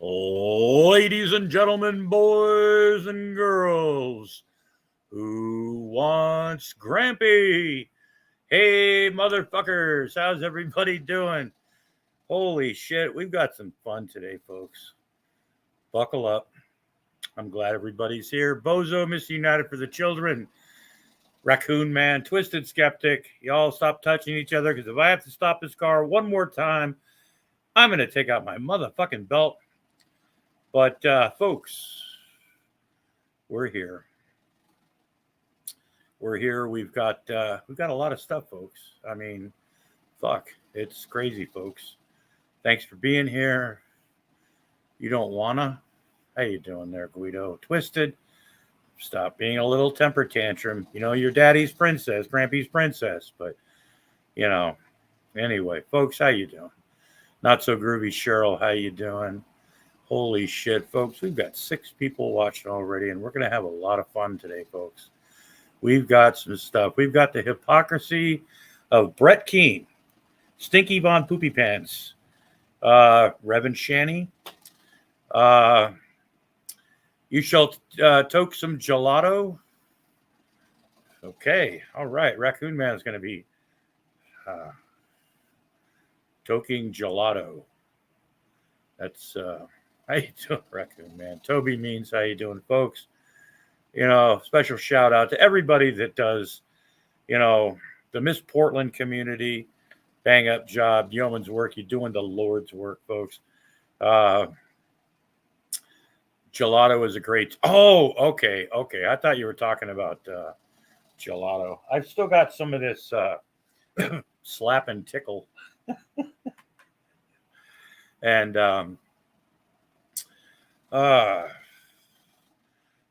Ladies and gentlemen, boys and girls, who wants Grampy? Hey, motherfuckers, how's everybody doing? Holy shit, we've got some fun today, folks. Buckle up. I'm glad everybody's here. Bozo, Miss United for the Children, Raccoon Man, Twisted Skeptic. Y'all stop touching each other because if I have to stop this car one more time, I'm going to take out my motherfucking belt. But, folks, we're here. We're here. We've got a lot of stuff, folks. I mean, fuck, it's crazy, folks. Thanks for being here. You don't wanna? How you doing there, Guido? Twisted. Stop being a little temper tantrum. You know, your daddy's princess, Grampy's princess. But, you know, anyway, folks, how you doing? Not so groovy, Cheryl. How you doing? Holy shit, folks. We've got 6 people watching already, and we're going to have a lot of fun today, folks. We've got some stuff. We've got the hypocrisy of Brett Keane, Stinky Von Poopy Pants, Reverend Shanny. You shall toke some gelato. Okay, all right. Raccoon Man is going to be toking gelato. That's how you doing, Raccoon Man? Toby Means, how you doing, folks? You know, special shout out to everybody that does, you know, the Miss Portland community. Bang up job, yeoman's work. You're doing the Lord's work, folks. Gelato is a great. Oh, okay. I thought you were talking about gelato. I've still got some of this slap and tickle. And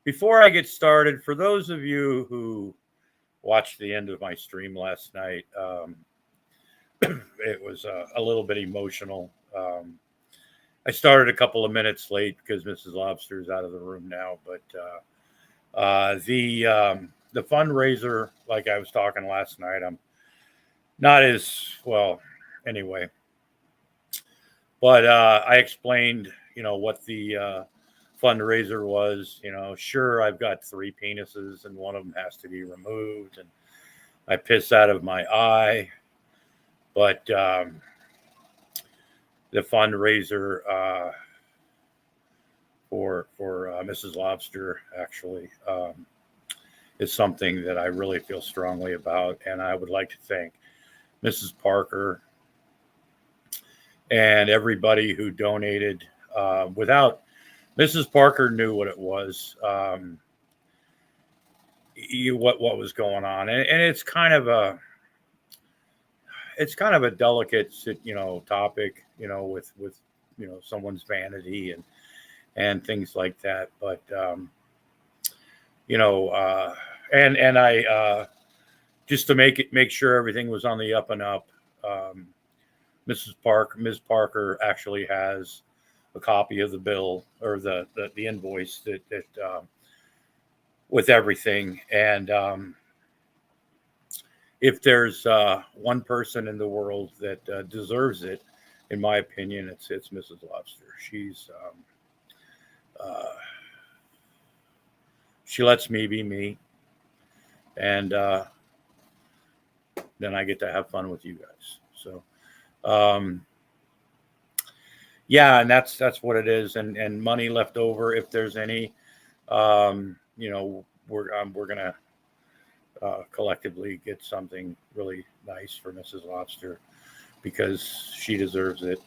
before I get started, for those of you who watched the end of my stream last night, it was a little bit emotional. I started a couple of minutes late because Mrs. Lobster is out of the room now. But the fundraiser, like I was talking last night, I'm not as well. Anyway, but I explained, you know, what the fundraiser was. You know, sure, I've got 3 penises and one of them has to be removed, and I piss out of my eye. But the fundraiser for Mrs. Lobster actually is something that I really feel strongly about, and I would like to thank Mrs. Parker and everybody who donated. Without Mrs. Parker knew what it was, what was going on, and it's kind of a delicate, you know, topic, you know, with you know, someone's vanity and things like that. But you know, and I just to make sure everything was on the up and up. Ms. Parker actually has a copy of the bill or the invoice that with everything. And if there's one person in the world that deserves it, in my opinion, it's Mrs. Lobster. She lets me be me, and then I get to have fun with you guys. So. Yeah, and that's what it is, and money left over, if there's any, you know, we're gonna collectively get something really nice for Mrs. Lobster because she deserves it.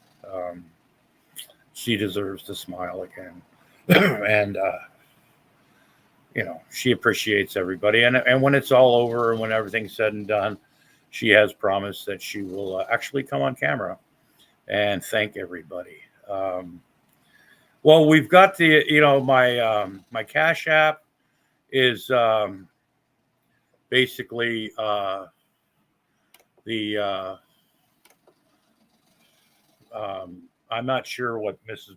She deserves to smile again, and you know, she appreciates everybody, and when it's all over and when everything's said and done, she has promised that she will actually come on camera and thank everybody. Well, we've got the, you know, my Cash App is basically the I'm not sure what Ms.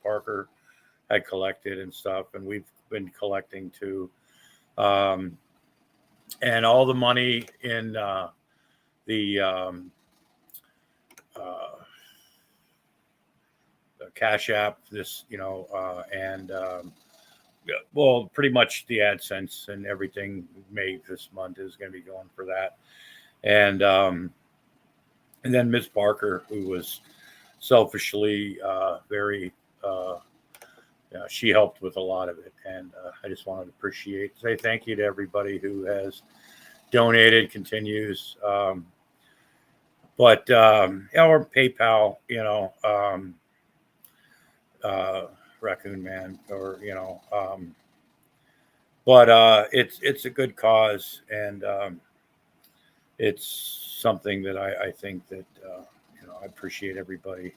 Parker had collected and stuff, and we've been collecting too, and all the money in the Cash App this, and well, pretty much the AdSense and everything made this month is going to be going for that. And then Miss Parker, who was selfishly very, she helped with a lot of it. And I just wanted to say thank you to everybody who has donated, continues. Or PayPal, Raccoon Man, or but it's a good cause, and it's something that I think that I appreciate everybody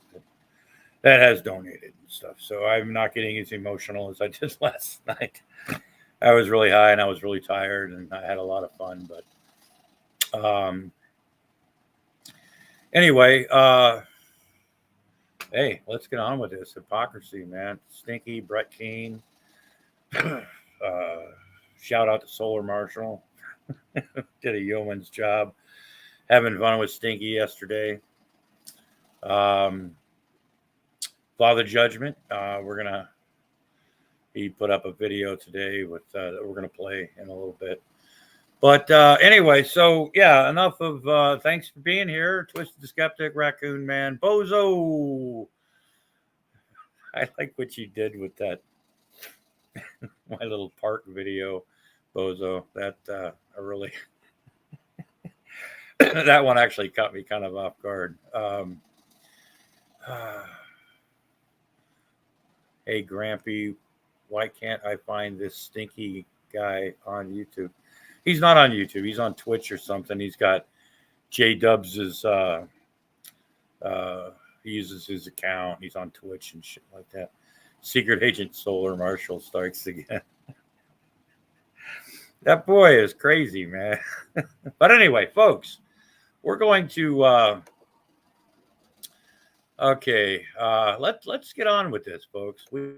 that has donated and stuff. So I'm not getting as emotional as I did last night. I was really high and I was really tired, and I had a lot of fun. But anyway, hey, let's get on with this. Hypocrisy, man. Stinky, Brett Keane. Shout out to Solar Marshall. Did a yeoman's job. Having fun with Stinky yesterday. Father Judgment. He put up a video today with that we're gonna play in a little bit. But anyway, so yeah, enough of thanks for being here. Twisted the Skeptic, Raccoon Man, Bozo. I like what you did with that my little park video, Bozo. That I really that one actually caught me kind of off guard. Hey Grampy, why can't I find this stinky guy on YouTube? He's not on YouTube. He's on Twitch or something. He's got J-Dubs' he uses his account. He's on Twitch and shit like that. Secret Agent Solar Marshall strikes again. That boy is crazy, man. But anyway, folks, we're going to let's get on with this, folks. We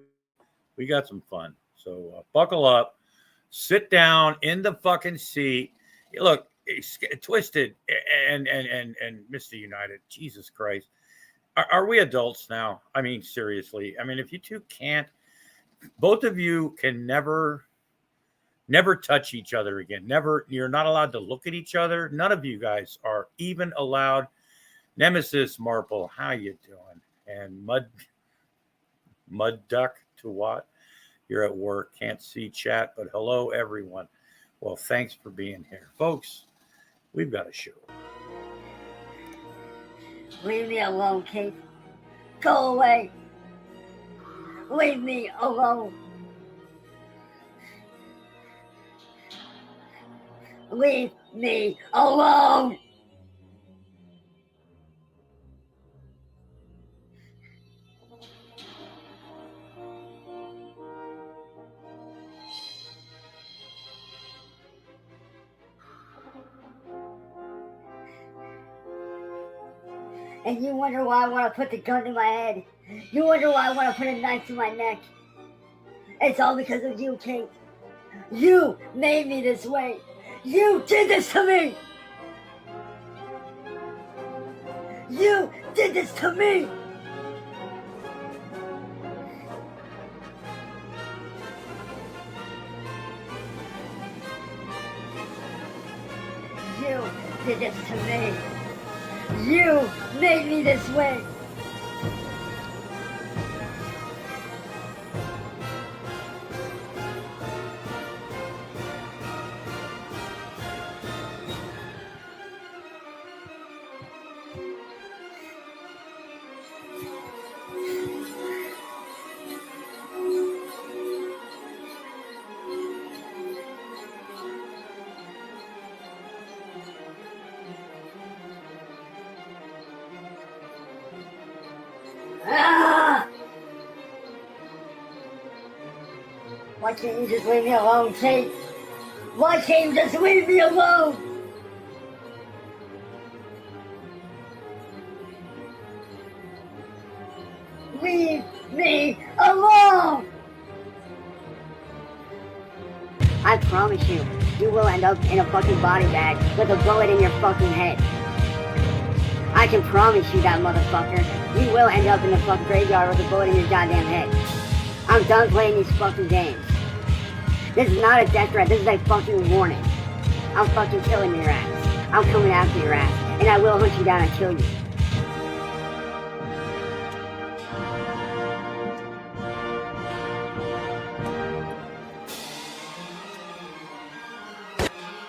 got some fun. So buckle up. Sit down in the fucking seat. Look, Twisted and Mr. United. Jesus Christ. Are we adults now? I mean, seriously. I mean, if you two can't, both of you can never touch each other again. Never. You're not allowed to look at each other. None of you guys are even allowed. Nemesis Marple, how you doing? And Mud Duck to what? You're at work, can't see chat, but hello, everyone. Well, thanks for being here. Folks, we've got a show. Leave me alone, Keith. Go away. Leave me alone. Leave me alone. And you wonder why I want to put the gun to my head. You wonder why I want to put a knife to my neck. It's all because of you, Kate. You made me this way. You did this to me. You did this to me. You did this to me. You made me this way. Why can't you just leave me alone, Kate? Why can't you just leave me alone? Leave me alone! I promise you, you will end up in a fucking body bag with a bullet in your fucking head. I can promise you that, motherfucker. You will end up in the fucking graveyard with a bullet in your goddamn head. I'm done playing these fucking games. This is not a death threat, this is a fucking warning. I'm fucking killing your ass. I'm coming after your ass, and I will hunt you down and kill you.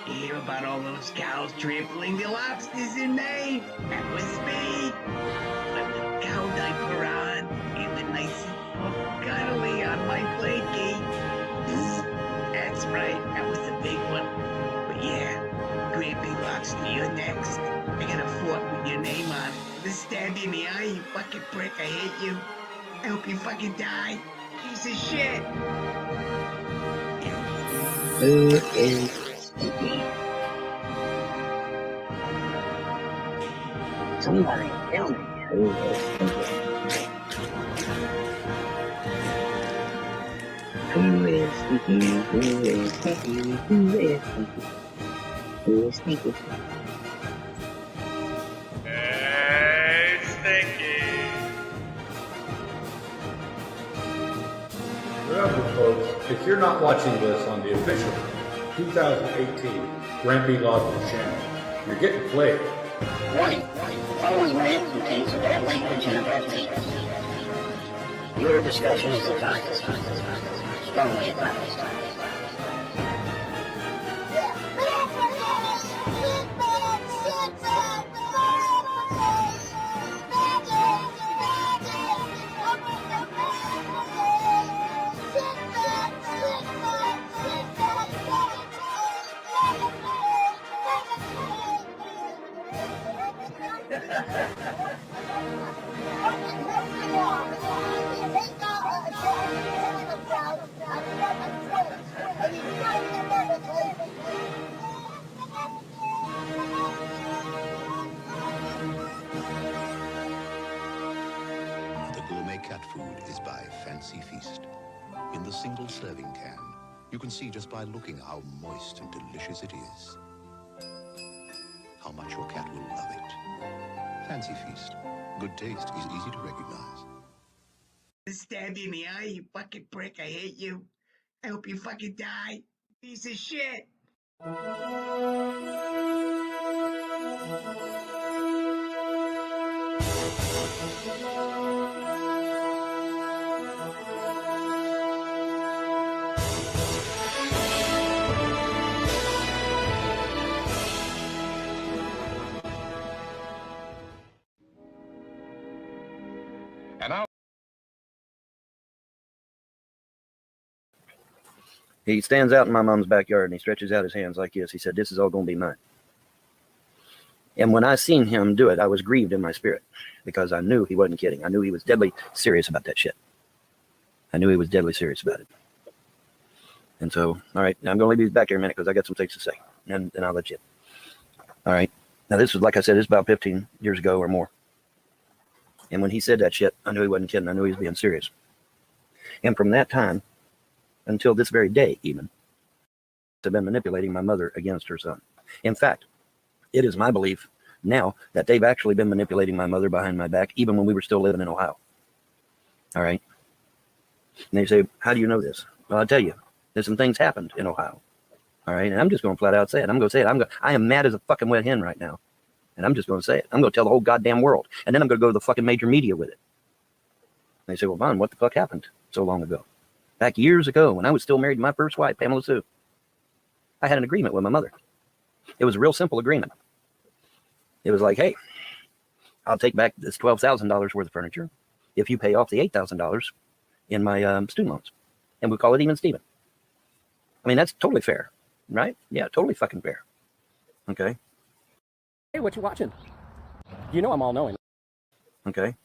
You hear about all those cows trampling the lobsters in Maine? That was me. My little cow diaper on, feeling nice and cuddly on my blankie. That's right, that was a big one. But yeah, Grampy Lobster, you're next. I got a fork with your name on it. Just stab you in the eye, you fucking prick. I hate you. I hope you fucking die. Piece of shit. Who is speaking? Somebody tell me who is speaking. Who is speaking? Who is speaking? Who is speaking? Who is speaking? Hey, Stinky. Remember, folks, if you're not watching this on the official 2018 Grampy Lobster channel, you're getting played. Warning. Following rant contains bad language and profanity. Your discretion is advised. Strongly advised. The gourmet cat food is by Fancy Feast. In the single serving can, you can see just by looking how moist and delicious it is. How much your cat will love it. Fancy Feast. Good taste is easy to recognize. Just stab you in the eye, you fucking prick. I hate you. I hope you fucking die. Piece of shit. He stands out in my mom's backyard and he stretches out his hands like this. He said, "This is all going to be mine." And when I seen him do it, I was grieved in my spirit because I knew he wasn't kidding. I knew he was deadly serious about that shit. I knew he was deadly serious about it. And so, all right, I'm going to leave these back here a minute because I got some things to say, and then I'll let you. All right. Now, this was, like I said, this is about 15 years ago or more. And when he said that shit, I knew he wasn't kidding. I knew he was being serious. And from that time until this very day, even, they've been manipulating my mother against her son. In fact, it is my belief now that they've actually been manipulating my mother behind my back, even when we were still living in Ohio. All right. And they say, "How do you know this?" Well, I'll tell you, there's some things happened in Ohio. All right. And I'm just going to flat out say it. I'm going to say it. I am mad as a fucking wet hen right now. And I'm just going to say it. I'm going to tell the whole goddamn world. And then I'm going to go to the fucking major media with it. And they say, "Well, Vaughn, what the fuck happened so long ago?" Back years ago, when I was still married to my first wife, Pamela Sue, I had an agreement with my mother. It was a real simple agreement. It was like, "Hey, I'll take back this $12,000 worth of furniture if you pay off the $8,000 in my student loans." And we call it even Steven. I mean, that's totally fair, right? Yeah, totally fucking fair. Okay. Hey, what you watching? You know I'm all knowing. Okay.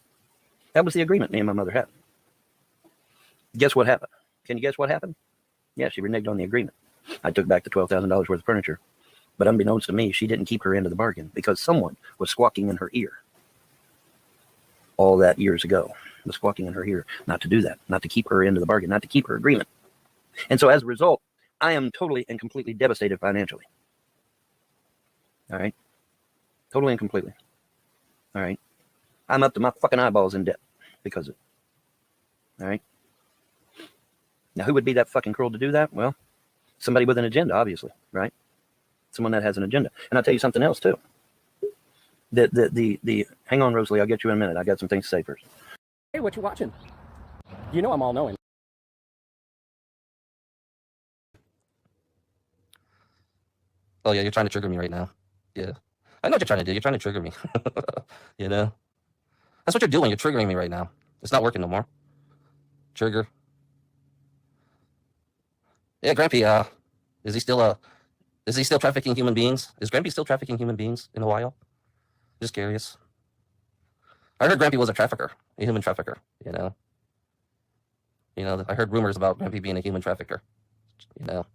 That was the agreement me and my mother had. Guess what happened? Can you guess what happened? Yeah, she reneged on the agreement. I took back the $12,000 worth of furniture. But unbeknownst to me, she didn't keep her end of the bargain because someone was squawking in her ear. All that years ago, was squawking in her ear not to do that, not to keep her end of the bargain, not to keep her agreement. And so as a result, I am totally and completely devastated financially. All right? Totally and completely. All right? I'm up to my fucking eyeballs in debt because of it. All right? Now, who would be that fucking cruel to do that? Well, somebody with an agenda, obviously, right? Someone that has an agenda. And I'll tell you something else, too. Hang on, Rosalie, I'll get you in a minute. I got some things to say first. Hey, what you watching? You know I'm all-knowing. Oh, yeah, you're trying to trigger me right now. Yeah. I know what you're trying to do. You're trying to trigger me. You know? That's what you're doing. You're triggering me right now. It's not working no more. Trigger. Yeah, Grampy, is he still trafficking human beings? Is Grampy still trafficking human beings in Ohio? Just curious. I heard Grampy was a trafficker, a human trafficker, you know? You know, I heard rumors about Grampy being a human trafficker. You know,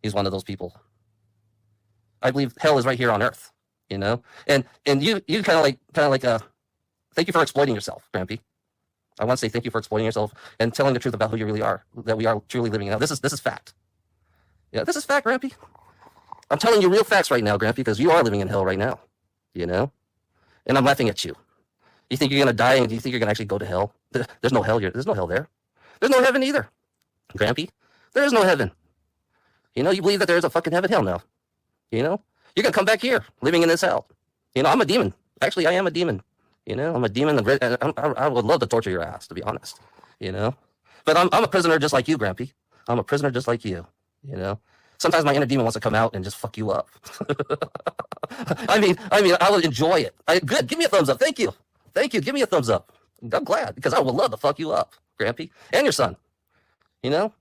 he's one of those people. I believe hell is right here on earth, you know? And you kind of like, thank you for exploiting yourself, Grampy. I want to say thank you for exploiting yourself and telling the truth about who you really are, that we are truly living now. This is fact. Yeah, this is fact, Grampy. I'm telling you real facts right now, Grampy, because you are living in hell right now, you know? And I'm laughing at you. You think you're going to die and you think you're going to actually go to hell? There's no hell here. There's no hell there. There's no heaven either, Grampy. There is no heaven. You know, you believe that there is a fucking heaven? Hell no. You know? You're going to come back here, living in this hell. You know, I'm a demon. Actually, I am a demon. You know, I'm a demon. I would love to torture your ass, to be honest. You know? But I'm a prisoner just like you, Grampy. I'm a prisoner just like you. You know? Sometimes my inner demon wants to come out and just fuck you up. I mean, I would enjoy it. Good. Give me a thumbs up. Thank you. Thank you. Give me a thumbs up. I'm glad because I would love to fuck you up, Grampy, and your son. You know,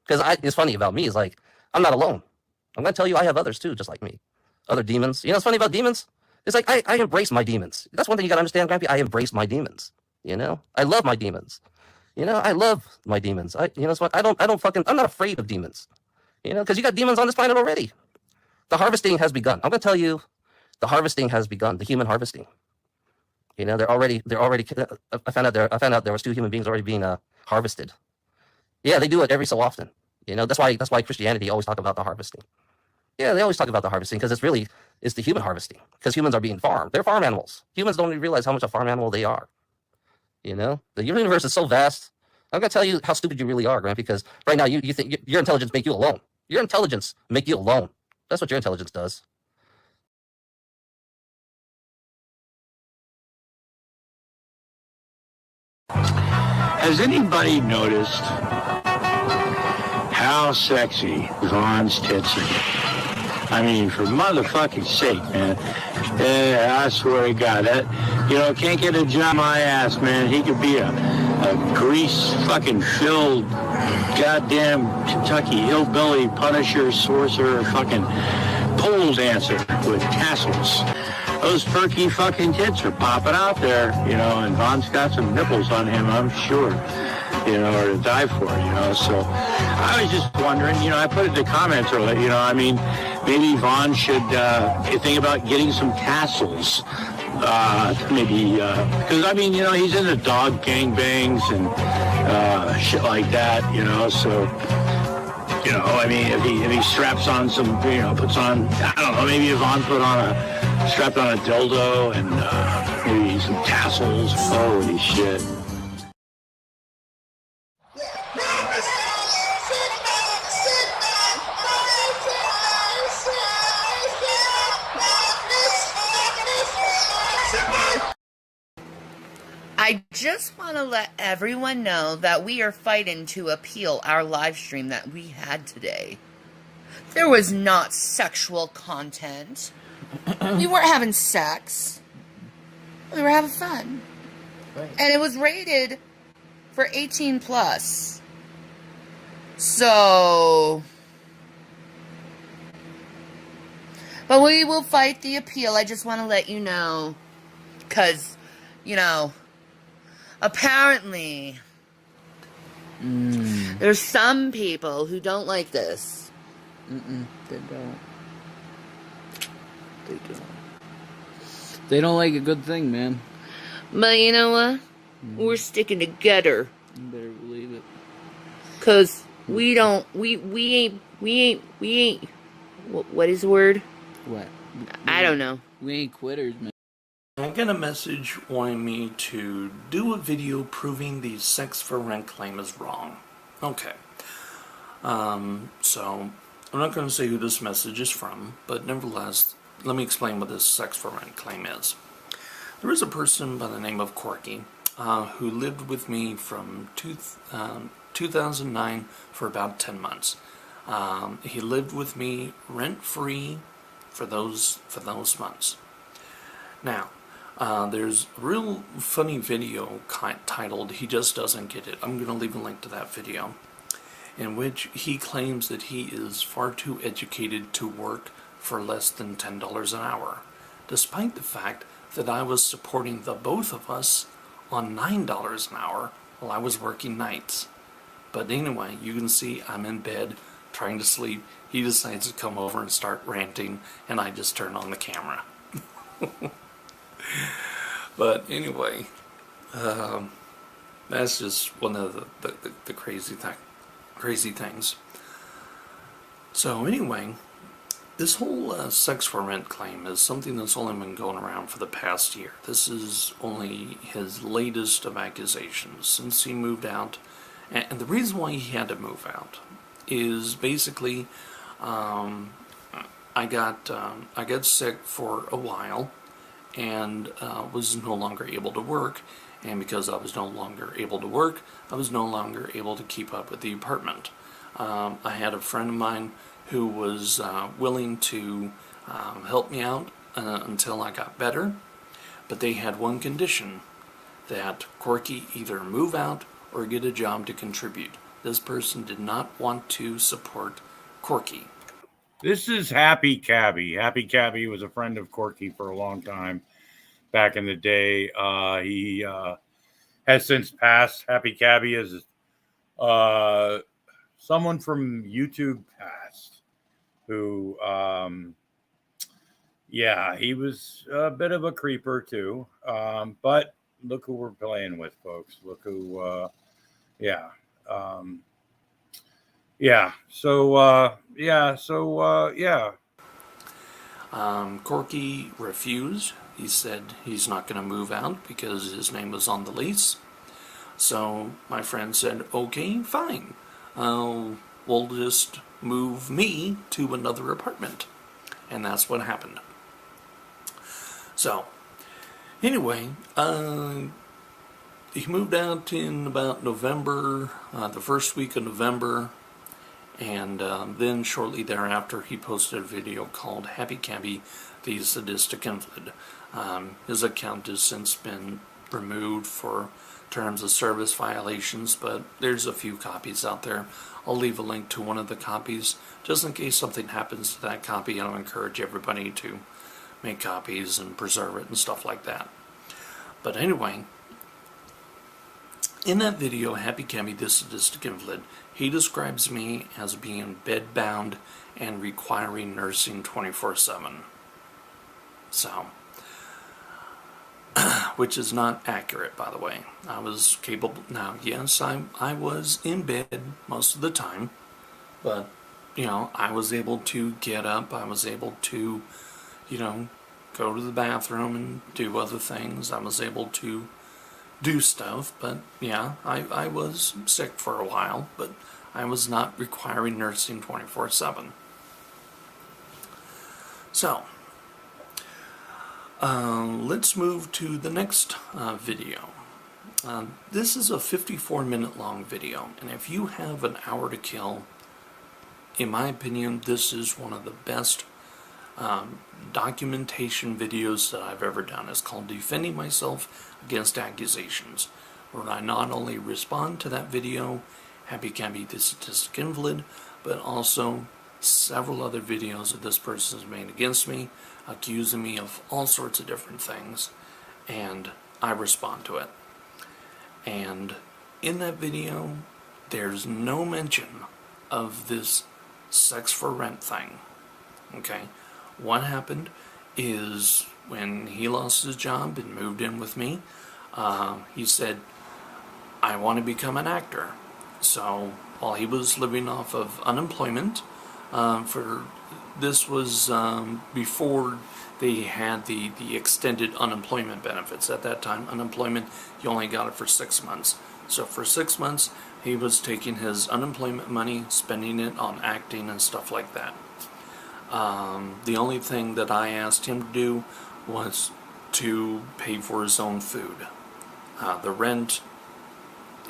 because it's funny about me is like I'm not alone. I'm gonna tell you I have others too, just like me. Other demons. You know what's funny about demons? It's like I embrace my demons. That's one thing you gotta understand, Grampy. I embrace my demons. You know, I love my demons. You know, I love my demons. You know, what? I'm not afraid of demons. You know, because you got demons on this planet already. The harvesting has begun. I'm gonna tell you, the harvesting has begun. The human harvesting. You know, they're already. I found out there was 2 human beings already being harvested. Yeah, they do it every so often. You know, that's why Christianity always talk about the harvesting. Yeah, they always talk about the harvesting because it's the human harvesting because humans are being farmed. They're farm animals. Humans don't even realize how much a farm animal they are. You know, the universe is so vast. I'm gonna tell you how stupid you really are, Grant, because right now you think your intelligence make you alone. Your intelligence make you alone. That's what your intelligence does. Has anybody noticed how sexy Vaughn's tits are? I mean, for motherfucking sake, man. I swear to God, can't get a job my ass, man. He could be a grease fucking filled goddamn Kentucky hillbilly punisher, sorcerer, fucking pole dancer with tassels. Those perky fucking tits are popping out there, you know, and Vaughn's got some nipples on him, I'm sure, you know, or to die for, you know. So I was just wondering, you know, I put it in the comments earlier, you know, I mean, maybe Vaughn should think about getting some tassels. Because I mean, you know, he's into dog gangbangs and shit like that, you know, so, you know, I mean, if he straps on some, you know, puts on, I don't know, maybe if Vaughn strapped on a dildo and maybe some tassels, holy shit. I just want to let everyone know that we are fighting to appeal our live stream that we had today. There was not sexual content. We weren't having sex. We were having fun. Right. And it was rated for 18 plus. So, but we will fight the appeal. I just want to let you know, because, you know, apparently, there's some people who don't like this. They don't. They don't. They don't like a good thing, man. But you know what? We're sticking together. You better believe it. Cause we ain't. What is the word? What? I don't know. We ain't quitters, man. get a message wanting me to do a video proving the sex for rent claim is wrong. Okay. So, I'm not going to say who this message is from, but nevertheless, let me explain what this sex for rent claim is. There is a person by the name of Corky who lived with me from 2009 for about 10 months. He lived with me rent-free for those months. Now, there's a real funny video titled "He Just Doesn't Get It." I'm going to leave a link to that video, in which he claims that he is far too educated to work for less than $10 an hour, despite the fact that I was supporting the both of us on $9 an hour while I was working nights. But anyway, you can see I'm in bed trying to sleep. He decides to come over and start ranting, and I just turn on the camera. But anyway, that's just one of the crazy things. So anyway, this whole sex for rent claim is something that's only been going around for the past year. This is only his latest of accusations since he moved out. And the reason why he had to move out is basically I got sick for a while and was no longer able to work. And because I was no longer able to work, I was no longer able to keep up with the apartment. I had a friend of mine who was willing to help me out until I got better, but they had one condition, that Corky either move out or get a job to contribute. This person did not want to support Corky. This is Happy Cabby. Happy Cabby was a friend of Corky for a long time back in the day. He has since passed. Happy Cabby is someone from YouTube past who, yeah, he was a bit of a creeper too. But look who we're playing with, folks. Look who, yeah. Yeah. So, yeah. Corky refused. He said he's not going to move out because his name was on the lease. So my friend said, okay, fine. We'll just move me to another apartment. And that's what happened. So, anyway, he moved out in about November, the first week of November. And then shortly thereafter, he posted a video called Happy Cabby, the Sadistic Invalid. His account has since been removed for terms of service violations, but there's a few copies out there. I'll leave a link to one of the copies, just in case something happens to that copy. I'll encourage everybody to make copies and preserve it and stuff like that. But anyway, in that video, Happy Cabby, the Sadistic Invalid, he describes me as being bedbound and requiring nursing 24/7. So, which is not accurate, by the way. I was capable. Now, yes, I was in bed most of the time, but, you know, I was able to get up. I was able to, you know, go to the bathroom and do other things. I was able to do stuff, but yeah, I was sick for a while, but I was not requiring nursing 24/7. So, let's move to the next video. This is a 54-minute long video, and if you have an hour to kill, in my opinion, this is one of the best documentation videos that I've ever done. It's called Defending Myself Against Accusations, where I not only respond to that video, Happy Cabby, the Sadistic Invalid, but also several other videos that this person has made against me, accusing me of all sorts of different things, and I respond to it. And in that video, there's no mention of this sex for rent thing. Okay? What happened is when he lost his job and moved in with me, he said, I want to become an actor. So while he was living off of unemployment for this was before they had the extended unemployment benefits. At that time, unemployment, you only got it for 6 months. So for 6 months, he was taking his unemployment money, spending it on acting and stuff like that. The only thing that I asked him to do was to pay for his own food. The rent,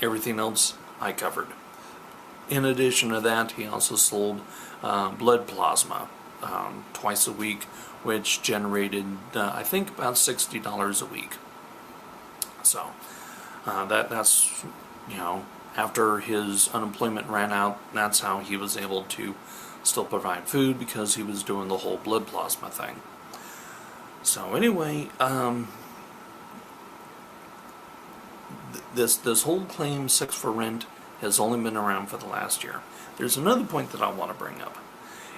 everything else, I covered. In addition to that, he also sold blood plasma twice a week, which generated, I think, about $60 a week. So that's, you know, after his unemployment ran out, that's how he was able to still provide food, because he was doing the whole blood plasma thing. So anyway, this whole claim, sex for rent, has only been around for the last year. There's another point that I want to bring up.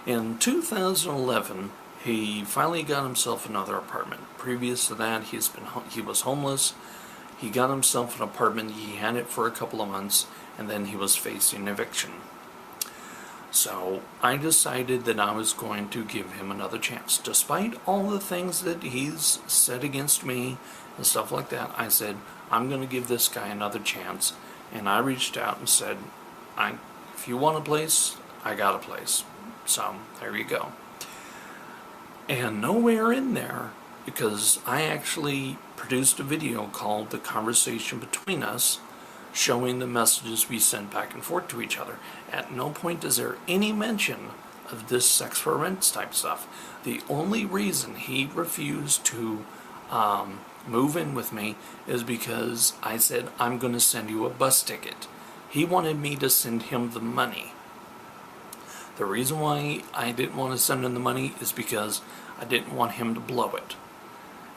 In 2011, he finally got himself another apartment. Previous to that, he was homeless. He got himself an apartment. He had it for a couple of months, and then he was facing eviction. So I decided that I was going to give him another chance. Despite all the things that he's said against me and stuff like that, I said, I'm going to give this guy another chance. And I reached out and said, if you want a place, I got a place. So there you go. And nowhere in there, because I actually produced a video called The Conversation Between Us, showing the messages we sent back and forth to each other. At no point is there any mention of this sex for rent type stuff. The only reason he refused to move in with me is because I said, I'm going to send you a bus ticket. He wanted me to send him the money. The reason why I didn't want to send him the money is because I didn't want him to blow it.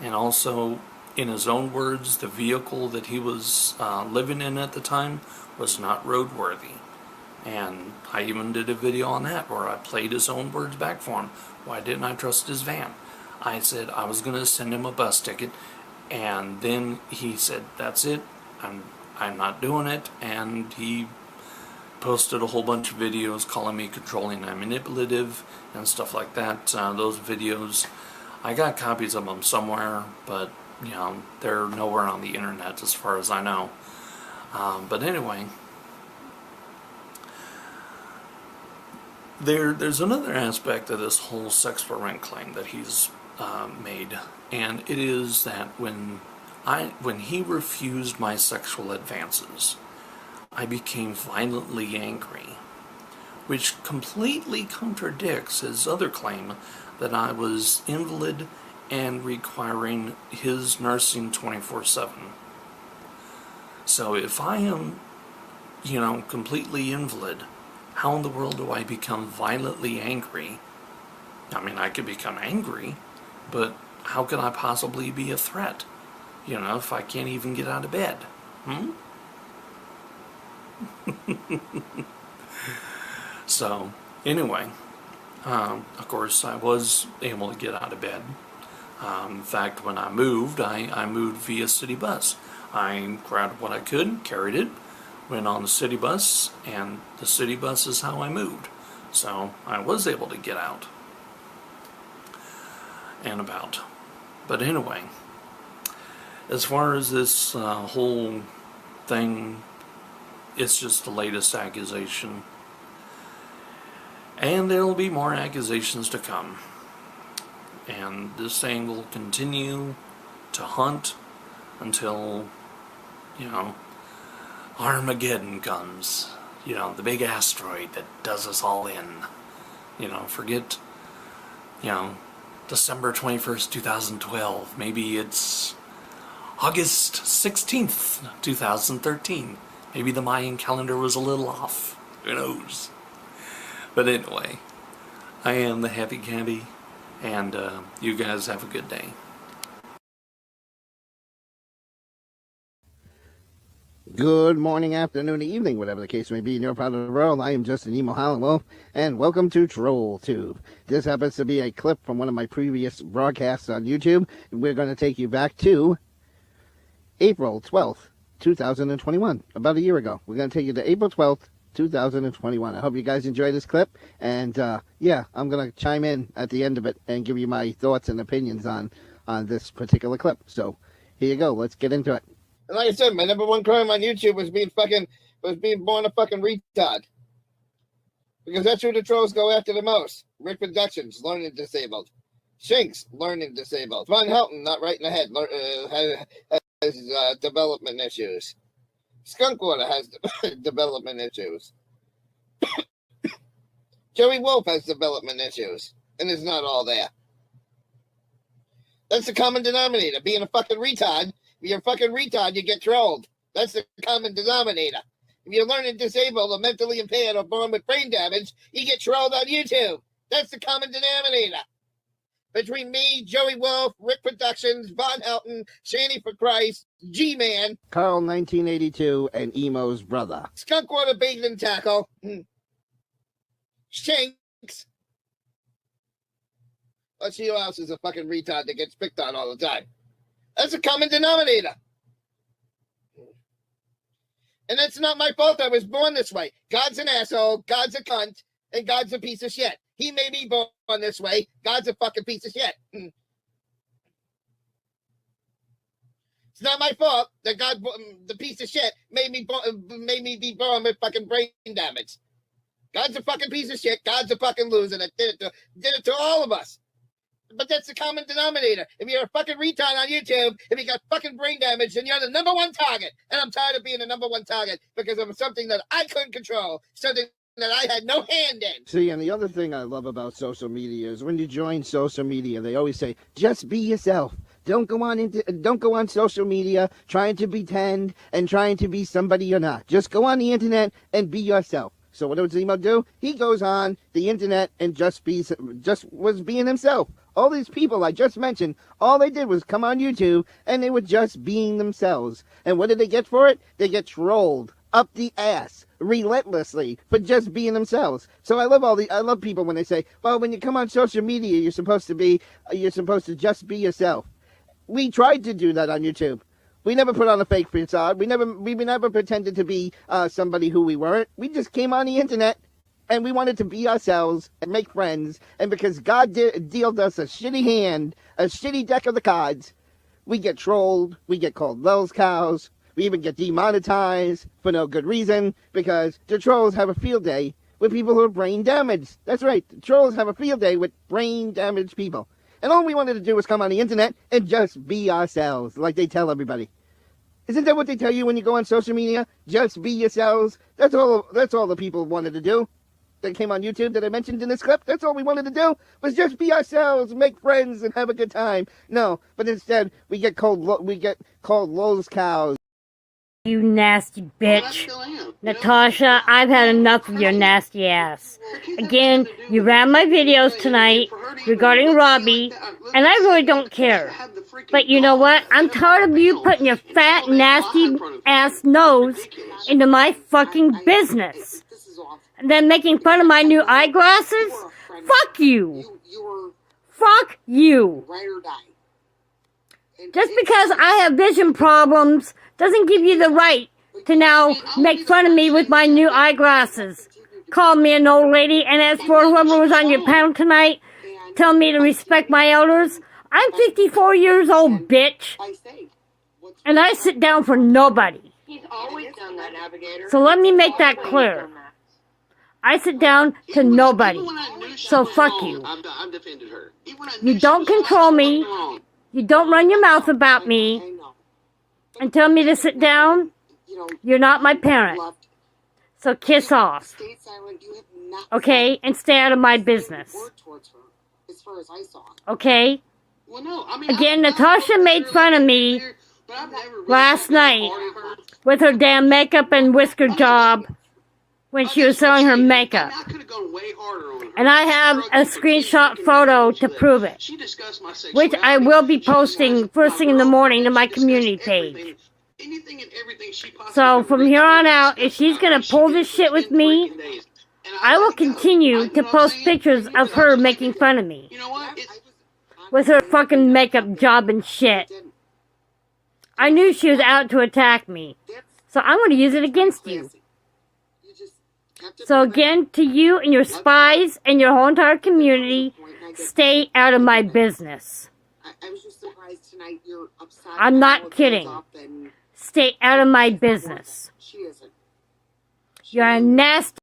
And also, in his own words, the vehicle that he was living in at the time was not roadworthy. And I even did a video on that where I played his own words back for him. Why didn't I trust his van? I said I was going to send him a bus ticket, and then he said, that's it, I'm not doing it, and he posted a whole bunch of videos calling me controlling and manipulative and stuff like that. Those videos, I got copies of them somewhere, but you know, they're nowhere on the internet as far as I know. But anyway, there's another aspect of this whole sex for rent claim that he's made, and it is that when he refused my sexual advances, I became violently angry, which completely contradicts his other claim that I was invalid and requiring his nursing 24/7. So if I am, you know, completely invalid, how in the world do I become violently angry? I mean, I could become angry, but how can I possibly be a threat? You know, if I can't even get out of bed. So, anyway, of course, I was able to get out of bed. In fact, when I moved, I moved via city bus. I grabbed what I could, carried it, went on the city bus, and the city bus is how I moved. So, I was able to get out and about. But anyway, as far as this whole thing, it's just the latest accusation. And there'll be more accusations to come. And this thing will continue to hunt until, you know, Armageddon comes. You know, the big asteroid that does us all in. You know, forget, you know, December 21st, 2012. Maybe it's August 16th, 2013. Maybe the Mayan calendar was a little off. Who knows? But anyway, I am the Happy Candy, and you guys have a good day. Good morning, afternoon, evening, whatever the case may be in your part of the world. I am Justin Emo Halliwell, and welcome to TrollTube. This happens to be a clip from one of my previous broadcasts on YouTube. We're going to take you back to April 12th, 2021, about a year ago. We're going to take you to April 12th, 2021. I hope you guys enjoy this clip. And yeah, I'm going to chime in at the end of it and give you my thoughts and opinions on this particular clip. So here you go. Let's get into it. And like I said, my number one crime on YouTube was being born a fucking retard. Because that's who the trolls go after the most. Rick Productions, learning disabled. Shinks, learning disabled. Von Helton, not right in the head, has development issues. Skunkwater has development issues. Joey Wolf has development issues. And it's not all there. That's the common denominator. Being a fucking retard. If you're a fucking retard, you get trolled. That's the common denominator. If you're learning disabled or mentally impaired or born with brain damage, you get trolled on YouTube. That's the common denominator. Between me, Joey Wolf, Rick Productions, Von Helton, Shanny for Christ, G-Man, Carl 1982, and Emo's brother. Skunkwater Bait and Tackle. Shanks. Let's see who else is a fucking retard that gets picked on all the time. That's a common denominator. And that's not my fault. I was born this way. God's an asshole, God's a cunt, and God's a piece of shit. He made me born this way. God's a fucking piece of shit. It's not my fault that God, the piece of shit, made me be born with fucking brain damage. God's a fucking piece of shit. God's a fucking loser that did it to all of us. But that's the common denominator. If you're a fucking retard on YouTube, if you got fucking brain damage, then you're the number one target. And I'm tired of being the number one target because of something that I couldn't control, something that I had no hand in. See, and the other thing I love about social media is when you join social media, they always say, just be yourself. Don't go on social media trying to pretend and trying to be somebody you're not. Just go on the internet and be yourself. So what does Emo do? He goes on the internet and just was being himself. All these people I just mentioned, all they did was come on YouTube and they were just being themselves. And what did they get for it? They get trolled up the ass relentlessly for just being themselves. So I love people when they say, well, when you come on social media, you're supposed to just be yourself. We tried to do that on YouTube. We never put on a fake facade. We never pretended to be somebody who we weren't. We just came on the internet and we wanted to be ourselves and make friends. And because God dealt us a shitty hand, a shitty deck of the cards, we get trolled. We get called those cows. We even get demonetized for no good reason because the trolls have a field day with people who are brain damaged. That's right. The trolls have a field day with brain damaged people. And all we wanted to do was come on the internet and just be ourselves, like they tell everybody. Isn't that what they tell you when you go on social media? Just be yourselves. That's all the people wanted to do. That came on YouTube that I mentioned in this clip. That's all we wanted to do was just be ourselves, make friends, and have a good time. No, but instead we get called those cows. You nasty bitch. Natasha, I've had enough of your nasty ass. Again, you ran my videos tonight regarding Robbie, and I really don't care. But you know what? I'm tired of you putting your fat, nasty ass nose into my fucking business. And then making fun of my new eyeglasses? Fuck you. Fuck you. Just because I have vision problems doesn't give you the right to now make fun of me with my new eyeglasses. Call me an old lady, and as for whoever was on your panel tonight, tell me to respect my elders. I'm 54 years old, bitch. And I sit down for nobody. He's always done that, Navigator. So let me make that clear. I sit down to nobody. So fuck you. You don't control me. You don't run your mouth about me and tell me to sit down. You're not my parent. So kiss off. Okay? And stay out of my business. Okay? Again, Natasha made fun of me last night with her damn makeup and whisker job when she was selling her makeup. And I have a screenshot photo to prove it, which I will be posting first thing in the morning to my community page. So from here on out, if she's going to pull this shit with me, I will continue to post pictures of her making fun of me with her fucking makeup job and shit. I knew she was out to attack me, so I'm going to use it against you. So again, to you and your spies and your whole entire community, stay out of my business. I was just surprised tonight you're upset. I'm not kidding. Stay out of my business. She isn't. You're a nasty...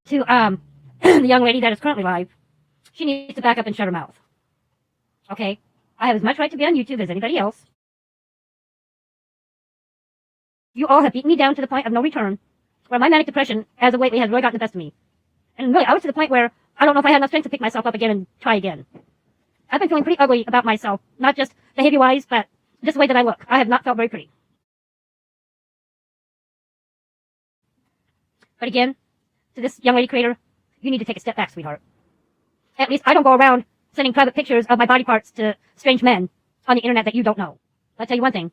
To, the young lady that is currently live, she needs to back up and shut her mouth. Okay? I have as much right to be on YouTube as anybody else. You all have beaten me down to the point of no return, where my manic depression as of lately has really gotten the best of me. And really, I was to the point where I don't know if I had enough strength to pick myself up again and try again. I've been feeling pretty ugly about myself, not just behavior-wise, but just the way that I look. I have not felt very pretty. But again, to this young lady creator, you need to take a step back, sweetheart. At least I don't go around sending private pictures of my body parts to strange men on the internet that you don't know. I'll tell you one thing.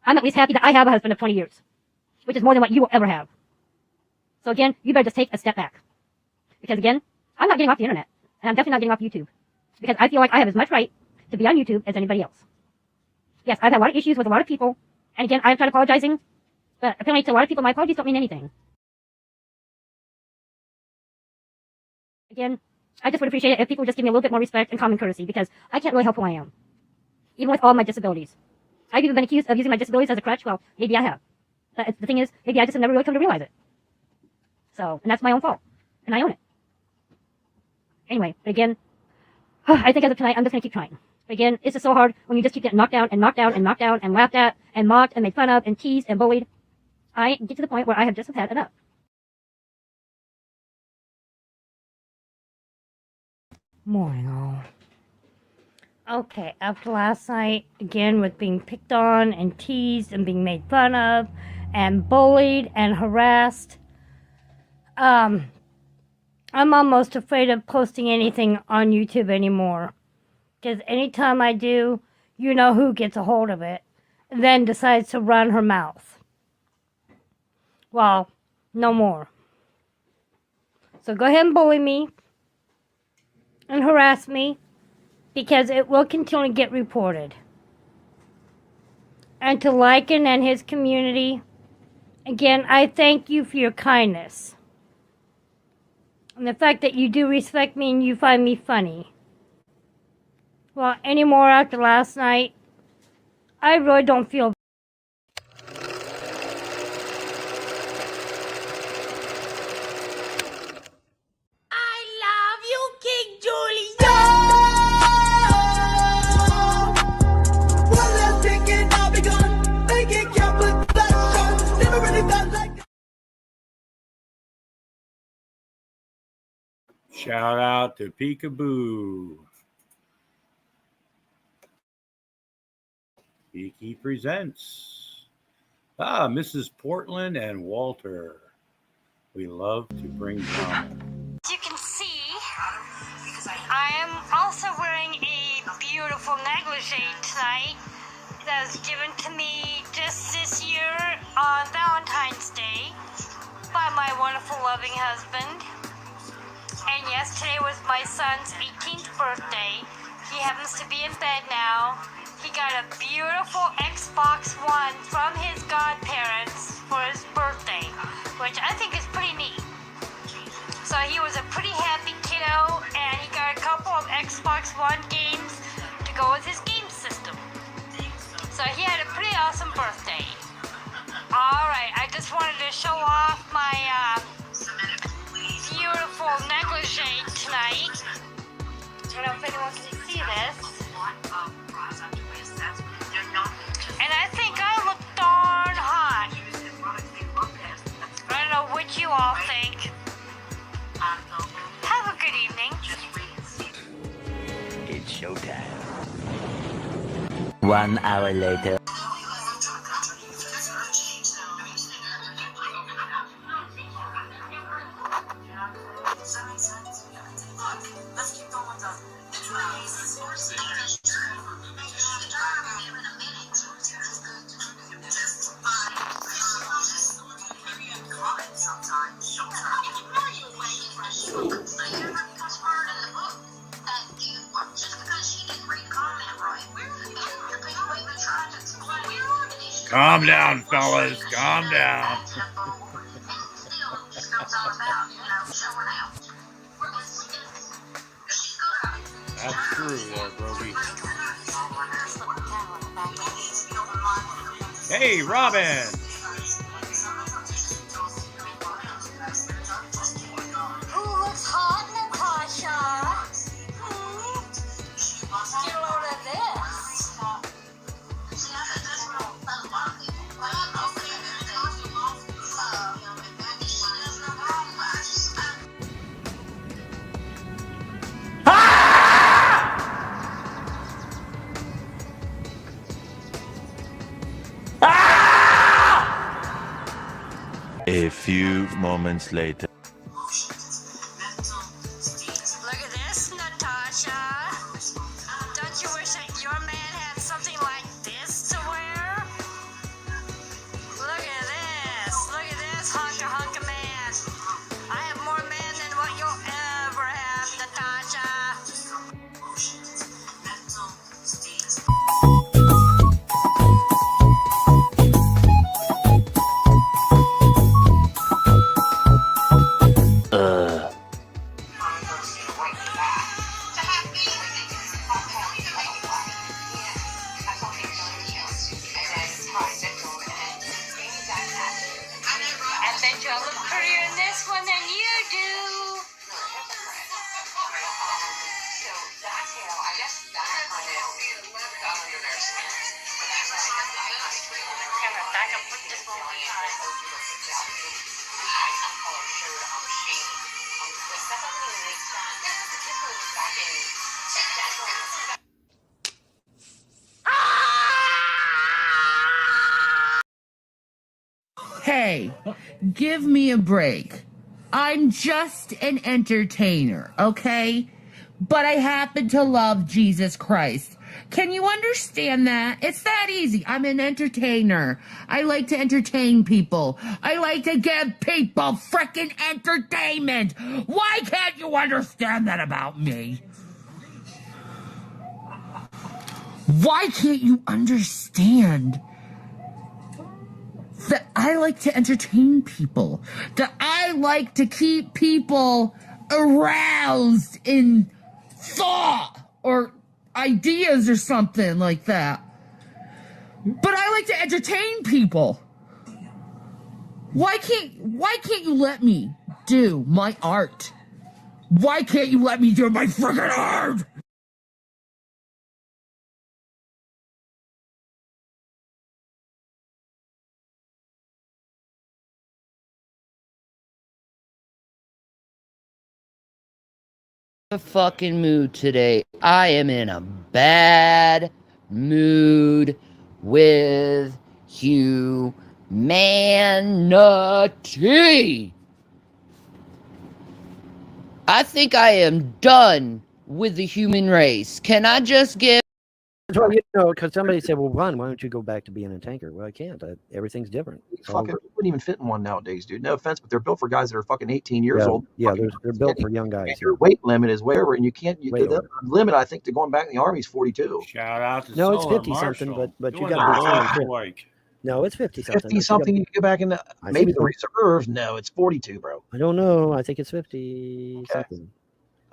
I'm at least happy that I have a husband of 20 years, which is more than what you will ever have. So again, you better just take a step back. Because again, I'm not getting off the internet, and I'm definitely not getting off YouTube. Because I feel like I have as much right to be on YouTube as anybody else. Yes, I've had a lot of issues with a lot of people, and again, I've tried apologizing, but apparently to a lot of people, my apologies don't mean anything. Again, I just would appreciate it if people would just give me a little bit more respect and common courtesy, because I can't really help who I am. Even with all my disabilities. I've even been accused of using my disabilities as a crutch. Well, maybe I have. But the thing is, maybe I just have never really come to realize it. So, and that's my own fault. And I own it. Anyway, but again, I think as of tonight, I'm just going to keep trying. But again, it's just so hard when you just keep getting knocked down and knocked down and knocked down and laughed at and mocked and made fun of and teased and bullied. I get to the point where I have just had enough. Morning, all. Okay, after last night, again, with being picked on and teased and being made fun of and bullied and harassed, I'm almost afraid of posting anything on YouTube anymore. Because anytime I do, you know who gets a hold of it, and then decides to run her mouth. Well, no more. So go ahead and bully me and harass me, because it will continue to get reported. And to Lycan and his community, again, I thank you for your kindness. And the fact that you do respect me and you find me funny. Well, anymore after last night, I really don't feel... Shout out to Peekaboo. Peaky presents. Mrs. Portland and Walter. We love to bring drama. As you can see, I am also wearing a beautiful negligee tonight that was given to me just this year on Valentine's Day by my wonderful loving husband. And yes, today was my son's 18th birthday. He happens to be in bed now. He got a beautiful Xbox One from his godparents for his birthday, which I think is pretty neat. So he was a pretty happy kiddo, and he got a couple of Xbox One games to go with his game system. So he had a pretty awesome birthday. Alright, I just wanted to show off my beautiful negligee tonight. I don't know if anyone can see this. And I think I look darn hot. I don't know what you all think. Have a good evening. It's showtime. 1 hour later. Calm down, fellas. Calm down. through there, Broby. Hey, Robin. Who looks hot, Natasha? Get a load of this. A few moments later. Look at this, Natasha. Don't you wish that your man had something like this to wear? Look at this hunka man. I have more man than what you'll ever have, Natasha. I bet you I look prettier in this one than you do. Hey, give me a break. I'm just an entertainer, okay? But I happen to love Jesus Christ. Can you understand that? It's that easy. I'm an entertainer. I like to entertain people. I like to give people frickin' entertainment. Why can't you understand that about me? Why can't you understand that I like to entertain people? That I like to keep people aroused in thought or ideas or something like that. But I like to entertain people. Why can't you let me do my art? Why can't you let me do my friggin' art? Fucking mood today. I am in a bad mood with humanity. I think I am done with the human race. Can I just get... Well, because somebody said, well, Ron, why don't you go back to being a tanker? Well, I can't. Everything's different. Fucking, you wouldn't even fit in one nowadays, dude. No offense, but they're built for guys that are fucking 18 years old. Yeah, they're built for young guys. And your weight limit is whatever, and you can't. The limit, I think, to going back in the Army is 42. Shout out to No, it's Solar 50 something, Marshall. but you Doing got to the be Lord's fit. work. No, it's 50 something. 50 something. You can go back in the maybe the reserves. No, it's 42, bro. I don't know. I think it's 50 something.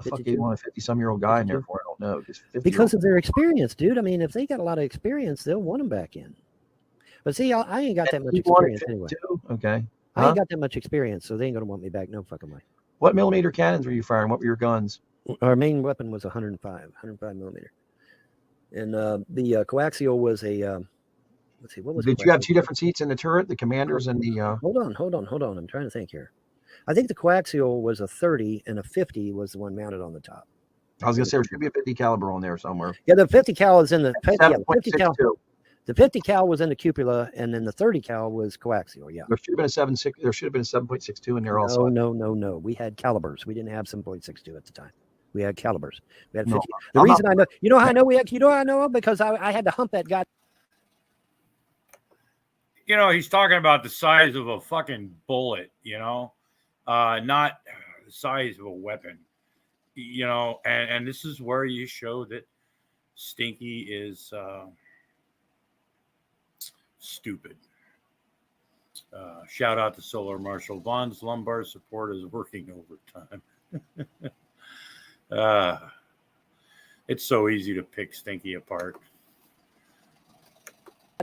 The fuck you want a 50-some-year-old guy in there for? I don't know. Because of their experience, dude. I mean, if they got a lot of experience, they'll want them back in. But see, I ain't got that much experience anyway. Okay. I ain't got that much experience, so they ain't gonna want me back. No fucking way. What millimeter cannons were you firing? What were your guns? Our main weapon was 105 millimeter, and the coaxial was a. Let's see, what was? Did you have two different seats in the turret? The commanders and the. Hold on. I'm trying to think here. I think the coaxial was a 30 and a 50 was the one mounted on the top. I was gonna say there should be a 50 caliber on there somewhere. Yeah, the 50 cal is in the 50 cal. The 50 cal was in the cupola, and then the 30 cal was coaxial. Yeah, there should have been a 7.6. There should have been a 7.62 in there also. No. We had calibers. We didn't have 7.62 at the time. We had calibers. We had 50. The reason I know, you know how I know we had, you know how I know, because I had to hump that guy. You know, he's talking about the size of a fucking bullet. You know, not the size of a weapon. You know, and this is where you show that Stinky is stupid. Shout out to Solar Marshall. Vaughn's lumbar support is working overtime. It's so easy to pick Stinky apart.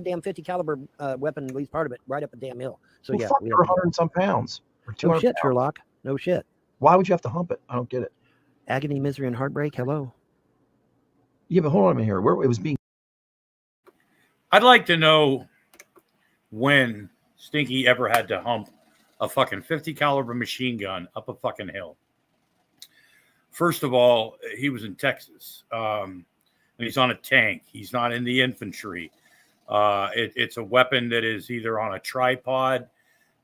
Damn 50 caliber weapon, at least part of it, right up a damn hill. So Well, yeah, fuck, we you're 100 and some pounds or 200 no shit, pounds. Sherlock. No shit. Why would you have to hump it? I don't get it. Agony, misery, and heartbreak. Hello. Yeah, but hold on a minute here. Where it was being. I'd like to know when Stinky ever had to hump a fucking 50 caliber machine gun up a fucking hill. First of all, he was in Texas. And he's on a tank. He's not in the infantry. It's a weapon that is either on a tripod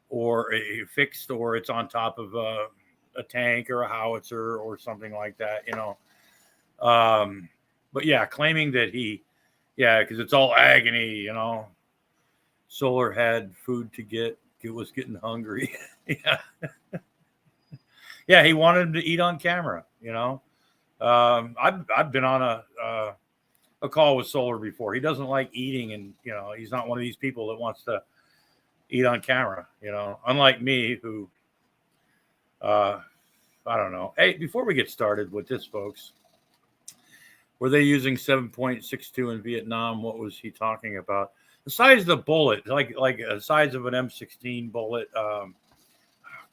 or fixed, or it's on top of a tank or a howitzer or something like that, you know. But yeah, claiming that because it's all agony, you know. Solar had food to get. It was getting hungry. Yeah. Yeah, he wanted him to eat on camera, you know. I've been on a call with Solar before. He doesn't like eating, and you know, he's not one of these people that wants to eat on camera, you know, unlike me, who I don't know. Hey, before we get started with this, folks, were they using 7.62 in Vietnam? What was he talking about? The size of the bullet, like the size of an M16 bullet.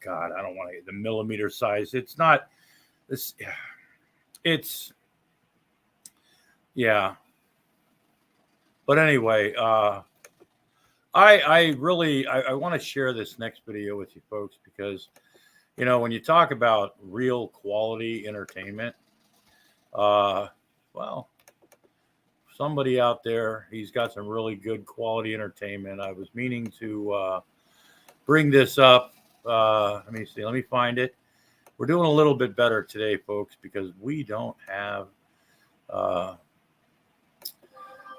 God, I don't want to get the millimeter size. It's not this. It's yeah. But anyway, I really want to share this next video with you folks because, you know, when you talk about real quality entertainment, well, somebody out there, he's got some really good quality entertainment. I was meaning to bring this up. Let me see. Let me find it. We're doing a little bit better today, folks, because we don't have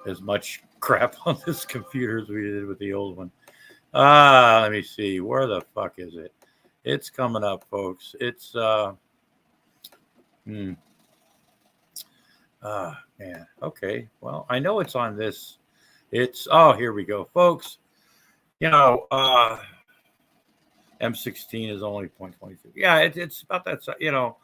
as much crap on this computer as we did with the old one. Let me see. Where the fuck is it? It's coming up, folks. It's man. Okay. Well, I know it's on this. It's here we go, folks. You know, M16 is only 0.22. Yeah, it's about that size, you know.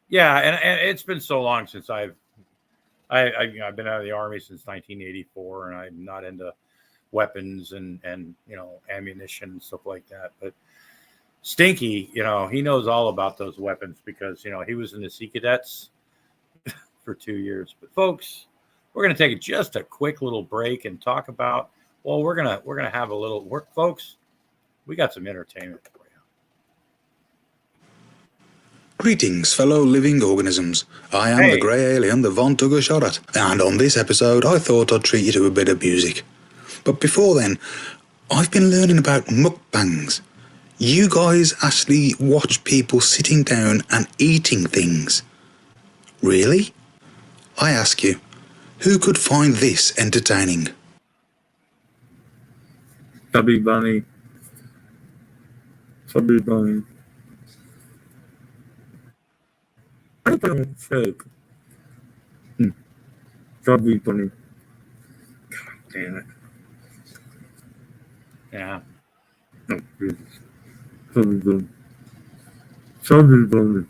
Yeah, and it's been so long since I've been out of the Army since 1984, and I'm not into weapons and you know, ammunition and stuff like that. But Stinky, you know, he knows all about those weapons because, you know, he was in the Sea Cadets for 2 years. But folks, we're gonna take just a quick little break and talk about. Well, we're gonna have a little work, folks. We got some entertainment for you. Greetings, fellow living organisms. I am the grey alien, the Von Tugger Shorrat, and on this episode I thought I'd treat you to a bit of music. But before then, I've been learning about mukbangs. You guys actually watch people sitting down and eating things. Really? I ask you, who could find this entertaining? Chubby bunny. Chubby bunny. Chubby bunny. God damn it. Yeah. Oh, Jesus. Chubby bunny. Chubby bunny.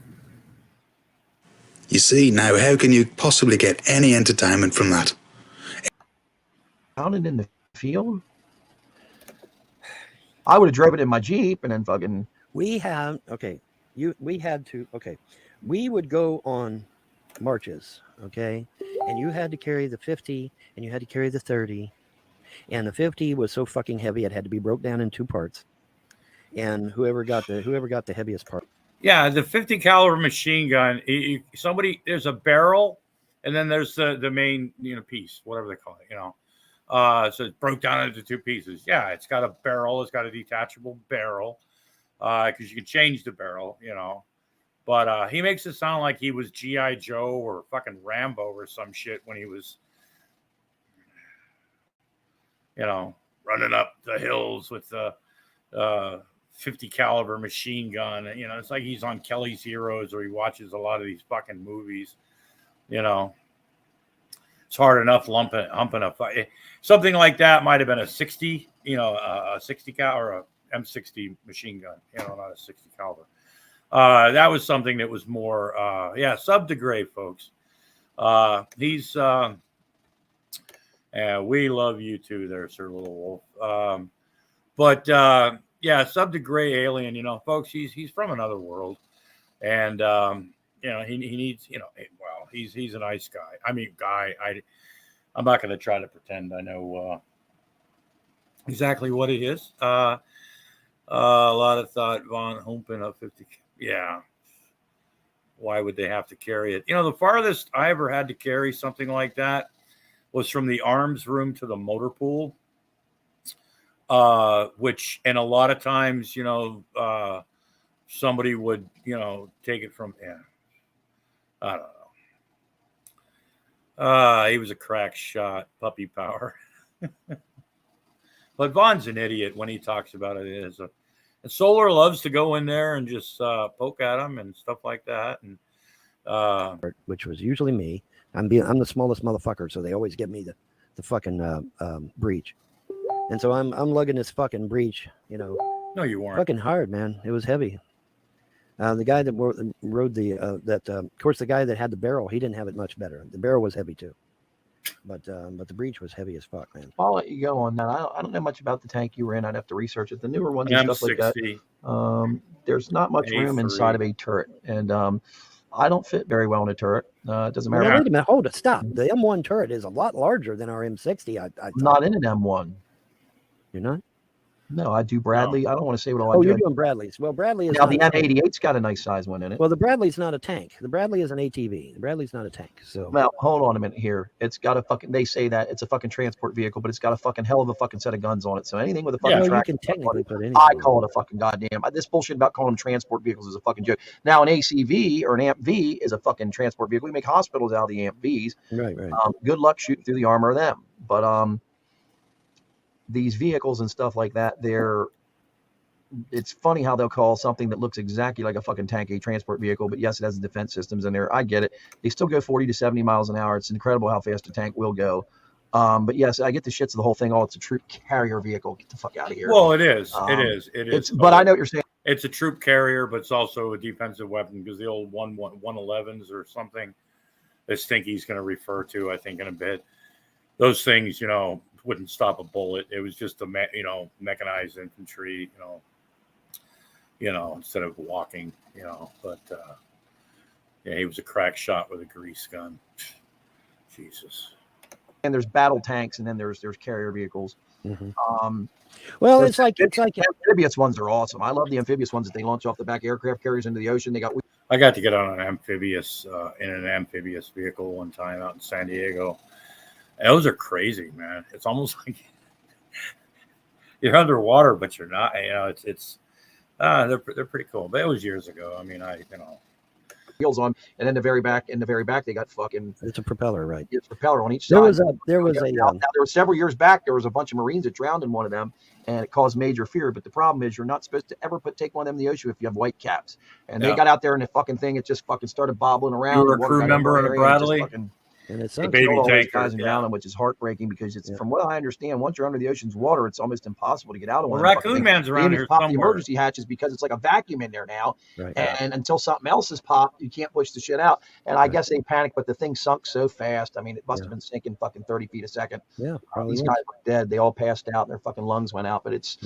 You see, now how can you possibly get any entertainment from that? Found it in the field? I would have drove it in my Jeep and then fucking. We had we would go on marches, okay, and you had to carry the 50 and you had to carry the 30, and the 50 was so fucking heavy it had to be broke down in two parts, and whoever got the heaviest part. Yeah, the 50 caliber machine gun. There's a barrel, and then there's the main, you know, piece, whatever they call it, you know. So it's broke down into two pieces. Yeah, it's got a barrel. It's got a detachable barrel, because you can change the barrel, you know. But he makes it sound like he was G.I. Joe or fucking Rambo or some shit when he was, you know, running up the hills with the 50 caliber machine gun. You know, it's like he's on Kelly's Heroes, or he watches a lot of these fucking movies. You know, it's hard enough humping a something like that. Might have been a 60, you know, a 60 cal or a M60 machine gun. You know, not a 60 caliber. That was something that was more, sub to Gray, folks. He's, we love you too there, Sir Little Wolf. Sub to Gray Alien, you know, folks, he's from another world. And, he needs, he's a nice guy. I mean, I'm not going to try to pretend I know exactly what it is. A lot of thought Von Humpen of 50. Yeah. Why would they have to carry it? You know, the farthest I ever had to carry something like that was from the arms room to the motor pool, which, and a lot of times, somebody would, take it from, I don't know. He was a crack shot, puppy power. But Vaughn's an idiot when he talks about it. And Solar loves to go in there and just poke at him and stuff like that. And which was usually me. I'm the smallest motherfucker, so they always give me the fucking breach. And so I'm lugging this fucking breach, No, you weren't. Fucking hard, man. It was heavy. The guy that rode of course, the guy that had the barrel, he didn't have it much better. The barrel was heavy too, but the breach was heavy as fuck, man. I'll let you go on that. I don't know much about the tank you were in. I'd have to research it. The newer ones and stuff like that. There's not much room inside of a turret, and I don't fit very well in a turret. It doesn't matter. Well, wait a minute, hold it, stop. The M1 turret is a lot larger than our M60. I I'm not in an M1. You're not? No, I do Bradley. I don't want to say what all I do. Oh, do. you're doing Bradley's. Well, Bradley is now the M88's got a nice size one in it. Well, the Bradley's not a tank. The Bradley is an ATV. The Bradley's not a tank. So now hold on a minute here. It's got a fucking. They say that it's a fucking transport vehicle, but it's got a fucking hell of a fucking set of guns on it. So anything with a fucking you can technically put anything. I call it a fucking goddamn. This bullshit about calling them transport vehicles is a fucking joke. Now an ACV or an AMP-V is a fucking transport vehicle. We make hospitals out of the AMP-Vs. Right. Good luck shooting through the armor of them. But these vehicles and stuff like that, it's funny how they'll call something that looks exactly like a fucking tank a transport vehicle, but yes, it has the defense systems in there. I get it. They still go 40 to 70 miles an hour. It's incredible how fast a tank will go. But yes, I get the shits of the whole thing. Oh, it's a troop carrier vehicle. Get the fuck out of here. Well, it is. It is. But I know what you're saying. It's a troop carrier, but it's also a defensive weapon because the old 111s or something that Stinky's going to refer to, I think, in a bit. Those things, wouldn't stop a bullet. It was just mechanized infantry, instead of walking, but he was a crack shot with a grease gun. Jesus. And there's battle tanks, and then there's carrier vehicles. Mm-hmm. Well, it's like amphibious ones are awesome. I love the amphibious ones that they launch off the back aircraft carriers into the ocean. I got to get on an amphibious vehicle one time out in San Diego. And those are crazy, man. It's almost like you're underwater, but you're not. They're pretty cool. But it was years ago. I mean, wheels on, and in the very back, they got fucking. It's a propeller, right? It's a propeller on each side. There was several years back. There was a bunch of Marines that drowned in one of them, and it caused major fear. But the problem is, you're not supposed to ever take one of them in the ocean if you have white caps. And they got out there, and the fucking thing, it just fucking started bobbling around. You were a crew member in a Bradley. And it's a baby tanker, guys drowning, which is heartbreaking because it's from what I understand. Once you're under the ocean's water, it's almost impossible to get out of one. Raccoon Man's around here somewhere. The emergency hatches because it's like a vacuum in there now, and until something else is popped, you can't push the shit out. And I guess they panicked, but the thing sunk so fast. I mean, it must have been sinking fucking 30 feet a second. Yeah, these guys were dead. They all passed out, and their fucking lungs went out. But it's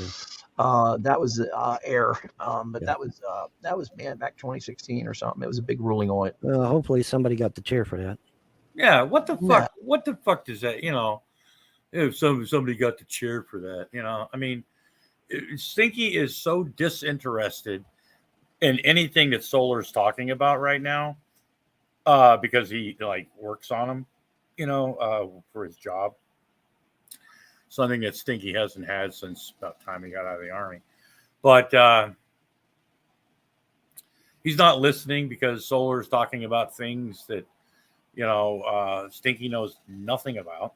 that was air. That was man back 2016 or something. It was a big ruling on it. Well, hopefully somebody got the chair for that. Yeah, what the fuck? Yeah. What the fuck does that? If somebody got the chair for that, I mean, Stinky is so disinterested in anything that Solar's talking about right now, because he works on him, for his job. Something that Stinky hasn't had since about the time he got out of the army, but he's not listening because Solar's talking about things that. Stinky knows nothing about.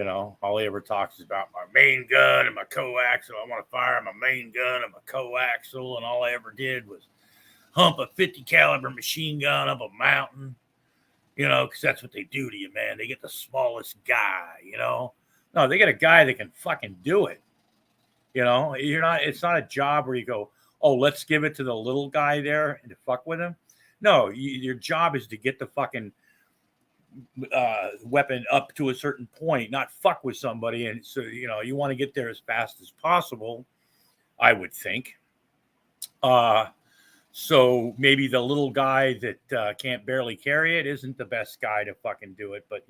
All he ever talks is about my main gun and my coaxial. I want to fire my main gun and my coaxial, and all I ever did was hump a 50 caliber machine gun up a mountain. Because that's what they do to you, man. They get the smallest guy. No, they get a guy that can fucking do it. You're not. It's not a job where you go, oh, let's give it to the little guy there and to fuck with him. No, your job is to get the fucking weapon up to a certain point, not fuck with somebody. And so, you want to get there as fast as possible, I would think. So maybe the little guy that can't barely carry it isn't the best guy to fucking do it. But,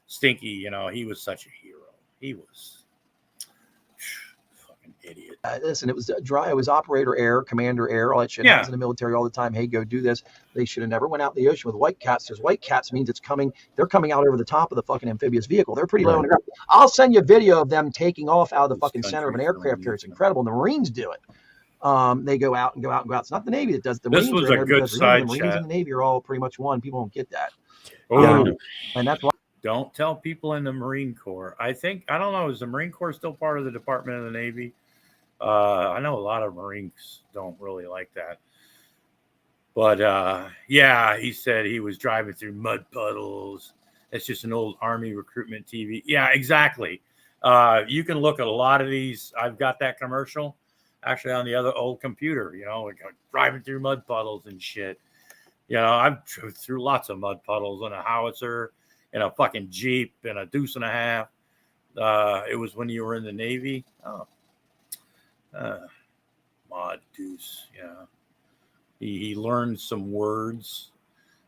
Stinky, he was such a hero. He was fucking idiot. Listen, it was dry. It was operator error, commander error, all that shit happens in the military all the time. Hey, go do this. They should have never went out in the ocean with white cats. There's white cats means they're coming out over the top of the fucking amphibious vehicle. They're pretty low on the ground. I'll send you a video of them taking off out of the fucking center of an aircraft carrier. It's incredible. And the Marines do it. They go out. It's not the Navy that does it. The This Marines was a good side the Marines chat. and the Navy are all pretty much one. People don't get that. Oh. And that's why. Don't tell people in the Marine Corps. I don't know, is the Marine Corps still part of the Department of the Navy? I know a lot of Marines don't really like that. But yeah, he said he was driving through mud puddles. It's just an old Army recruitment TV. Yeah, exactly. You can look at a lot of these. I've got that commercial actually on the other old computer, like driving through mud puddles and shit. I've drove through lots of mud puddles on a howitzer, in a fucking Jeep, and a deuce and a half. It was when you were in the Navy. Mod deuce, yeah. He learned some words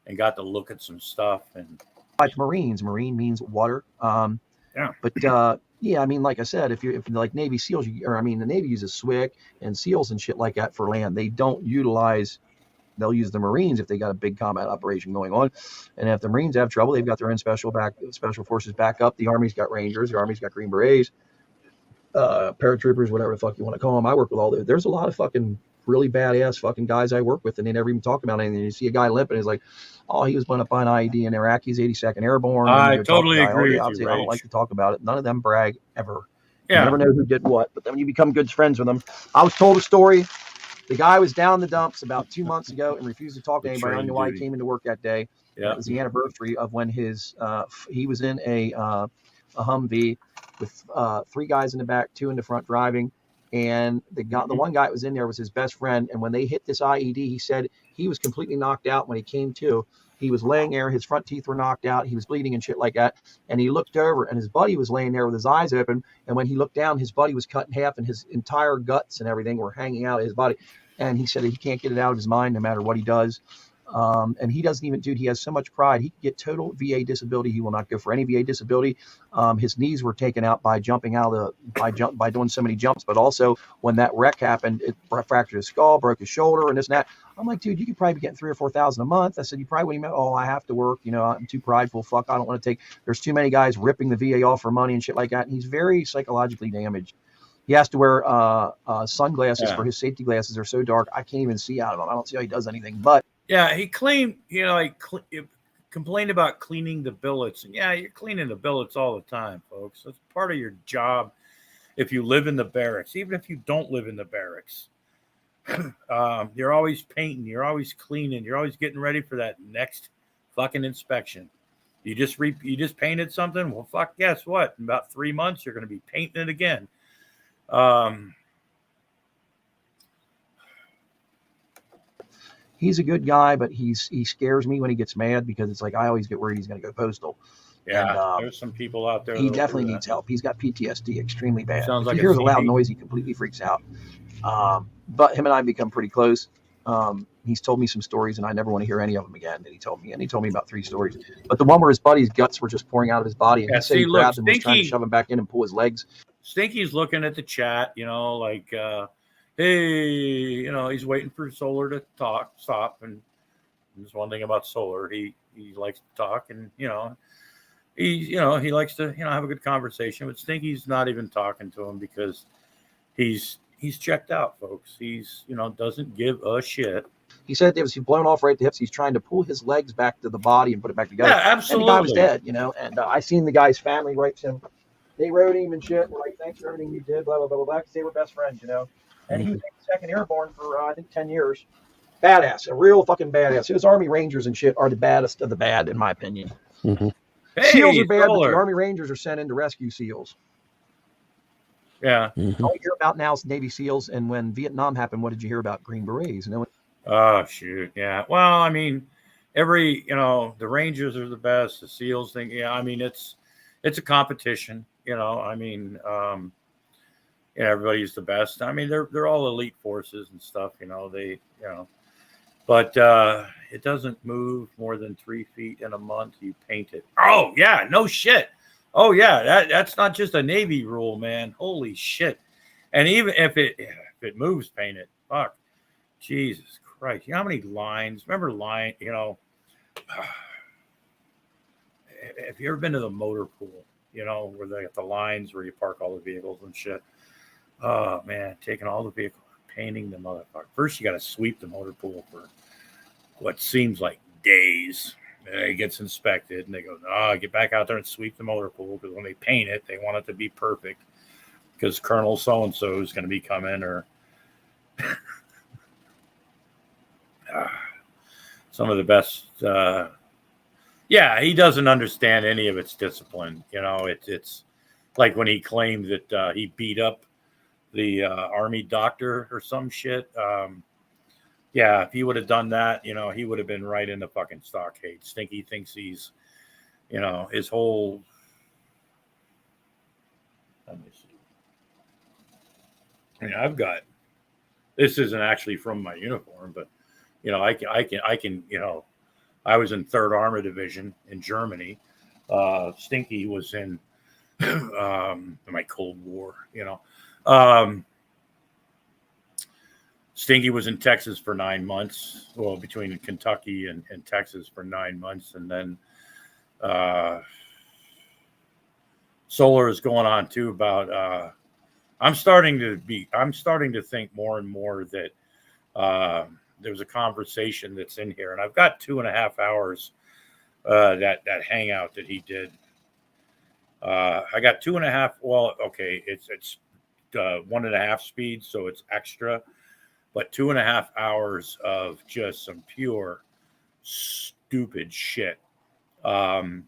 and got to look at some stuff. And like Marines, Marine means water. Yeah. But yeah, I mean, like I said, if you're like Navy SEALs, the Navy uses SWIC and SEALs and shit like that for land. They don't utilize. They'll use the Marines if they got a big combat operation going on. And if the Marines have trouble, they've got their own special forces back up. The Army's got Rangers. The Army's got Green Berets, paratroopers, whatever the fuck you want to call them. I work with all those. There's a lot of fucking really badass fucking guys I work with, and they never even talk about anything. You see a guy limping, he's like, oh, he was blown up by an IED in Iraq. He's 82nd Airborne. I totally agree with you, I don't like to talk about it. None of them brag ever. Yeah. You never know who did what, but then when you become good friends with them. I was told a story. The guy was down in the dumps about 2 months ago and refused to talk to anybody. I don't know why he came into work that day. Yeah. It was the anniversary of when he was in a Humvee with 3 guys in the back, 2 in the front driving. And the one guy that was in there was his best friend. And when they hit this IED, he said he was completely knocked out when he came to. He was laying there. His front teeth were knocked out. He was bleeding and shit like that. And he looked over, and his buddy was laying there with his eyes open. And when he looked down, his buddy was cut in half, and his entire guts and everything were hanging out of his body. And he said that he can't get it out of his mind no matter what he does. And he doesn't even, he has so much pride. He could get total VA disability. He will not go for any VA disability. His knees were taken out by jumping out of by doing so many jumps. But also when that wreck happened, it fractured his skull, broke his shoulder, and this and that. I'm like, dude, you could probably be getting $3,000 or $4,000 a month. I said, you probably wouldn't even, I have to work. I'm too prideful. Fuck, I don't want to take, there's too many guys ripping the VA off for money and shit like that. And he's very psychologically damaged. He has to wear sunglasses for his safety glasses. They're so dark, I can't even see out of them. I don't see how he does anything. But yeah, he claimed, complained about cleaning the billets. And yeah, you're cleaning the billets all the time, folks. That's part of your job if you live in the barracks. Even if you don't live in the barracks, you're always painting, you're always cleaning, you're always getting ready for that next fucking inspection. You just painted something. Well, fuck, guess what? In about 3 months, you're going to be painting it again. He's a good guy, but he scares me when he gets mad because it's like I always get worried he's going to go postal. Yeah, there's some people out there. He definitely needs help. He's got PTSD extremely bad. Sounds like if he hears a loud noise, he completely freaks out. But him and I have become pretty close. He's told me some stories, and I never want to hear any of them again. And he told me about 3 stories. But the one where his buddy's guts were just pouring out of his body, and he said he grabbed him, was trying to shove him back in and pull his legs. Stinky's looking at the chat, like, hey, he's waiting for Solar to stop. And there's one thing about Solar, he likes to talk, and he likes to have a good conversation. But Stinky's not even talking to him because he's checked out, folks. He's doesn't give a shit. He said it was blown off right at the hips. He's trying to pull his legs back to the body and put it back together. Yeah, absolutely. And the guy was dead, and I seen the guy's family write him. They wrote him and shit. We're like, thanks for everything you did, blah, blah, blah, blah, blah. Because they were best friends, And he was 2nd Airborne for, I think, 10 years. Badass. A real fucking badass. His Army Rangers and shit are the baddest of the bad, in my opinion. Mm-hmm. SEALs are bad, but the Army Rangers are sent in to rescue SEAls. Yeah. All you hear about now is Navy SEALs, and when Vietnam happened, what did you hear about Green Berets? No one. Oh shoot, yeah. Well, I mean, the Rangers are the best. The SEALs thing, yeah. I mean, it's a competition. I mean, everybody's the best. I mean, they're all elite forces and stuff. But it doesn't move more than 3 feet in a month. You paint it. Oh yeah, no shit. Oh yeah, that's not just a Navy rule, man. Holy shit. And even if it moves, paint it. Fuck. Jesus Christ. You know how many lines? Remember line, have you ever been to the motor pool, where they got the lines where you park all the vehicles and shit? Oh man, taking all the vehicles, painting the motherfucker. First you gotta sweep the motor pool for what seems like days. And it gets inspected and they go, get back out there and sweep the motor pool, because when they paint it, they want it to be perfect, because Colonel so-and-so is going to be coming, or some of the best. He doesn't understand any of its discipline. It's like when he claimed that he beat up the army doctor or some shit. If he would have done that, he would have been right in the fucking stockade. Stinky thinks he's, his whole. Let me see. I mean, I've got. This isn't actually from my uniform, but I can. I was in 3rd Armored Division in Germany. Stinky was in my Cold War. Stinky was in Texas for 9 months. Well, between Kentucky and Texas for 9 months, and then Solar is going on too about. I'm starting to think more and more that there's a conversation that's in here, and I've got 2.5 hours that hangout that he did. I got 2.5. Well, okay, it's 1.5 speed, so it's extra, but 2.5 hours of just some pure stupid shit about.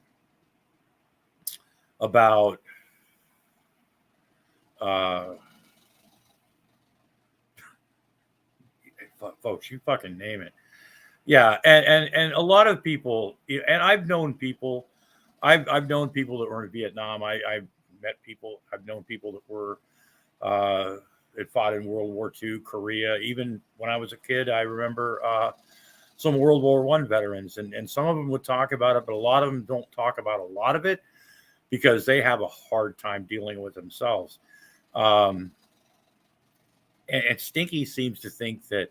Folks, you fucking name it. Yeah, and a lot of people, and I've known people that were in Vietnam. I've known people that were that fought in World War II, Korea. Even when I was a kid, I remember some World War I veterans, and some of them would talk about it, but a lot of them don't talk about a lot of it because they have a hard time dealing with themselves. And Stinky seems to think that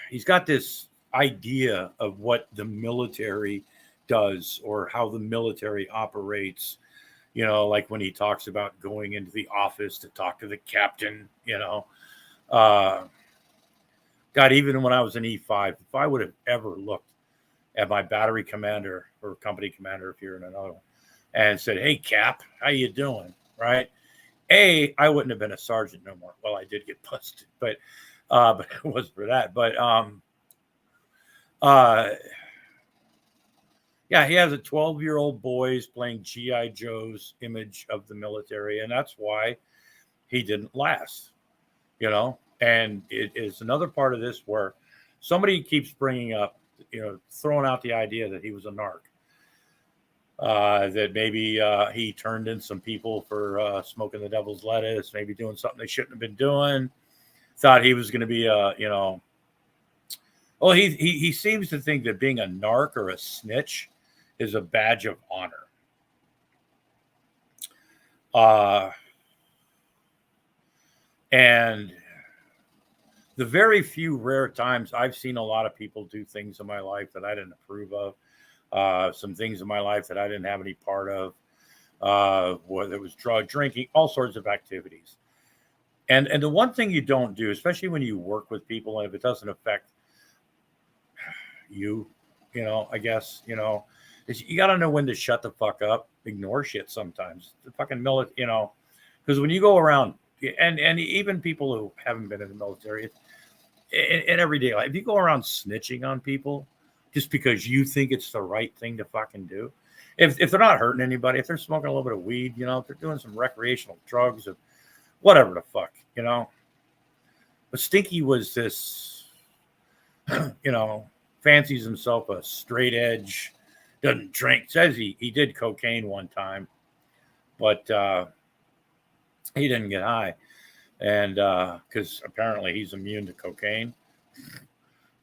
he's got this idea of what the military does or how the military operates, like when he talks about going into the office to talk to the captain, God, even when I was an E5, if I would have ever looked at my battery commander or company commander, if you're in another one, and said, "Hey Cap, how you doing?" Right? I wouldn't have been a sergeant no more. Well, I did get busted, but it wasn't for that. But he has a 12-year-old boys playing G.I. Joe's image of the military, and that's why he didn't last. And it is another part of this where somebody keeps bringing up, throwing out the idea that he was a narc. That maybe he turned in some people for smoking the devil's lettuce, maybe doing something they shouldn't have been doing. Thought he was going to be well, he seems to think that being a narc or a snitch is a badge of honor. And the very few rare times I've seen a lot of people do things in my life that I didn't approve of. Some things in my life that I didn't have any part of, whether it was drug, drinking, all sorts of activities. And the one thing you don't do, especially when you work with people, and if it doesn't affect you, I guess, is you got to know when to shut the fuck up, ignore shit sometimes. The fucking military, because when you go around, and even people who haven't been in the military, in everyday life, if you go around snitching on people, just because you think it's the right thing to fucking do. if they're not hurting anybody, if they're smoking a little bit of weed, you know, if they're doing some recreational drugs or whatever the fuck, you know. But Stinky was this, you know, fancies himself a straight edge, doesn't drink. Says he did cocaine one time, but he didn't get high. And because apparently he's immune to cocaine.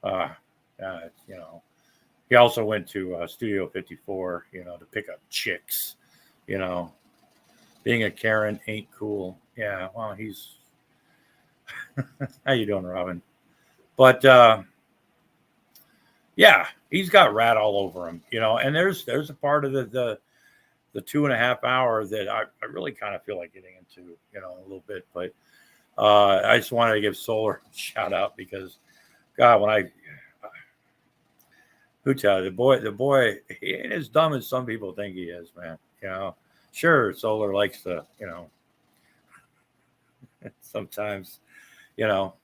You know, he also went to Studio 54, you know, to pick up chicks. You know, being a Karen ain't cool. Yeah, well, he's. How you doing, Robin? But yeah, he's got rat all over him, you know. And there's a part of the 2.5 hour that I really kind of feel like getting into, you know, a little bit. But I just wanted to give Solar a shout out because, God, when who tell you, the boy, he ain't as dumb as some people think he is, man. You know, sure, Solar likes to, you know, sometimes, you know,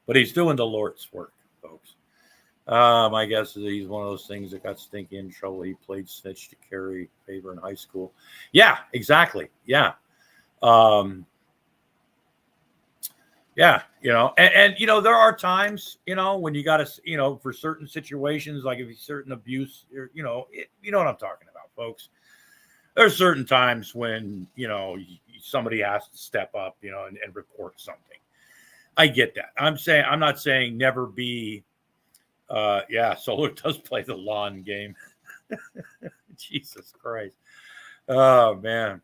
but he's doing the Lord's work, folks. My guess is he's one of those things that got Stinky in trouble. He played snitch to carry favor in high school. Yeah, exactly. Yeah. Yeah, you know, and you know, there are times, you know, when you got to, you know, for certain situations, like if it's certain abuse, or, you know what I'm talking about, folks. There's certain times when, you know, somebody has to step up, you know, and report something. I get that. I'm not saying never be. Yeah, Solar does play the lawn game. Jesus Christ. Oh man.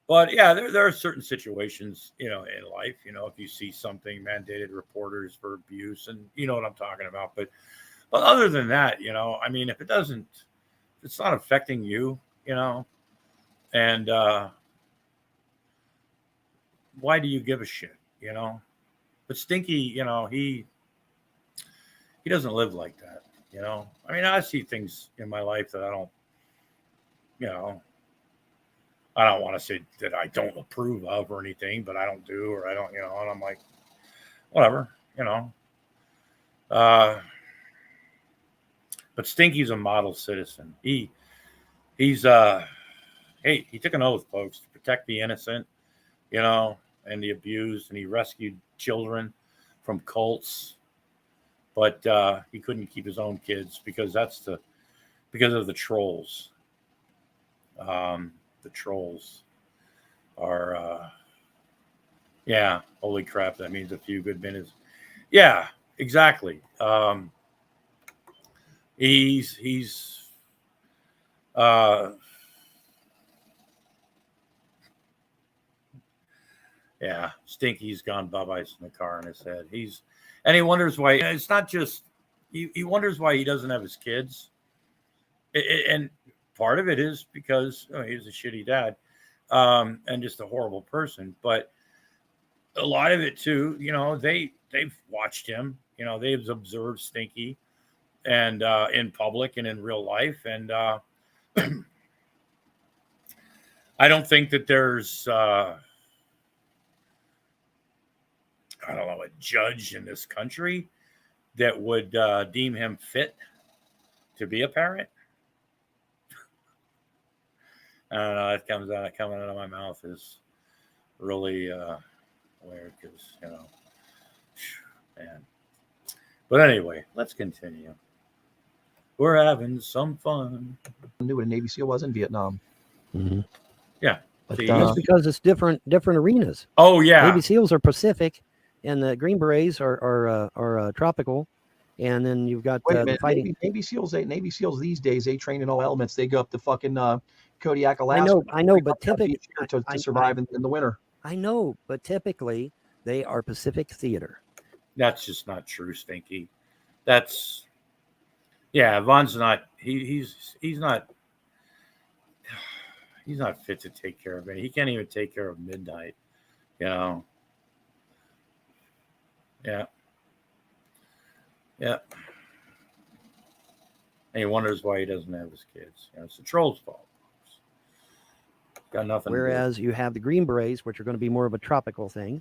But yeah, there are certain situations, you know, in life, you know, if you see something, mandated reporters for abuse, and you know what I'm talking about. But other than that, you know, I mean, if it's not affecting you, you know, and why do you give a shit, you know? But Stinky, you know, he doesn't live like that, you know. I mean, I see things in my life that I don't, you know, I don't want to say that I don't approve of or anything, but I don't do, or I don't, you know, and I'm like, whatever, you know. But Stinky's a model citizen. He's hey, he took an oath, folks, to protect the innocent, you know, and the abused, and he rescued children from cults. But he couldn't keep his own kids because because of the trolls. The trolls are, yeah, holy crap, that means a few good minutes. Yeah, exactly. He's yeah, Stinky's gone bye-byes in the car in his head. And he wonders why. It's not just, he wonders why he doesn't have his kids. And part of it is because he's a shitty dad, and just a horrible person. But a lot of it too, you know, they've watched him. You know, they've observed Stinky, and in public and in real life. And I don't think that there's I don't know, a judge in this country that would deem him fit to be a parent. I don't know. It coming out of my mouth is really weird because, you know, man. But anyway, let's continue. We're having some fun. I knew what a Navy SEAL was in Vietnam. Mm-hmm. Yeah. But that's because it's different arenas. Oh yeah. Navy SEALs are Pacific, and the Green Berets are tropical. And then you've got fighting. Navy SEAls these days, they train in all elements. They go up to fucking Kodiak, Alaska. I know, but typically to survive in the winter. I know, but typically they are Pacific theater. That's just not true, Stinky. That's Von's not. He's not fit to take care of it. He can't even take care of Midnight. You know. Yeah. Yeah. And he wonders why he doesn't have his kids. You know, it's the troll's fault. Got nothing. Whereas you have the Green Berets, which are going to be more of a tropical thing.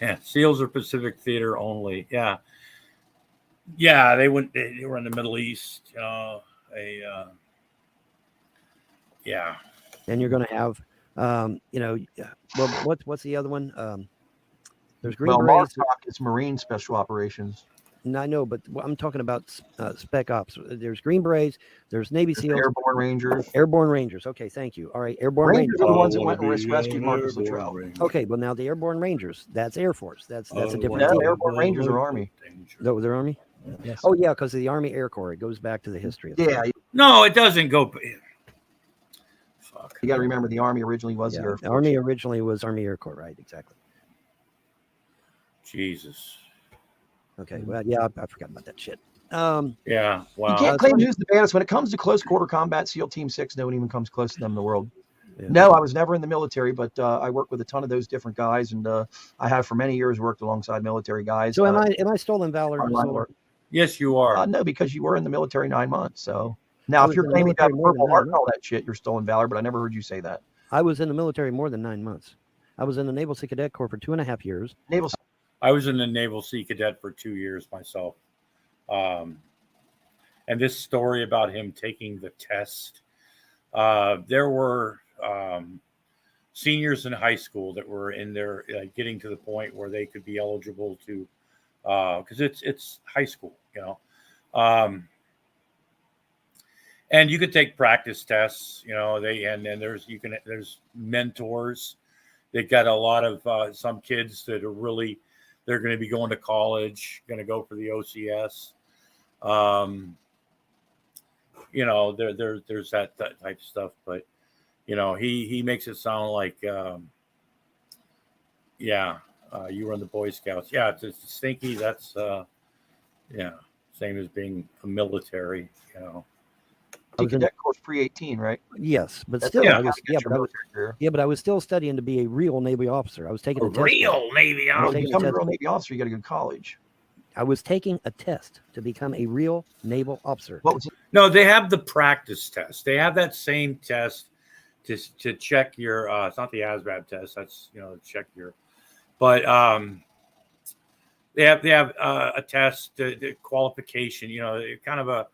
Yeah, SEALs are Pacific theater only. Yeah. Yeah, they were in the Middle East. Yeah. And you're going to have, well, what's the other one? There's Green Berets. Martok is Marine Special Operations. And I know, but I'm talking about Spec Ops. There's Green Berets. There's Navy SEALs. Airborne Rangers. Airborne Rangers. Okay, thank you. All right, Airborne Rangers are the ones that went and rescued Marcus Luttrell. Okay, well now the Airborne Rangers, that's Air Force. That's a different. No, deal. Airborne Rangers are Army. No, they're Army. Yes. Oh yeah, because of the Army Air Corps. It goes back to the history. Of Yeah. No, it doesn't go. Fuck. You got to remember the Army originally was the Air Force. The Army originally was Army Air Corps, right? Exactly. Jesus. Okay. Well, yeah, I forgot about that shit. Yeah. Wow. You can't claim who's the baddest when it comes to close quarter combat. SEAL Team 6, no one even comes close to them in the world. Yeah. No, I was never in the military, but I worked with a ton of those different guys, and I have for many years worked alongside military guys. So am I stolen valor? Yes, you are. No, because you were in the military 9 months. So now, if you're claiming to have a Purple Heart and all that shit, you're stolen valor. But I never heard you say that. I was in the military more than 9 months. I was in the Naval Sea Cadet Corps for 2.5 years. I was in the Naval Sea Cadet for 2 years myself. And this story about him taking the test, there were seniors in high school that were in there getting to the point where they could be eligible to, because it's high school, and you could take practice tests, there's mentors. They got a lot of some kids that are really, they're going to be going to college, going to go for the OCS. There's that type of stuff, but he makes it sound like, you were in the Boy Scouts. Yeah, it's stinky. That's same as being a military. Cadet course pre-18, right? Yes, but That's still, yeah, I was, but I was still studying to be a real Navy officer. I was taking a test. Real Navy officer. To become a real Navy officer, you got to go to college. I was taking a test to become a real naval officer. What was it? No, they have the practice test. They have that same test to check your. It's not the ASVAB test. That's check your. But they have a test, the qualification. Kind of a.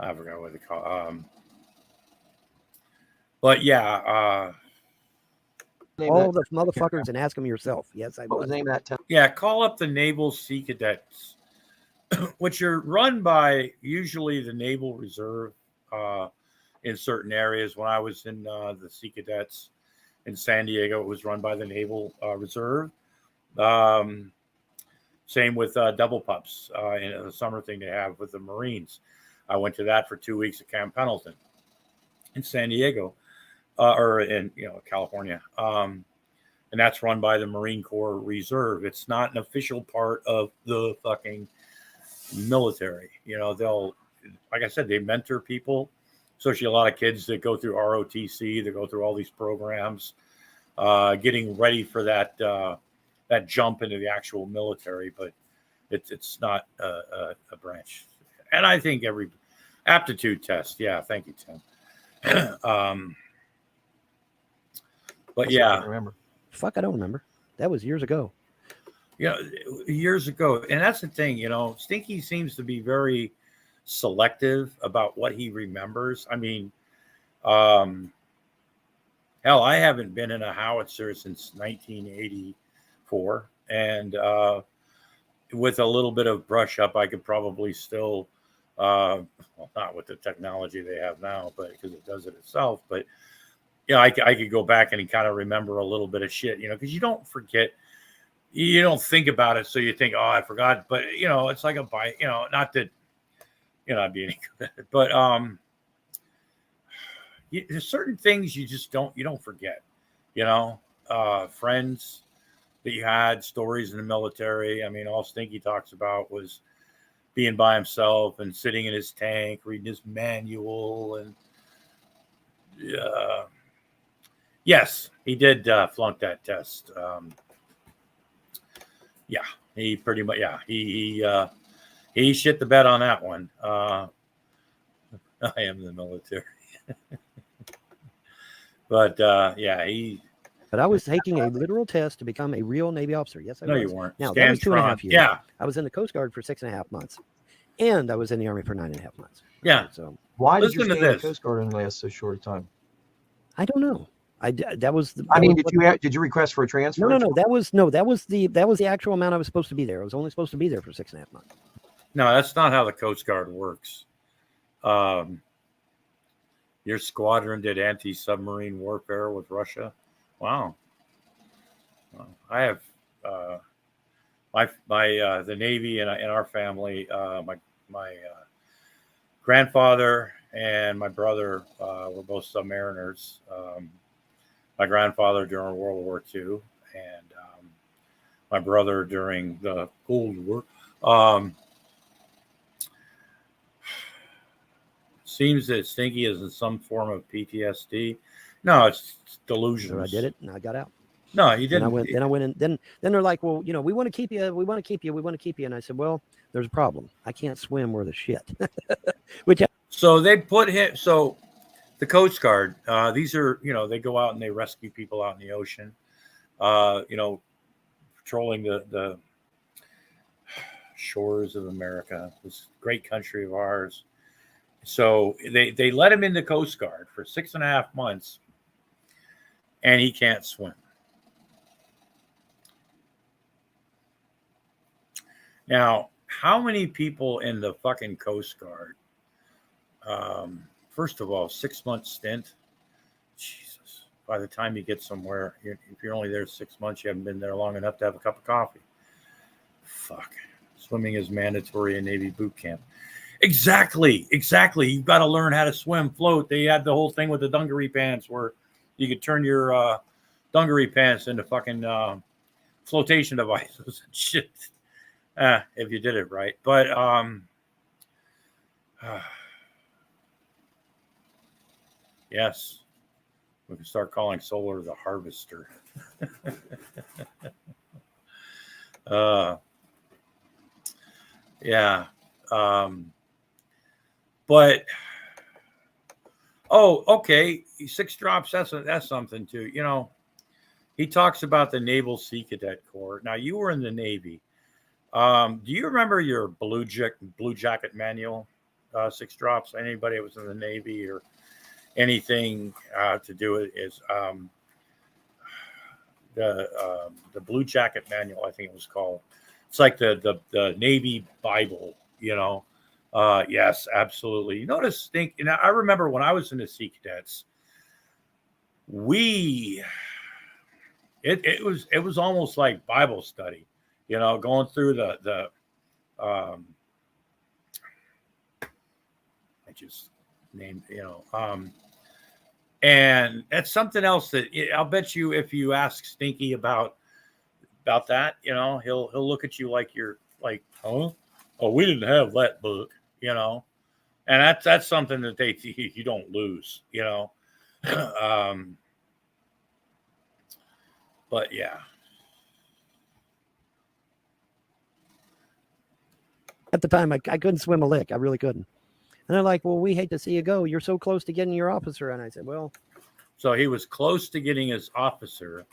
I forgot what they call. But yeah. All the motherfuckers and ask them yourself. Yes, I What was the name of that test? Yeah, call up the Naval Sea Cadets, which are run by usually the Naval Reserve in certain areas. When I was in the Sea Cadets in San Diego, it was run by the Naval Reserve. Same with Double Pups in the summer thing they have with the Marines. I went to that for 2 weeks at Camp Pendleton in San Diego. Or in California, and that's run by the Marine Corps Reserve. It's not an official part of the fucking military. They'll, like I said, they mentor people, especially a lot of kids that go through ROTC, that go through all these programs, getting ready for that jump into the actual military. But it's not a branch, and I think every aptitude test. Yeah, thank you, Tim. But yeah, I remember. Fuck, I don't remember. That was years ago. Years ago, and that's the thing. Stinky seems to be very selective about what he remembers. I mean, hell, I haven't been in a howitzer since 1984, and with a little bit of brush up, I could probably still, well, not with the technology they have now, but because it does it itself, but. I could go back and kind of remember a little bit of shit, because you don't forget, you don't think about it. So you think, oh, I forgot. But, it's like a bite, not that, I'd be any good at it. But there's certain things you just don't forget, friends that you had, stories in the military. I mean, all Stinky talks about was being by himself and sitting in his tank, reading his manual. And yes, he did flunk that test. Yeah, he pretty much. Yeah, he shit the bed on that one. I am in the military, but yeah, he. But I was taking a literal test to become a real Navy officer. Yes, I was. No, you weren't. Now that was 2.5 years. Yeah, I was in the Coast Guard for 6.5 months, And I was in the Army for 9.5 months. Yeah. So why did you Listen to stay in the this. Coast Guard and last so short a time? I don't know. That was the. I mean, was did you request for a transfer? No. That was the actual amount I was supposed to be there. I was only supposed to be there for 6.5 months. No, that's not how the Coast Guard works. Your squadron did anti-submarine warfare with Russia. Wow. I have the Navy and our family. My grandfather and my brother were both submariners. My grandfather during World War II, and my brother during the Cold War. Seems that Stinky is in some form of PTSD. No, it's delusions. So I did it, and I got out. No, you didn't. Then I went in. Then they're like, well, we want to keep you. We want to keep you. We want to keep you. And I said, well, there's a problem. I can't swim worth a shit. So they put him. So the Coast Guard. These are, they go out and they rescue people out in the ocean. Patrolling the shores of America, this great country of ours. So they let him in the Coast Guard for 6.5 months, and he can't swim. Now, how many people in the fucking Coast Guard? First of all, 6-month stint. Jesus. By the time you get somewhere, if you're only there 6 months, you haven't been there long enough to have a cup of coffee. Fuck. Swimming is mandatory in Navy boot camp. Exactly. You've got to learn how to swim, float. They had the whole thing with the dungaree pants where you could turn your dungaree pants into fucking flotation devices and shit. If you did it right. But yes, we can start calling solar the harvester. Yeah. But okay, 6 drops. That's something too. He talks about the Naval Sea Cadet Corps. Now, you were in the Navy. Do you remember your blue jacket manual? 6 drops. Anybody that was in the Navy or anything to do with it is the blue jacket manual. I think it was called. It's like the Navy Bible. Yes, absolutely. You notice, I remember when I was in the Sea Cadets, it was almost like Bible study, going through the I just named, and that's something else that I'll bet you if you ask Stinky about that, he'll look at you like you're like, huh? Oh, we didn't have that book, and that's something that you don't lose, but yeah. At the time, I couldn't swim a lick. I really couldn't. And they're like, well, we hate to see you go. You're so close to getting your officer. And I said, well. So he was close to getting his officer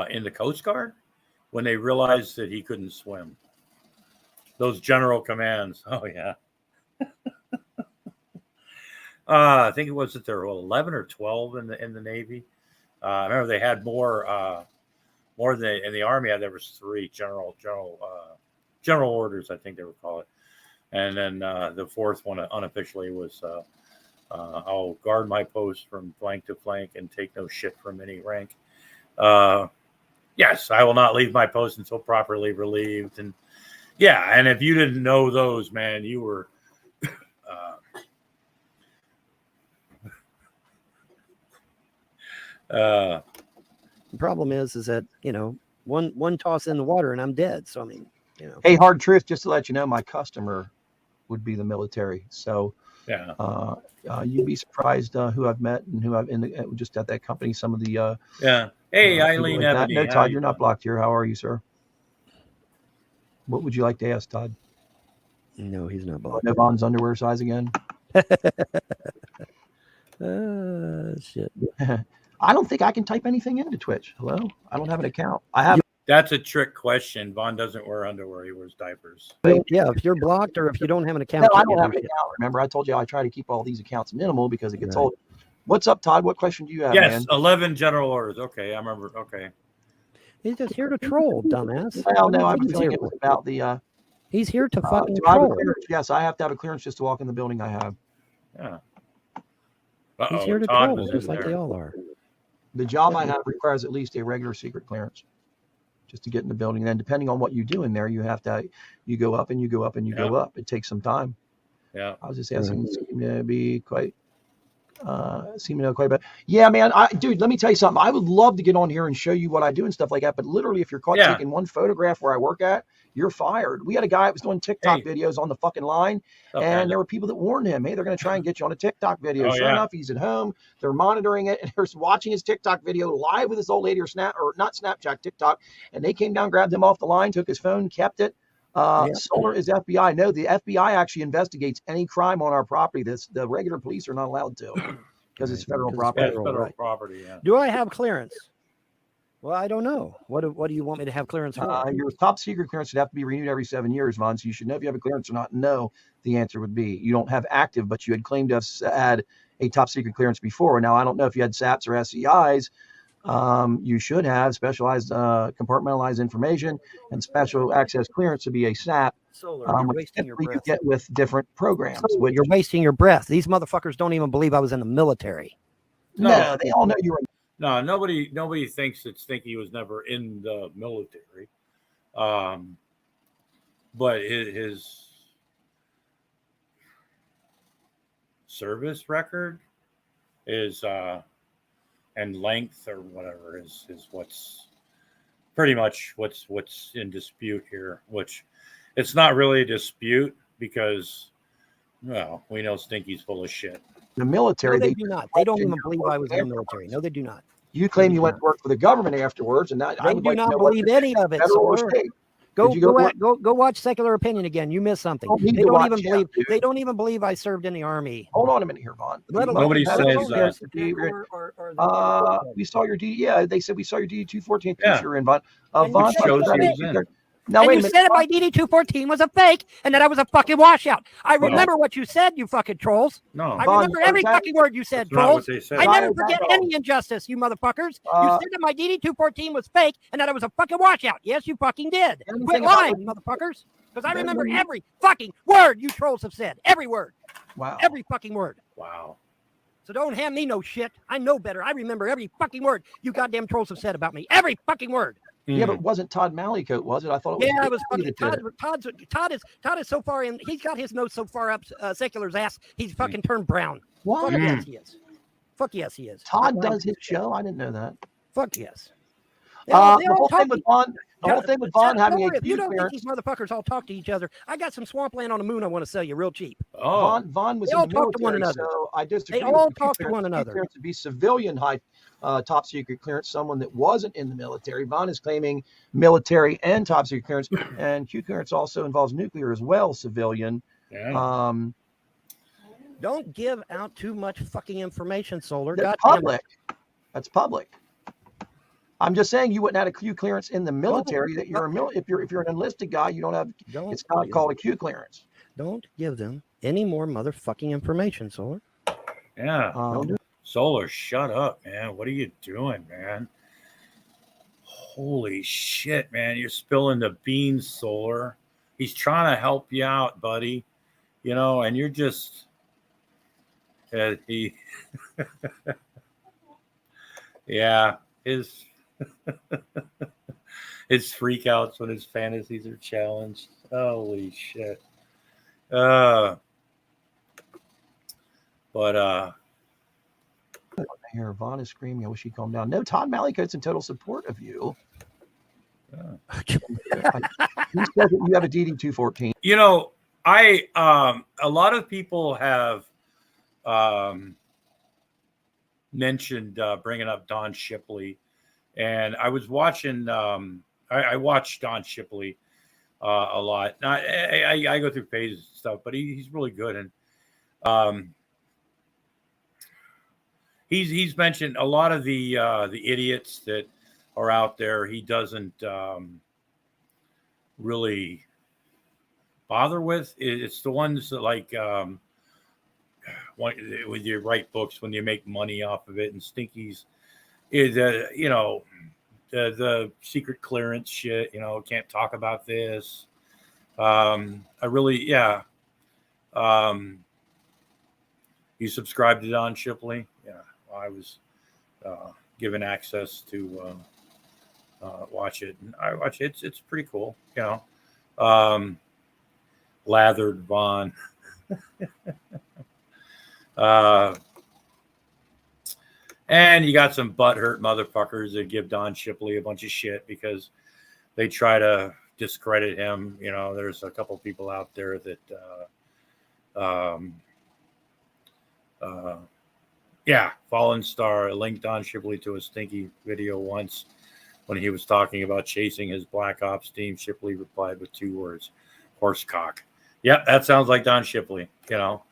in the Coast Guard when they realized that he couldn't swim. Those general commands. Oh, yeah. I think it was that there were 11 or 12 in the Navy. I remember they had more than in the Army. There was 3 general orders, I think they would call it. And then the 4th one unofficially was I'll guard my post from flank to flank and take no shit from any rank. Yes, I will not leave my post until properly relieved. And yeah, and if you didn't know those, man, you were the problem is that one toss in the water and I'm dead. So I mean, Hey, Hard Truth, just to let you know, my customer would be the military. So yeah, you'd be surprised who I've met and who I've just at that company. Some of the yeah. Hey, Eileen like Ebony. No, Todd, you're not blocked here. How are you, sir? What would you like to ask, Todd? No, he's not blocked. No Vaughn's underwear size again? Shit. I don't think I can type anything into Twitch. Hello? I don't have an account. I have. That's a trick question. Vaughn doesn't wear underwear; he wears diapers. Yeah, if you're blocked or if you don't have an account, No, I you don't can't have do an shit. account. Remember, I told you I try to keep all these accounts minimal because it gets Right. old. What's up, Todd? What question do you have, Yes, man? 11 general orders. Okay, I remember. Okay. He's just here to troll, dumbass. Well, no, I What have a he's feeling here it was for? about the. He's here to fucking do I have a troll. clearance? Yes, I have to have a clearance just to walk in the building I have. Yeah. He's here to Todd troll, was just in like there. they all are. The job I have requires at least a regular secret clearance just to get in the building. And then depending on what you do in there, you have to, you go up and you go up and you go up. It takes some time. Yeah. I was just asking, seem to be quite, seem to know quite a bit. Yeah, man, dude, let me tell you something. I would love to get on here and show you what I do and stuff like that. But literally, if you're caught taking one photograph where I work at, you're fired. We had a guy that was doing TikTok videos on the fucking line, and there were people that warned him, hey, they're going to try and get you on a TikTok video. Oh, Sure yeah. enough, he's at home. They're monitoring it, and they're watching his TikTok video live with this old lady or not Snapchat, TikTok. And they came down, grabbed him off the line, took his phone, kept it. Solar is FBI. No, the FBI actually investigates any crime on our property. The regular police are not allowed to because it's federal property. Yeah, federal property. Yeah. Do I have clearance? Well, I don't know. What do you want me to have clearance for? Your top secret clearance would have to be renewed every 7 years, Vaughn. So you should know if you have a clearance or not. No, the answer would be you don't have active, but you had claimed to have had a top secret clearance before. Now, I don't know if you had SAPs or SEIs. You should have specialized compartmentalized information and special access clearance to be a SAP. You're wasting your breath. You get with different programs. You're wasting your breath. These motherfuckers don't even believe I was in the military. No, they all know you were. No, nobody thinks that Stinky was never in the military. But his service record is and length or whatever is what's pretty much what's in dispute here, which it's not really a dispute because well, we know Stinky's full of shit. The military, no, they do not. They don't even believe I was in the military. No, they do not. You claim you went to work for the government afterwards, and that they do not believe any of it. Go watch Secular Opinion again. You missed something. They don't even believe I served in the army. Hold on a minute here, Vaughn. Nobody says we saw your D. Yeah, they said we saw your DD 214 Yeah. picture in Vaughn. Vaughn shows he was in. Now, and wait a you minute. said that my DD 214 was a fake and that I was a fucking washout. I remember what you said, you fucking trolls. No, I remember every fucking word you said, That's not trolls. what they said. I never forget any injustice, you motherfuckers. You said that my DD 214 was fake and that I was a fucking washout. Yes, you fucking did. Quit lying, motherfuckers. Because I remember every fucking word you trolls have said. Every word. Wow. Every fucking word. Wow. So don't hand me no shit. I know better. I remember every fucking word you goddamn trolls have said about me. Every fucking word. Yeah, but it wasn't Todd Mallycoat, was it? I thought it was. Yeah, it was fucking Todd is so far in. He's got his nose so far up Secular's ass. He's fucking turned brown. What? Fuck yes, he is. Fuck yes, he is. Todd does his show. I didn't know that. Fuck yes. The whole thing with Vaughn having a if you don't think clearance. these motherfuckers all talk to each other, I got some swampland on the moon I want to sell you real cheap. Oh, Vaughn was They in all the talk to one military, another. so I disagree. They with all the talk to clearance. one another. Clearance to be civilian top secret clearance, someone that wasn't in the military. Vaughn is claiming military and top secret clearance, and Q clearance also involves nuclear as well, civilian. Yeah. Don't give out too much fucking information, Solar. That's Goddamn public. That's public. I'm just saying you wouldn't have a Q clearance in the military. That you're if you're an enlisted guy, you don't have. It's not called a Q clearance. Don't give them any more motherfucking information, Solar. Yeah. Solar, shut up, man. What are you doing, man? Holy shit, man. You're spilling the beans, Solar. He's trying to help you out, buddy. You know, and you're just he yeah, his his freakouts when his fantasies are challenged. Holy shit. Here, Vaughn is screaming. I wish he'd calm down. No, Todd Mallycoat's in total support of you. He says that you have a DD 214. You know, a lot of people have mentioned bringing up Don Shipley, and I was watching. I watched Don Shipley a lot. Now, I go through pages and stuff, but he's really good, and he's mentioned a lot of the idiots that are out there, he doesn't really bother with. It's the ones that like when you write books, when you make money off of it, and Stinky's is you know, the secret clearance shit. You know, can't talk about this. I really, yeah. You subscribe to Don Shipley? Yeah, I was given access to watch it, and I watch it. It's pretty cool, you know. Lathered Vaughn. And you got some butthurt motherfuckers that give Don Shipley a bunch of shit because they try to discredit him. You know, there's a couple people out there that, yeah, Fallen Star linked Don Shipley to a Stinky video once when he was talking about chasing his Black Ops team. Shipley replied with 2 words: horsecock. Yep, that sounds like Don Shipley. You know,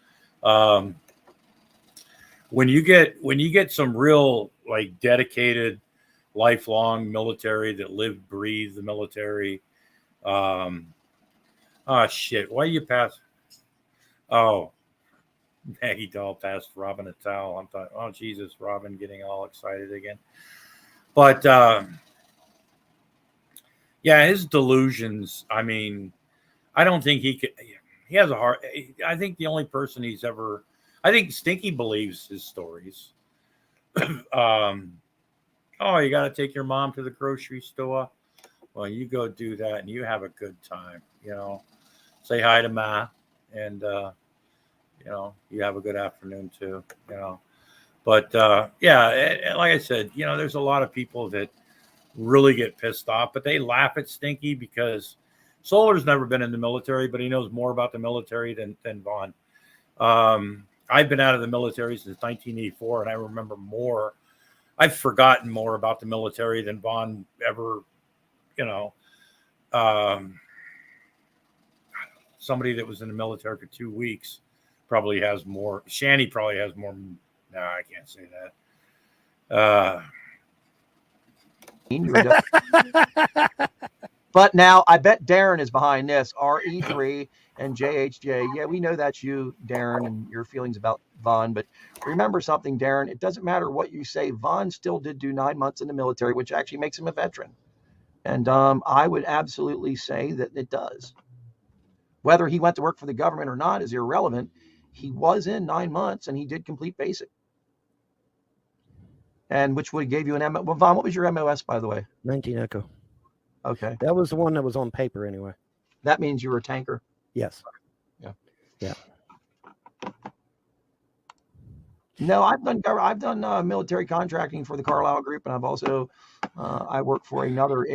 when you get some real like dedicated, lifelong military that live, breathe the military. Oh shit! Why you pass? Oh, Maggie Doll passed Robin a towel. I'm thought, oh Jesus, Robin getting all excited again. But yeah, his delusions. I mean, I don't think he could. He has a heart. I think the only person he's ever. I think Stinky believes his stories. Oh, you got to take your mom to the grocery store. Well, you go do that and you have a good time. You know, say hi to Ma, and you know, you have a good afternoon too. You know, but yeah, like I said, you know, there's a lot of people that really get pissed off, but they laugh at Stinky because Solar's never been in the military, but he knows more about the military than Vaughn. I've been out of the military since 1984, and I remember more. I've forgotten more about the military than Vaughn ever, you know. Somebody that was in the military for 2 weeks probably has more. Shanny probably has more. No, I can't say that. But now I bet Darren is behind this. RE3 and JHJ. Yeah, we know that's you, Darren, and your feelings about Vaughn. But remember something, Darren. It doesn't matter what you say. Vaughn still did do 9 months in the military, which actually makes him a veteran. And I would absolutely say that it does. Whether he went to work for the government or not is irrelevant. He was in 9 months, and he did complete basic. And which would give you an MO. Well, Vaughn, what was your MOS, by the way? 19 Echo. Okay. That was the one that was on paper anyway. That means you were a tanker? Yes. Yeah. Yeah. No, I've done military contracting for the Carlisle Group, and I've also I work for another.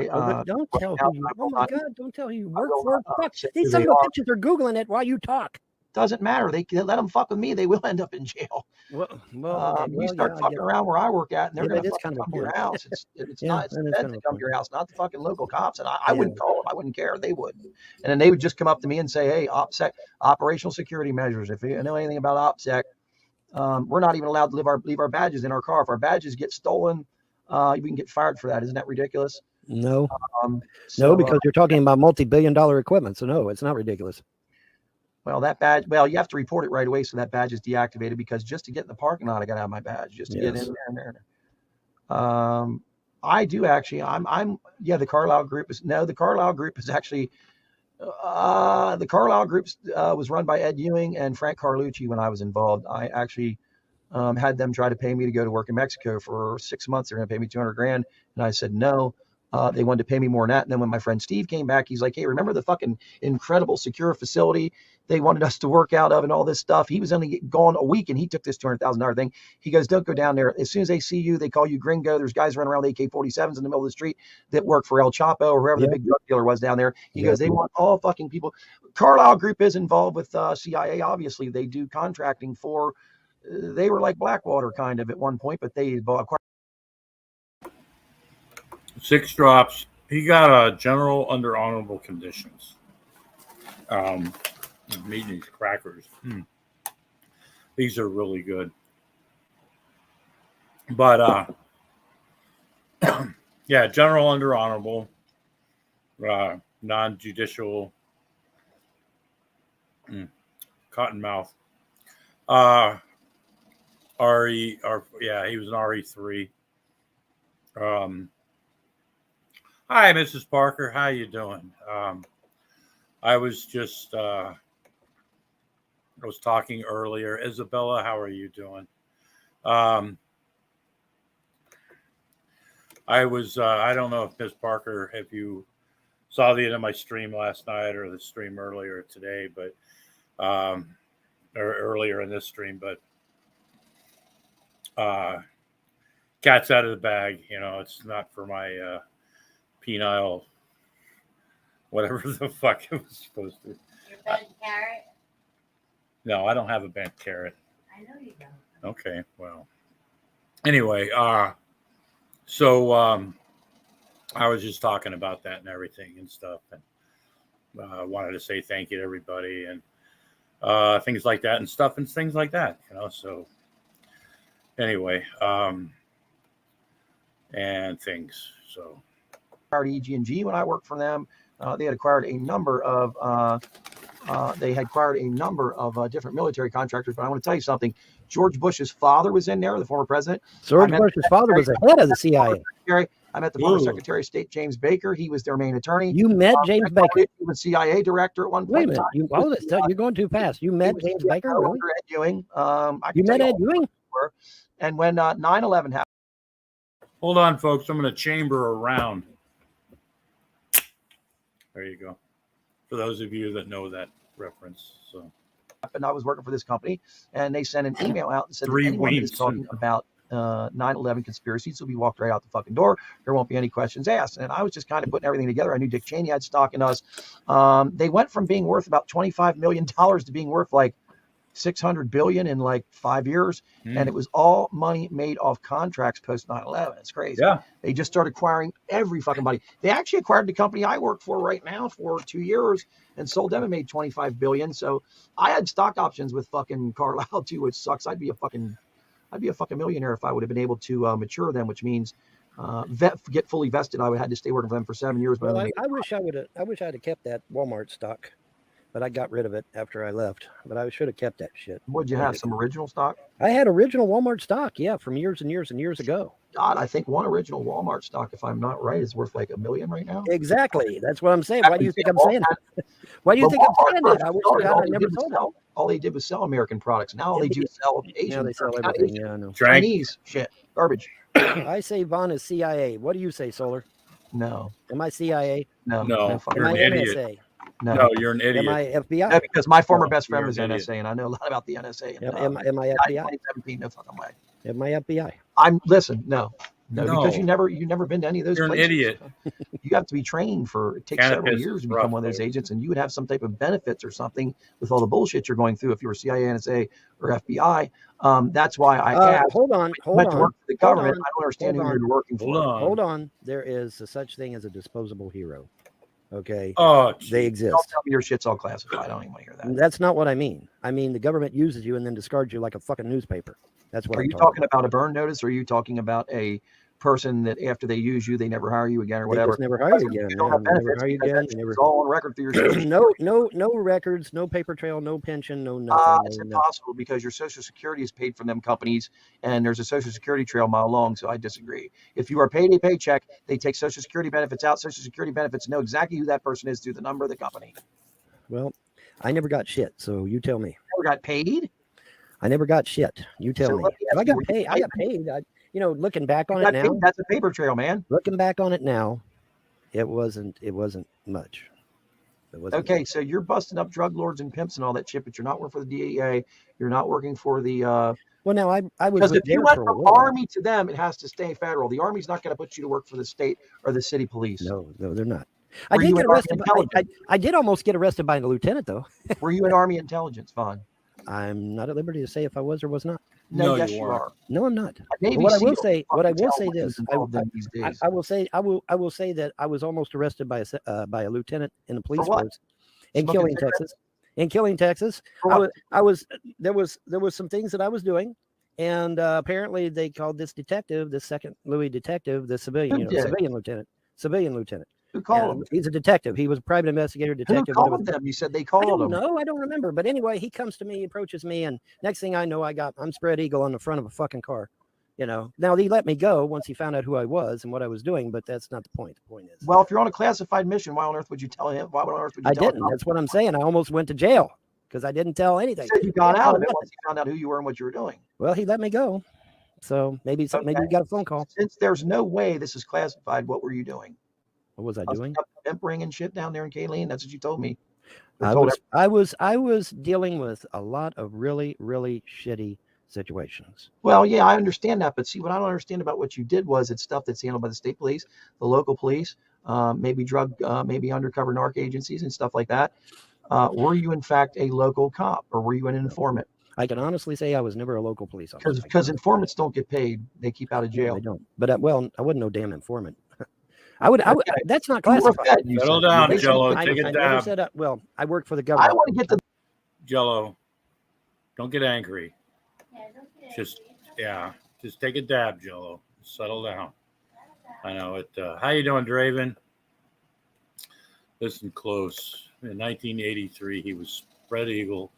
Don't tell who you. Oh my God! Don't tell who you work for. Fuck. These some of the bitches are googling it while you talk. Doesn't matter. They let them fuck with me. They will end up in jail. You start fucking around where I work at, and they're going to come to your house. It's not. It's the feds that come to your house, not the fucking local cops. And I wouldn't call them. I wouldn't care. They would. And then they would just come up to me and say, "Hey, OPSEC, operational security measures. If you know anything about OPSEC, we're not even allowed to leave our badges in our car. If our badges get stolen, we can get fired for that. Isn't that ridiculous?" No. No, because you're talking about multi-billion-dollar equipment. So no, it's not ridiculous. Well, that badge, well, you have to report it right away so that badge is deactivated, because just to get in the parking lot, I got to have my badge just to get in there and there. I do actually, the Carlisle Group is actually, the Carlisle Group was run by Ed Ewing and Frank Carlucci when I was involved. I actually had them try to pay me to go to work in Mexico for 6 months. They're going to pay me $200,000. And I said, no. They wanted to pay me more than that. And then when my friend Steve came back, he's like, hey, remember the fucking incredible secure facility they wanted us to work out of and all this stuff? He was only gone a week and he took this $200,000 thing. He goes, don't go down there. As soon as they see you, they call you gringo. There's guys running around with AK-47s in the middle of the street that work for El Chapo or whoever the big drug dealer was down there. He goes, they want all fucking people. Carlisle Group is involved with CIA. Obviously, they do contracting for, they were like Blackwater kind of at one point, but they bought 6 drops. He got a general under honorable conditions. Meeting these crackers. These are really good. But Yeah, general under honorable, non-judicial, cottonmouth. RE, yeah, he was an RE3. Hi, Mrs. Parker. How you doing? I was just I was talking earlier. Isabella, how are you doing? I was I don't know if Miss Parker, if you saw the end of my stream last night or the stream earlier today, but or earlier in this stream, but cat's out of the bag. You know, it's not for my penile, whatever the fuck it was supposed to. Your bent carrot? No, I don't have a bent carrot. I know you don't. Okay, well. Anyway, so I was just talking about that and everything and stuff, and wanted to say thank you to everybody and things like that and stuff and things like that, you know. So anyway, and things. So EG&G when I worked for them. They had acquired a number of different military contractors. But I want to tell you something. George Bush's father was in there, the former president. George Bush's father was the head of the CIA. I met the former Secretary of State, James Baker. He was their main attorney. You met James Baker? He was CIA director at one point. Wait a minute. You're going too fast. You met James Baker? Really? Ed Ewing. You met Ed Ewing? And when 9/11 happened. Hold on, folks. I'm going to chamber around. There you go. For those of you that know that reference. So. And I was working for this company, and they sent an email out and said that anyone is talking about 9/11 conspiracies will be walked right out the fucking door. There won't be any questions asked. And I was just kind of putting everything together. I knew Dick Cheney had stock in us. They went from being worth about $25 million to being worth like $600 billion in like 5 years. And it was all money made off contracts post 9/11. It's crazy. Yeah. They just started acquiring every fucking body. They actually acquired the company I work for right now for 2 years and sold them and made $25 billion. So I had stock options with fucking Carlisle too, which sucks. I'd be a fucking millionaire if I would have been able to mature them, which means get fully vested. I would have had to stay working for them for 7 years. Well, I wish I'd have kept that Walmart stock, but I got rid of it after I left. But I should have kept that shit. Would you have some original stock? I had original Walmart stock, yeah, from years and years and years ago. God, I think one original Walmart stock, if I'm not right, is worth like $1 million right now. Exactly. That's what I'm saying. Why do you think I'm saying that? Why do you think I'm saying that? I wish I never sold it. All they did was sell American products. Now all they do is sell Asian. Now they sell everything. Yeah, I know. Chinese shit, garbage. I say Vaughn is CIA. What do you say, Solar? No. Am I CIA? No. You're an idiot. No, you're an idiot. Am I FBI? No, because my former best friend was NSA, and I know a lot about the NSA. And, am I FBI? 2017, no fucking way. Am I FBI? No, because you've never been to any of those places. You're an idiot. You have to be trained for, it takes several years to become one of those agents, and you would have some type of benefits or something with all the bullshit you're going through if you were CIA, NSA, or FBI. That's why I asked. Hold on. To work for the government. I don't understand who you're working for. Hold on. There is such thing as a disposable hero. Okay. Oh, they exist. Don't tell me your shit's all classified. I don't even want to hear that. That's not what I mean. I mean the government uses you and then discards you like a fucking newspaper. That's what. Are you talking about a burn notice, or are you talking about a person that after they use you, they never hire you again or whatever? They just never hire you again. Never hire you again. It's all on record through your no records, no paper trail, no pension, no nothing. It's impossible because your Social Security is paid from them companies, and there's a Social Security trail mile long. So I disagree. If you are paid a paycheck, they take Social Security benefits out. Social Security benefits know exactly who that person is through the number of the company. Well, I never got shit. So you tell me. Never got paid? I never got shit. You tell me. If I got paid. I got paid. Looking back on it now, that's a paper trail, man. Looking back on it now, it wasn't much. Okay, so you're busting up drug lords and pimps and all that shit, but you're not working for the DEA. You're not working for the. Well, now I was. Because if you went from Army to them, it has to stay federal. The Army's not going to put you to work for the state or the city police. No, they're not. I did get arrested. I did almost get arrested by a lieutenant, though. Were you in Army intelligence, Vaughn? I'm not at liberty to say if I was or was not. No, yes, you are. No, I'm not. What I will say this. I will say that I was almost arrested by a lieutenant in the police force in Killeen, Texas. There was some things that I was doing And apparently they called this detective, the second Louis detective, the civilian, Who did? civilian lieutenant. Who called And him? he's a detective. He was a private investigator, Who detective. called them? You said they I called don't him. know. I don't remember. But anyway, he comes to me, approaches me, and next thing I know, I'm spread eagle on the front of a fucking car. You know, now he let me go once he found out who I was and what I was doing, but that's not the point. The point is, Well, if you're on a classified mission, why on earth would you tell him? Why on earth would you I tell didn't. him? That's what I'm saying. I almost went to jail because I didn't tell anything. You said you got out of it once he found out who you were and what you were doing. Well, he let me go. So maybe maybe you got a phone call. Since there's no way this is classified, what were you doing? What was I doing? Pimp and shit down there in Kayleen. That's what you told me. I was dealing with a lot of really, really shitty situations. Well, yeah, I understand that, but see, what I don't understand about what you did was it's stuff that's handled by the state police, the local police, maybe maybe undercover narc agencies and stuff like that. Were you in fact a local cop, or were you an informant? I can honestly say I was never a local police officer. Because informants don't get paid; they keep out of jail. No, they don't. But I wasn't no damn informant. I would. That's not classified. Settle down, Jello. Take a dab. I work for the government. I want to get to Jello. Don't get angry. Just take a dab, Jello. Settle down. I know it. How you doing, Draven? Listen close. In 1983, he was spread eagle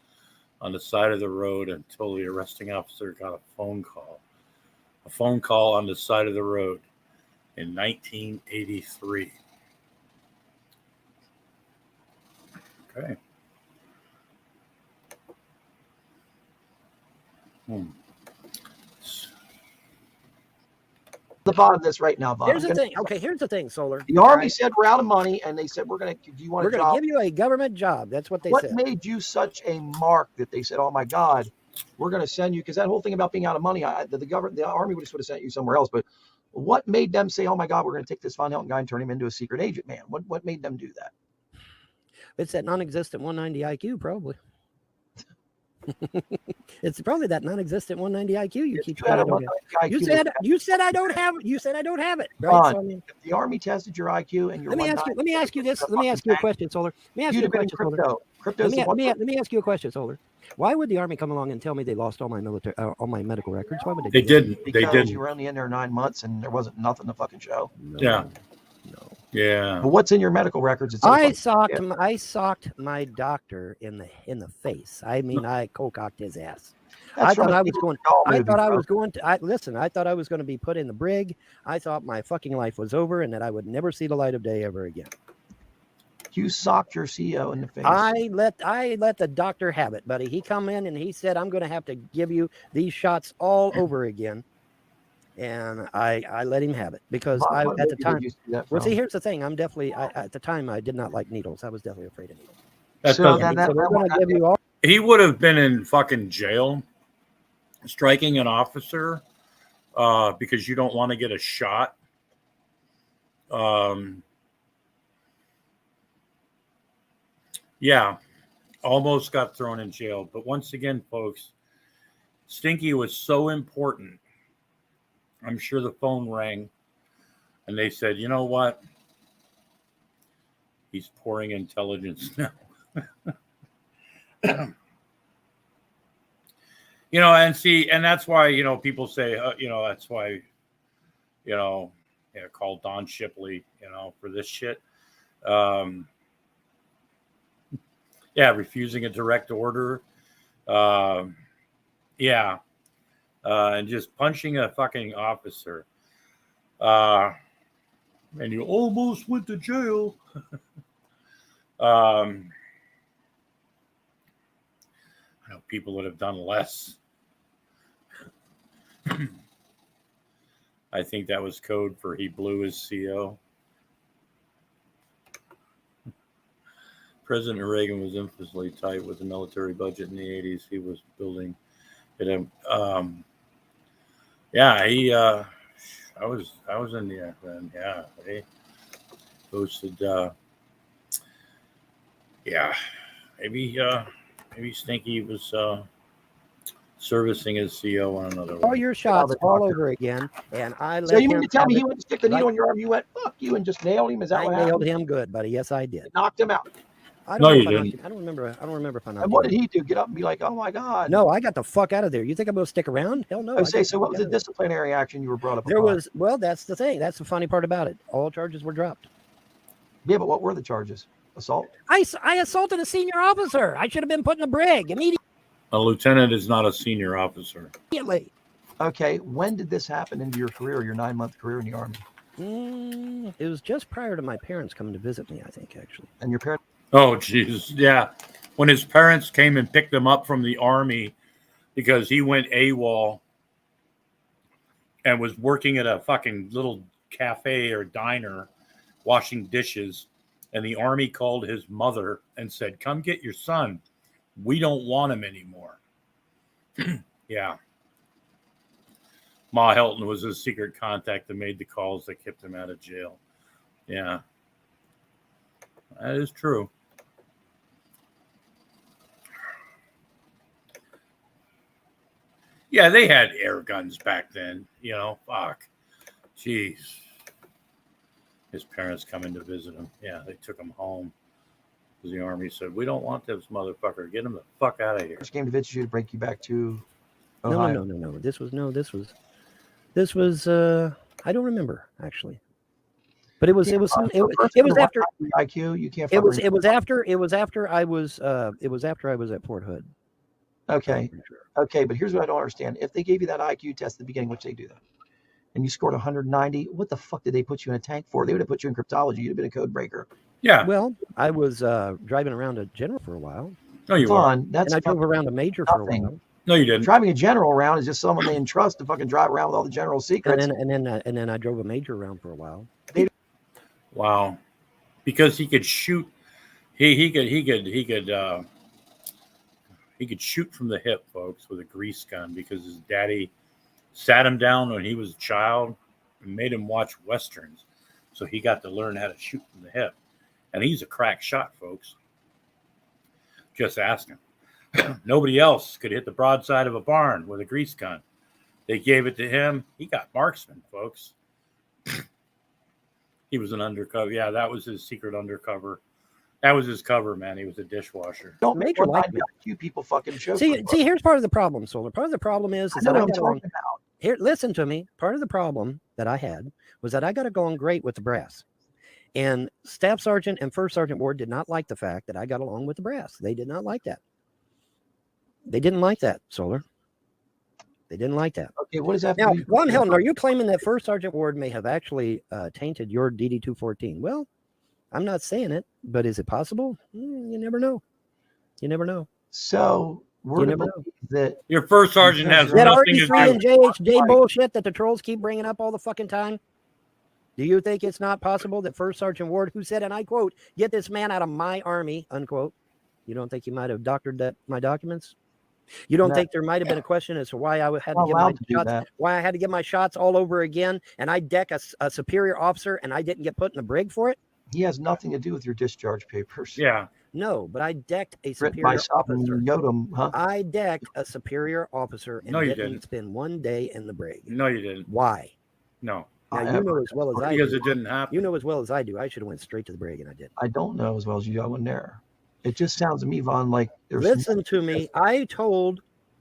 on the side of the road until the arresting officer got a phone call. A phone call on the side of the road in 1983. Okay. the bottom of this right now, Bob. Here's the thing. Okay, here's the thing, Solar. The Army said we're out of money, and they said we're going to. Do you want We're a job? going to give you a government job. That's what they What said. made you such a mark that they said, "Oh my God, we're going to send you"? Because that whole thing about being out of money, the Army would have sent you somewhere else. But what made them say, "Oh my God, we're going to take this Von Helton guy and turn him into a secret agent"? Man, what made them do that? It's that non-existent 190 IQ, probably. It's probably that non-existent 190 IQ you keep trying to get. You said I don't have it. Right? Ron, So, I mean, if the Army tested your IQ and your let me ask you this. Let me ask you a question, Solar. Let me ask you a question, Solar. Let me ask you a question, Solar. Why would the Army come along and tell me they lost all my all my medical records? Why would they? They didn't. Because you were only in there 9 months and there wasn't nothing to fucking show. No. Yeah. But what's in your medical records? I socked my doctor in the face. I mean, I cocked his ass. I thought I was going to be put in the brig. I thought my fucking life was over and that I would never see the light of day ever again. You socked your CEO in the face. I let the doctor have it, buddy. He come in and he said, "I'm going to have to give you these shots all over again." And I let him have it because at the time. Well, see, here's the thing. I'm definitely at the time I did not like needles. I was definitely afraid of needles. He would have been in fucking jail, striking an officer because you don't want to get a shot. Yeah, almost got thrown in jail. But once again, folks, Stinky was so important. I'm sure the phone rang and they said, you know what? He's pouring intelligence now. And that's why, people say, that's why, call Don Shipley, for this shit. Refusing a direct order. And just punching a fucking officer. And you almost went to jail. I know people would have done less. I think that was code for he blew his CO. President Reagan was infamously tight with the military budget in the 80s. He was building it. I was in the Afghan. Yeah, they posted. Maybe Stinky was servicing his CO on another. All your shots all over again, and I let. So you mean to tell me he went to stick the needle in your arm? You went fuck you and just nailed him? Is that what happened? I nailed him good, buddy. Yes, I did. Knocked him out. I don't No, know you if I knocked didn't. him. I don't remember. I don't remember if I knocked And him what out. did he do? Get up and be like, "Oh my God"? No, I got the fuck out of there. You think I'm going to stick around? Hell no. I I say. got the So, what fuck was out the of there. disciplinary action you were brought up There upon? was, well, that's the thing. That's the funny part about it. All charges were dropped. Yeah, but what were the charges? Assault? I assaulted a senior officer. I should have been put in a brig immediately. A lieutenant is not a senior officer. Okay, when did this happen into your career, your 9-month career in the Army? It was just prior to my parents coming to visit me, I think, actually. And your parents? Oh, Jesus. Yeah. When his parents came and picked him up from the Army because he went AWOL and was working at a fucking little cafe or diner washing dishes. And the Army called his mother and said, "Come get your son. We don't want him anymore." Yeah. Ma Helton was his secret contact that made the calls that kept him out of jail. Yeah. That is true. Yeah, they had air guns back then. You know, fuck. Jeez. His parents coming to visit him. Yeah, they took him home. The Army said, "We don't want this motherfucker. Get him the fuck out of here." Came to visit you to break you back to No. Ohio. No. This was. I don't remember actually, but it was after IQ. You can't. It was after I was at Fort Hood. Okay. Okay, but here's what I don't understand. If they gave you that IQ test at the beginning, which they do that, and you scored 190, what the fuck did they put you in a tank for? They would have put you in cryptology. You'd have been a code breaker. Yeah. Well, I was driving around a general for a while. No, you weren't. And I drove around a major for a while. No, you didn't. Driving a general around is just someone they entrust to fucking drive around with all the general secrets. And then I drove a major around for a while. Wow. Because he could shoot. He could shoot from the hip, folks, with a grease gun because his daddy sat him down when he was a child and made him watch Westerns. So he got to learn how to shoot from the hip. And he's a crack shot, folks. Just ask him. Nobody else could hit the broadside of a barn with a grease gun. They gave it to him. He got marksman, folks. He was an undercover. Yeah, that was his secret undercover. That was his cover, man. He was a dishwasher. Don't Major like me. IQ people fucking show. See, here's part of the problem, Solar. Part of the problem is that I what I'm got along. talking about. Here, listen to me. Part of the problem that I had was that I got along great with the brass. And Staff Sergeant and First Sergeant Ward did not like the fact that I got along with the brass. They did not like that. They didn't like that, Solar. They didn't like that. Okay, what does that now, mean? Von Helton, are you claiming that First Sergeant Ward may have actually tainted your DD-214? Well, I'm not saying it, but is it possible? You never know. You never know. So we're never know. That your first sergeant has that nothing to RD3 do. and JHJ bullshit that the trolls keep bringing up all the fucking time. Do you think it's not possible that First Sergeant Ward, who said, and I quote, "Get this man out of my army," unquote, you don't think he might have doctored my documents? You don't think there might have been a question as to why I had to get my shots, why I had to get my shots all over again, and I deck a superior officer, and I didn't get put in a brig for it? He has nothing to do with your discharge papers. Yeah. No, but I decked a Written by superior officer. Yodam, huh? I decked a superior officer and No, you didn't didn't. spend one day in the brig. No, you didn't. Why? No. Now, you know as well as I do. Because it didn't happen. You know as well as I do. I should have went straight to the brig, and I didn't. I don't know as well as you. I wasn't there. It just sounds to me, Von, like there's Listen to me.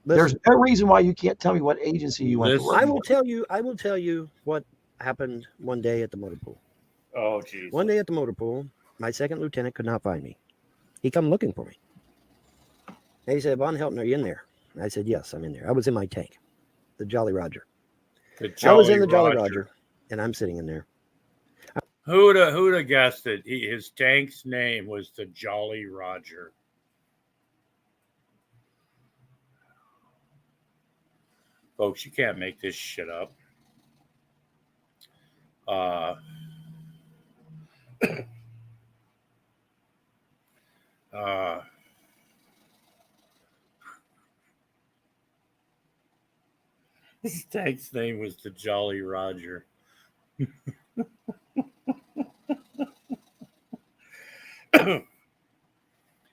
There's no reason why you can't tell me what agency you went to work I will for. tell you what happened one day at the motor pool. Oh, geez. One day at the motor pool, my second lieutenant could not find me. He come looking for me. And he said, "Von Helton, are you in there?" And I said, "Yes, I'm in there." I was in my tank, the Jolly Roger. I was in the Jolly Roger, and I'm sitting in there. Who'd have guessed that his tank's name was the Jolly Roger? Folks, you can't make this shit up. His tank's name was the Jolly Roger.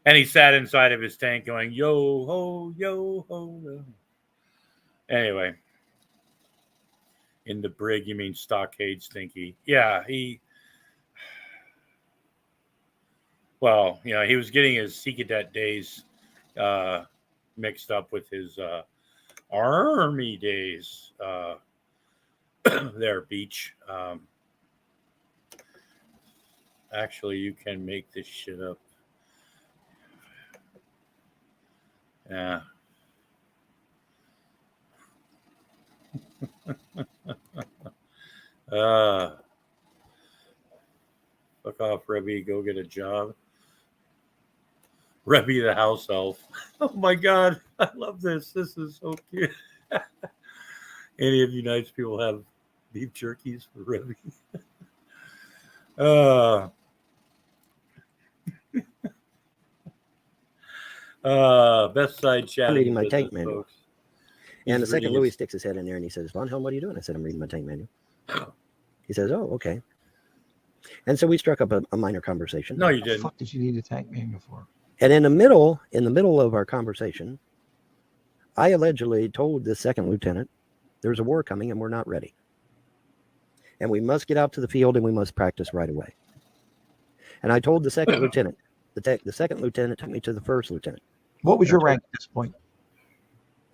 And he sat inside of his tank going, yo ho, yo ho. Yo. Anyway, in the brig, you mean Stockade Stinky. Yeah, Well, you know, he was getting his Sea Cadet days mixed up with his Army days there, Beach. Actually, you can make this shit up. Yeah. Fuck off, Rebby. Go get a job. Rebby the house elf. Oh my God. I love this. This is so cute. Any of you nice people have beef jerkies for Rebby? Best side chat. I'm reading my tank manual. Folks. And He's the second reading Louis sticks his head in there and he says, Von Helm, what are you doing? I said, I'm reading my tank manual. He says, oh, okay. And so we struck up a minor conversation. No, you What didn't. the fuck did you need a tank manual for? And in the middle of our conversation, I allegedly told the second lieutenant, there's a war coming and we're not ready. And we must get out to the field and we must practice right away. And I told the second lieutenant, the second lieutenant took me to the first lieutenant. What was your rank at this point?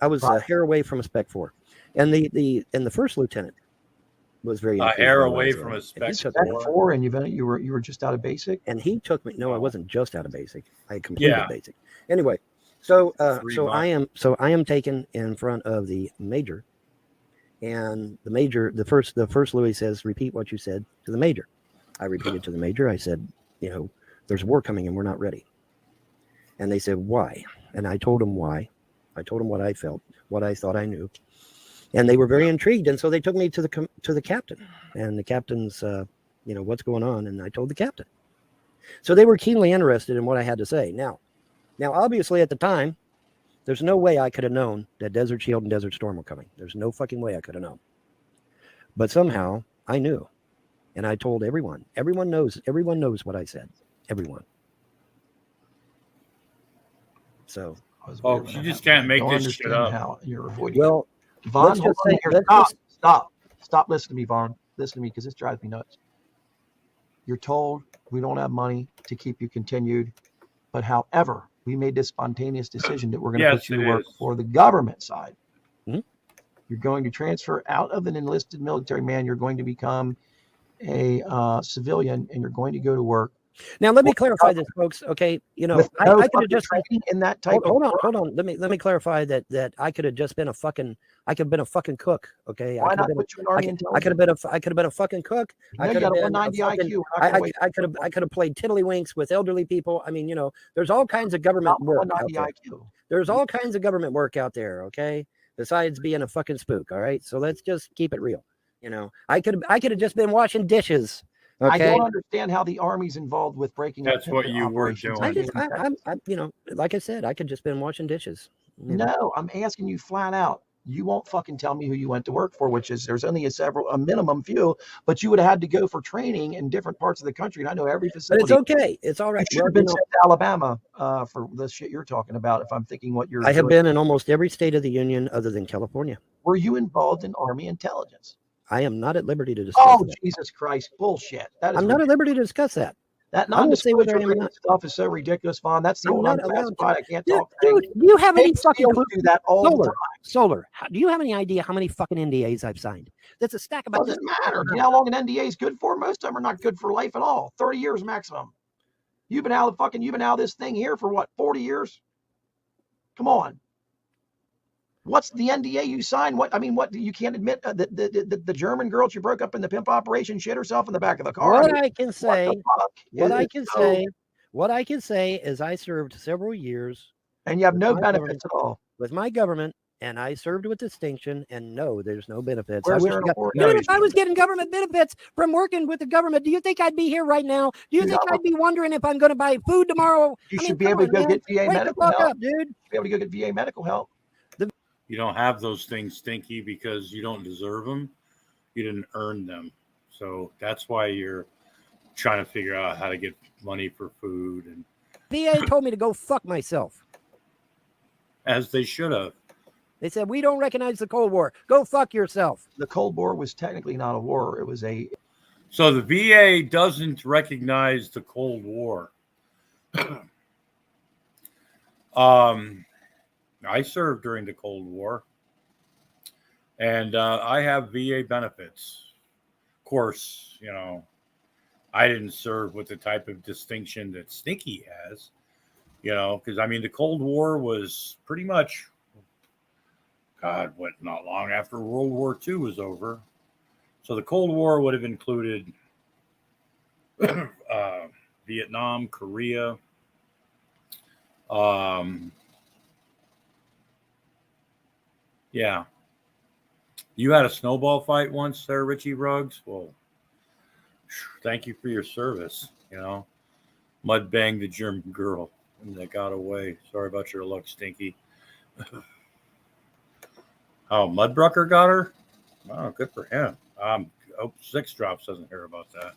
I was a hair away from a Spec 4. And the first lieutenant was very a hair away from a Spec 4, and you were just out of basic. And he took me. No, I wasn't just out of basic. I had completed basic. Anyway, so I am taken in front of the major, and the major, the first Louis says, repeat what you said to the major. I repeated to the major. I said, you know, there's war coming and we're not ready. And they said, why? And I told them why. I told them what I felt, what I thought I knew. And they were very intrigued. And so they took me to the captain. And the captain's, you know, what's going on? And I told the captain. So they were keenly interested in what I had to say. Now, obviously at the time, there's no way I could have known that Desert Shield and Desert Storm were coming. There's no fucking way I could have known. But somehow I knew. And I told everyone. Everyone knows what I said. Everyone. So. Folks, you just can't make this shit up. How you're avoiding. Well, Vaughn, hold on here. Stop listening to me, Vaughn. Listen to me, because this drives me nuts. You're told we don't have money to keep you continued, but however, we made this spontaneous decision that we're going to put you to work for the government side. Mm-hmm. You're going to transfer out of an enlisted military man. You're going to become a civilian, and you're going to go to work. Now let me clarify this, folks. Okay, you know, I could have just in that type. Hold on. Let me clarify that I could have just been a fucking. I could have been a fucking cook. Okay, why not put you in Army I could have been a fucking cook. I could have been 190 IQ. I could have played tiddlywinks with elderly people. I mean, you know, there's all kinds of government work out there. There's all kinds of government work out there. Okay, besides being a fucking spook. All right, so let's just keep it real. You know, I could have just been washing dishes. Okay. I don't understand how the Army's involved with breaking. That's what you were doing. I you know, like I said, I could just been washing dishes. No, I'm asking you flat out. You won't fucking tell me who you went to work for, which is there's only a minimum few, but you would have had to go for training in different parts of the country. And I know every facility. But it's okay. It's all right. You should have been sent to Alabama for the shit you're talking about. If I'm thinking what you're. I have been in almost every state of the union other than California. Were you involved in Army intelligence? I am not at liberty to discuss that. Jesus Christ, bullshit. That is I'm not at liberty to discuss that. That non-disclosure stuff is so ridiculous, Vaughn. That's the old unclassified. I can't talk. Dude, do you have any fucking clue? Do that all the time. Solar. Do you have any idea how many fucking NDAs I've signed? That's a stack about. Doesn't matter. You know how long an NDA is good for? Most of them are not good for life at all. 30 years maximum. You've been out of this thing here for what? 40 years? Come on. What's the NDA you signed? What you can't admit the German girl you broke up in the pimp operation shit herself in the back of the car. What I can say is I served several years, and you have no benefits at all with my government, and I served with distinction. And no, there's no benefits. Even if I was getting government benefits from working with the government, do you think I'd be here right now? Do you think I'd be wondering if I'm going to buy food tomorrow? You should be able to go get VA medical help, dude. You should be able to go get VA medical help. You don't have those things, Stinky, because you don't deserve them. You didn't earn them. So that's why you're trying to figure out how to get money for food. And VA told me to go fuck myself. As they should have. They said, we don't recognize the Cold War. Go fuck yourself. The Cold War was technically not a war. It was a... So the VA doesn't recognize the Cold War. I served during the Cold War, and I have VA benefits. Of course, you know, I didn't serve with the type of distinction that Stinky has, you know, because I mean, the Cold War was pretty much, God, what, not long after World War II was over. So the Cold War would have included Vietnam, Korea, yeah. You had a snowball fight once there, Richie Ruggs? Well, thank you for your service, you know. Mud banged the German girl and they got away. Sorry about your luck, Stinky. Oh, Mudbrucker got her? Oh, good for him. I hope Six Drops doesn't hear about that.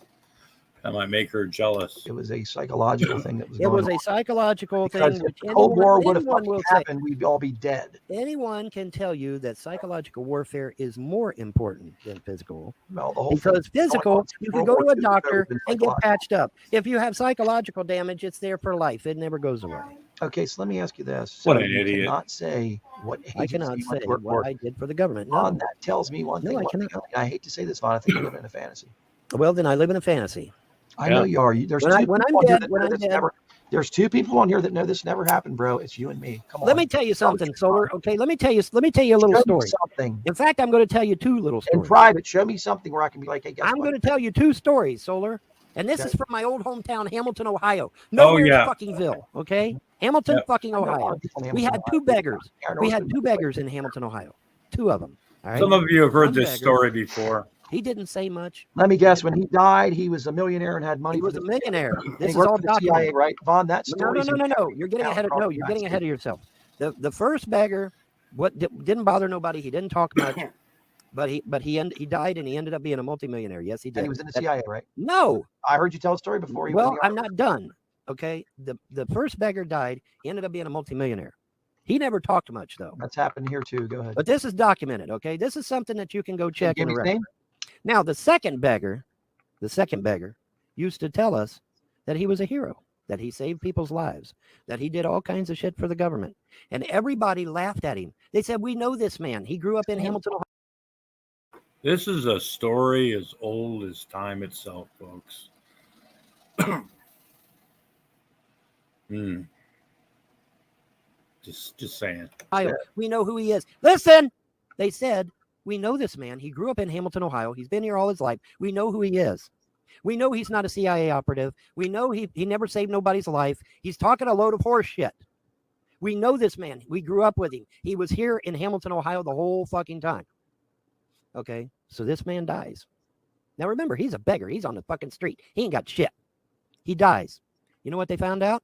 That might make her jealous. It was a psychological thing that was It going was on. a psychological Because thing. if the Cold War would have happened, we'd all be dead. Anyone can tell you that psychological warfare is more important than physical. Well, the whole because thing physical, you can go to a doctor and get psychological. patched up. If you have psychological damage, it's there for life. It never goes away. Okay, so let me ask you this. So What an you idiot. cannot say what I agency cannot you say went to work what for. I did for the government. No. Vaughn, that tells me one No, thing. I one cannot. thing only. I hate to say this, Vaughn. I think you live in a fantasy. Well, then I live in a fantasy. I know you are. There's When two I'm people on here dead, that when know I'm this dead. never. There's two people on here that know this never happened, bro. It's you and me. Come on. Let me tell you something, Solar. Okay, let me tell you a little Show me story. something. In fact, I'm going to tell you two little In stories. private, show me something where I can be like, hey, guess I'm what? going to tell you two stories, Solar. And this Okay. is from my old hometown, Hamilton, Ohio. Nowhere yeah. fuckingville, okay? Hamilton, Yep. fucking I know a lot Ohio. of people in We Hamilton, had two Ohio. beggars. I know We it's had been- two beggars in Hamilton, Ohio. Two of them. All right? Some of you have heard One this beggar. story before. He didn't say much. Let me guess. When he died, he was a millionaire and had money. He for was the a millionaire. And This he is worked all for the CIA, documented. right? Vaughn, that No, story. You're getting ahead of yourself. The first beggar, didn't bother nobody. He didn't talk much, but he died and he ended up being a multimillionaire. Yes, he did. And he was in the CIA, right? No. I heard you tell a story before. He was in Well, the I'm not done. Okay. The first beggar died. He ended up being a multimillionaire. He never talked much though. That's happened here too. Go ahead. But this is documented. Okay. This is something that you can go check in give the his record. name? Now, the second beggar used to tell us that he was a hero, that he saved people's lives, that he did all kinds of shit for the government. And everybody laughed at him. They said, we know this man. He grew up in Hamilton, Ohio. This is a story as old as time itself, folks. Just saying. We know who he is. Listen, they said, we know this man. He grew up in Hamilton, Ohio. He's been here all his life. We know who he is. We know he's not a CIA operative. We know he never saved nobody's life. He's talking a load of horse shit. We know this man. We grew up with him. He was here in Hamilton, Ohio the whole fucking time. Okay, so this man dies. Now remember, he's a beggar. He's on the fucking street. He ain't got shit. He dies. You know what they found out?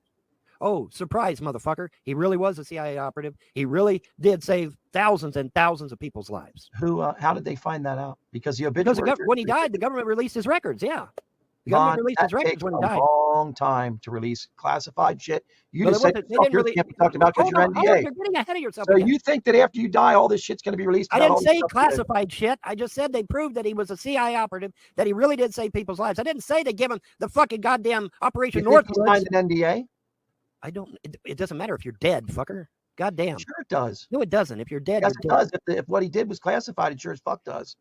Oh, surprise, motherfucker. He really was a CIA operative. He really did save thousands and thousands of people's lives. How did they find that out? Because the obituary. When he died, the government released his records. Yeah. The government released his records when he died. A long time to release classified shit. You Well, just said yourself, can't be talked about because you're NDA. You're getting ahead of yourself. So again. you think that after you die, all this shit's going to be released? I about didn't all this say stuff? classified shit. I just said they proved that he was a CIA operative, that he really did save people's lives. I didn't say they give him the fucking goddamn Operation You think he Northwoods. signed an NDA? I don't. It doesn't matter if you're dead, fucker. Goddamn. Sure it does. No, it doesn't. If you're dead, Yes, you're it dead. does. If what he did was classified, it sure as fuck does.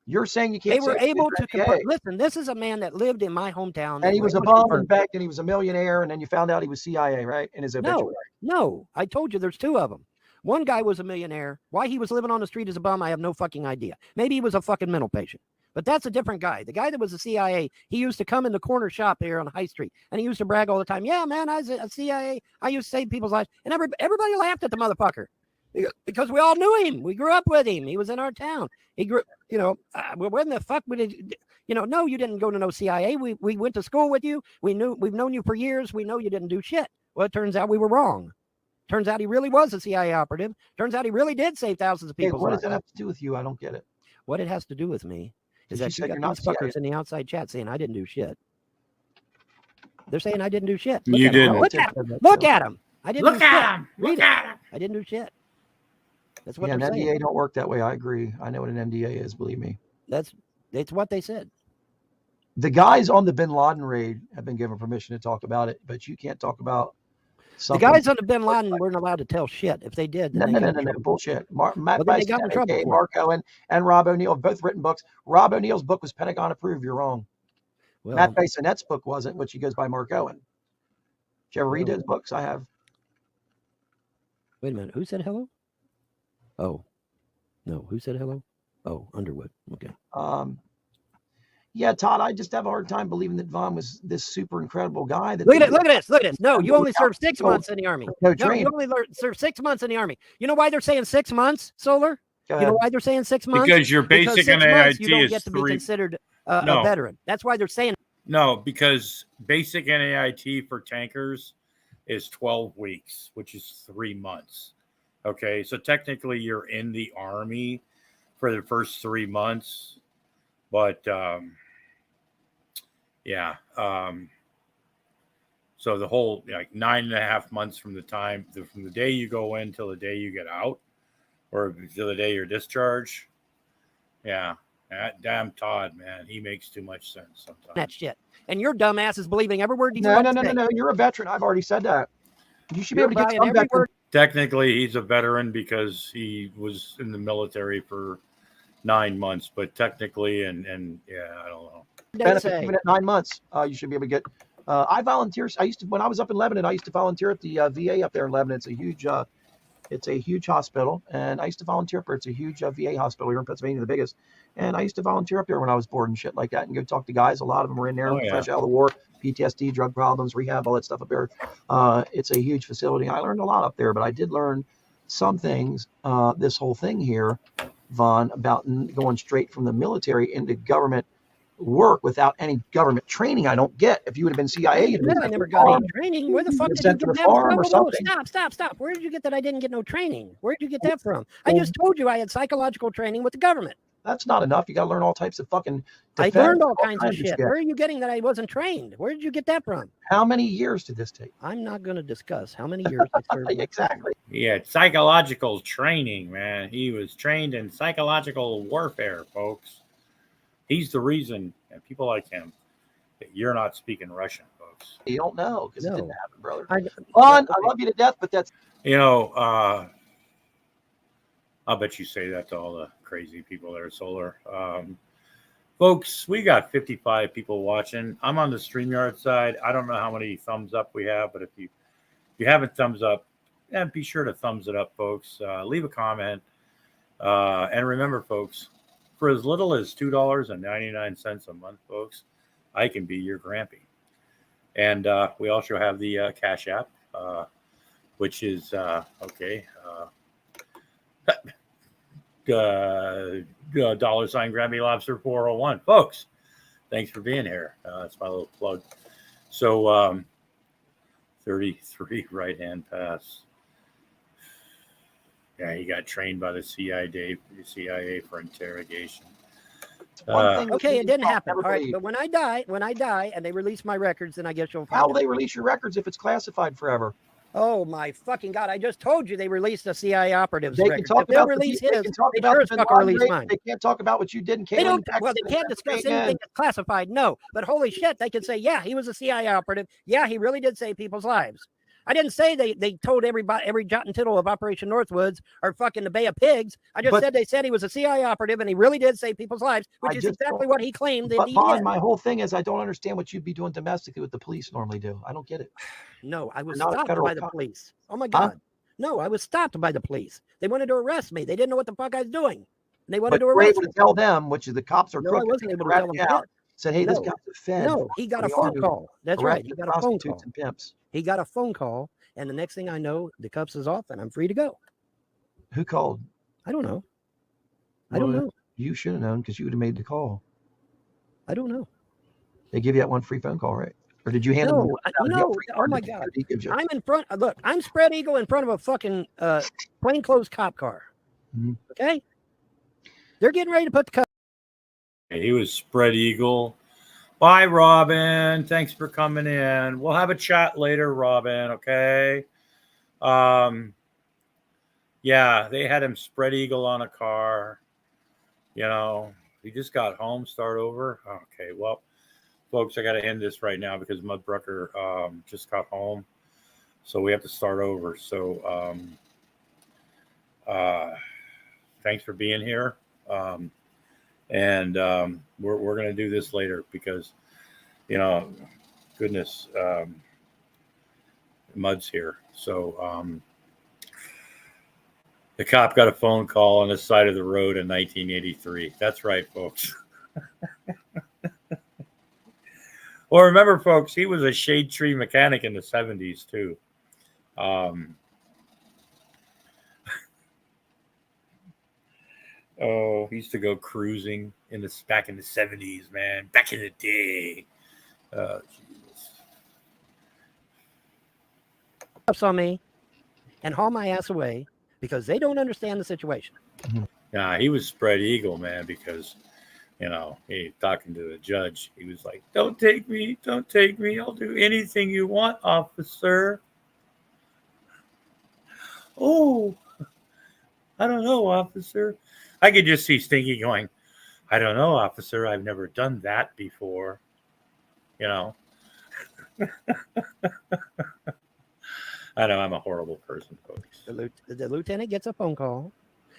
You're saying you can't. They were say able to NDA. listen. This is a man that lived in my hometown, And he was a bum and begged, and he was a millionaire, and then you found out he was CIA, right? In his obituary. No. I told you there's two of them. One guy was a millionaire. Why he was living on the street as a bum, I have no fucking idea. Maybe he was a fucking mental patient. But that's a different guy. The guy that was a CIA, he used to come in the corner shop here on High Street, and he used to brag all the time. Yeah, man, I was a CIA. I used to save people's lives. And everybody laughed at the motherfucker because we all knew him. We grew up with him. He was in our town. He grew, when the fuck would it, no, you didn't go to no CIA. We went to school with you. We've known you for years. We know you didn't do shit. Well, it turns out we were wrong. Turns out he really was a CIA operative. Turns out he really did save thousands of people's What lives. does that have to do with you? I don't get it. What it has to do with me is that you got these fuckers in the outside chat saying I didn't do shit. They're saying I didn't do shit. You didn't. Look at them. Look at them. I didn't do shit. Read it. I didn't do shit. That's what Yeah, they're an saying. NDA don't work that way. I agree. I know what an NDA is. Believe me. That's what they said. The guys on the Bin Laden raid have been given permission to talk about it, but you can't talk about The guys on the Bin Laden weren't allowed to tell shit. If they did, then no, bullshit. Matt then they Bison, got in trouble for it. Mark Owen, and Rob O'Neill have both written books. Rob O'Neill's book was Pentagon Approved. You're wrong. Well, Matt Bisonette's book wasn't, which he goes by Mark Owen. Did you ever read well, those books? I have. Wait a minute. Who said hello? Oh, no. Who said hello? Oh, Underwood. Okay. Yeah, Todd, I just have a hard time believing that Vaughn was this super incredible guy. Look at this. Look at this. No, you only served 6 months in the Army. No, you only served 6 months in the Army. You know why they're saying 6 months, Solar? You know why they're saying 6 months? Because your basic Because 6 NAIT months, you don't is get to be 3. considered a veteran. That's why they're saying. No, because basic NAIT for tankers is 12 weeks, which is 3 months. Okay, so technically you're in the Army for the first 3 months, but yeah. So the whole 9.5 months from the day you go in till the day you get out, or till the day you're discharged. Yeah. That damn Todd, man, he makes too much sense sometimes. That shit. And your dumbass is believing every word he's No. saying. You're a veteran. I've already said that. You should be able to get some every word. Technically, he's a veteran because he was in the military for 9 months, but technically, and yeah, I don't know. Benefit even at 9 months, you should be able to get. I volunteered. When I was up in Lebanon, I used to volunteer at the VA up there in Lebanon. It's a huge hospital, and I used to volunteer for. It's a huge VA hospital here in Pennsylvania, the biggest. And I used to volunteer up there when I was bored and shit like that, and go talk to guys. A lot of them were in there, fresh out of the war, PTSD, drug problems, rehab, all that stuff up there. It's a huge facility. I learned a lot up there, but I did learn some things. This whole thing here, Vaughn, about going straight from the military into government work without any government training. I don't get. If you would have been CIA, you'd have I never got any training. Where the fuck did you sent to get the that farm from? or something. Stop. Where did you get that I didn't get no training? Where did you get that from? I just told you I had psychological training with the government. That's not enough. You got to learn all types of fucking defense. I learned all kinds of shit. Where are you getting that I wasn't trained? Where did you get that from? How many years did this take? I'm not going to discuss how many years I served. Exactly. Yeah, psychological training, man. He was trained in psychological warfare, folks. He's the reason, and people like him, that you're not speaking Russian, folks. You don't know because it didn't happen, brother. Vaughn, I love you to death, but that's... I'll bet you say that to all the crazy people that are solar. Folks, we got 55 people watching. I'm on the StreamYard side. I don't know how many thumbs up we have, but if you haven't thumbs up, be sure to thumbs it up, folks. Leave a comment. And remember, folks, for as little as $2.99 a month, folks, I can be your Grampy. And we also have the Cash App, which is $sign Lobster 401. Folks, thanks for being here. That's my little plug. So 33 right-hand pass. Yeah, he got trained by the CIA for interrogation. Okay, it didn't happen. All right, but when I die, and they release my records, then I guess you'll find How will they release your records if it's classified forever? Oh my fucking God! I just told you they released the CIA operatives. They can talk about release they his. can talk They about sure as the fuck Bin Laden release raid. mine. They can't talk about what you did in They Cayman, don't. Texas, Well, they can't discuss Pennsylvania. anything that's classified. No, but holy shit, they can say, yeah, he was a CIA operative. Yeah, he really did save people's lives. I didn't say they told everybody every jot and tittle of Operation Northwoods or fucking the Bay of Pigs. I just said they said he was a CIA operative and he really did save people's lives, which is exactly what he claimed that he did. My whole thing is I don't understand what you'd be doing domestically what the police normally do. I don't get it. No, I was You're not a stopped federal by the cop. police. Oh my God. No, I was stopped by the police. They wanted to arrest me. They didn't know what the fuck I was doing. And they wanted But to you were arrest able me. to tell them, which is the cops are No, I crooked. wasn't able to tell them shit. Said, hey, this No. guy's a Fed. No, he got a We phone are call. That's right. He arresting got a phone prostitutes call. and pimps. He got a phone call, and the next thing I know, the cuffs is off, and I'm free to go. Who called? I don't know. I don't know. You should have known because you would have made the call. I don't know. They give you that one free phone call, right? Or did you hand them? No. Oh my God. I'm in front. Look, I'm spread eagle in front of a fucking plainclothes cop car. Mm-hmm. Okay. They're getting ready to put the cuffs. He was spread eagle. Bye, Robin. Thanks for coming in. We'll have a chat later, Robin. Okay. Yeah, they had him spread eagle on a car. He just got home, start over. Okay, well, folks, I got to end this right now because Mudbrucker just got home, so we have to start over. So thanks for being here, and we're going to do this later because, you know, goodness, Mud's here. So the cop got a phone call on the side of the road in 1983. That's right, folks. Well, remember, folks, he was a shade tree mechanic in the 70s, too. Oh, he used to go cruising back in the 70s, man. Back in the day. Jesus. On me and haul my ass away because they don't understand the situation. Nah, he was spread eagle, man, because, you know, he talking to the judge. He was like, don't take me. I'll do anything you want, officer. Oh, I don't know, officer. I could just see Stinky going, I don't know, officer. I've never done that before. You know. I know I'm a horrible person, folks. The lieutenant gets a phone call,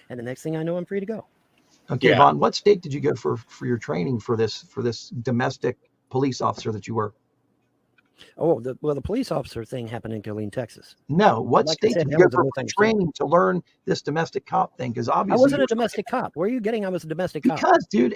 and the next thing I know, I'm free to go. Okay, yeah. Vaughn, what state did you go for your training for this domestic police officer that you were? Oh, the police officer thing happened in Killeen, Texas. No, what state did you go for training to learn this domestic cop thing? Because obviously I wasn't a domestic cop. Where are you getting I was a domestic cop? Because, dude,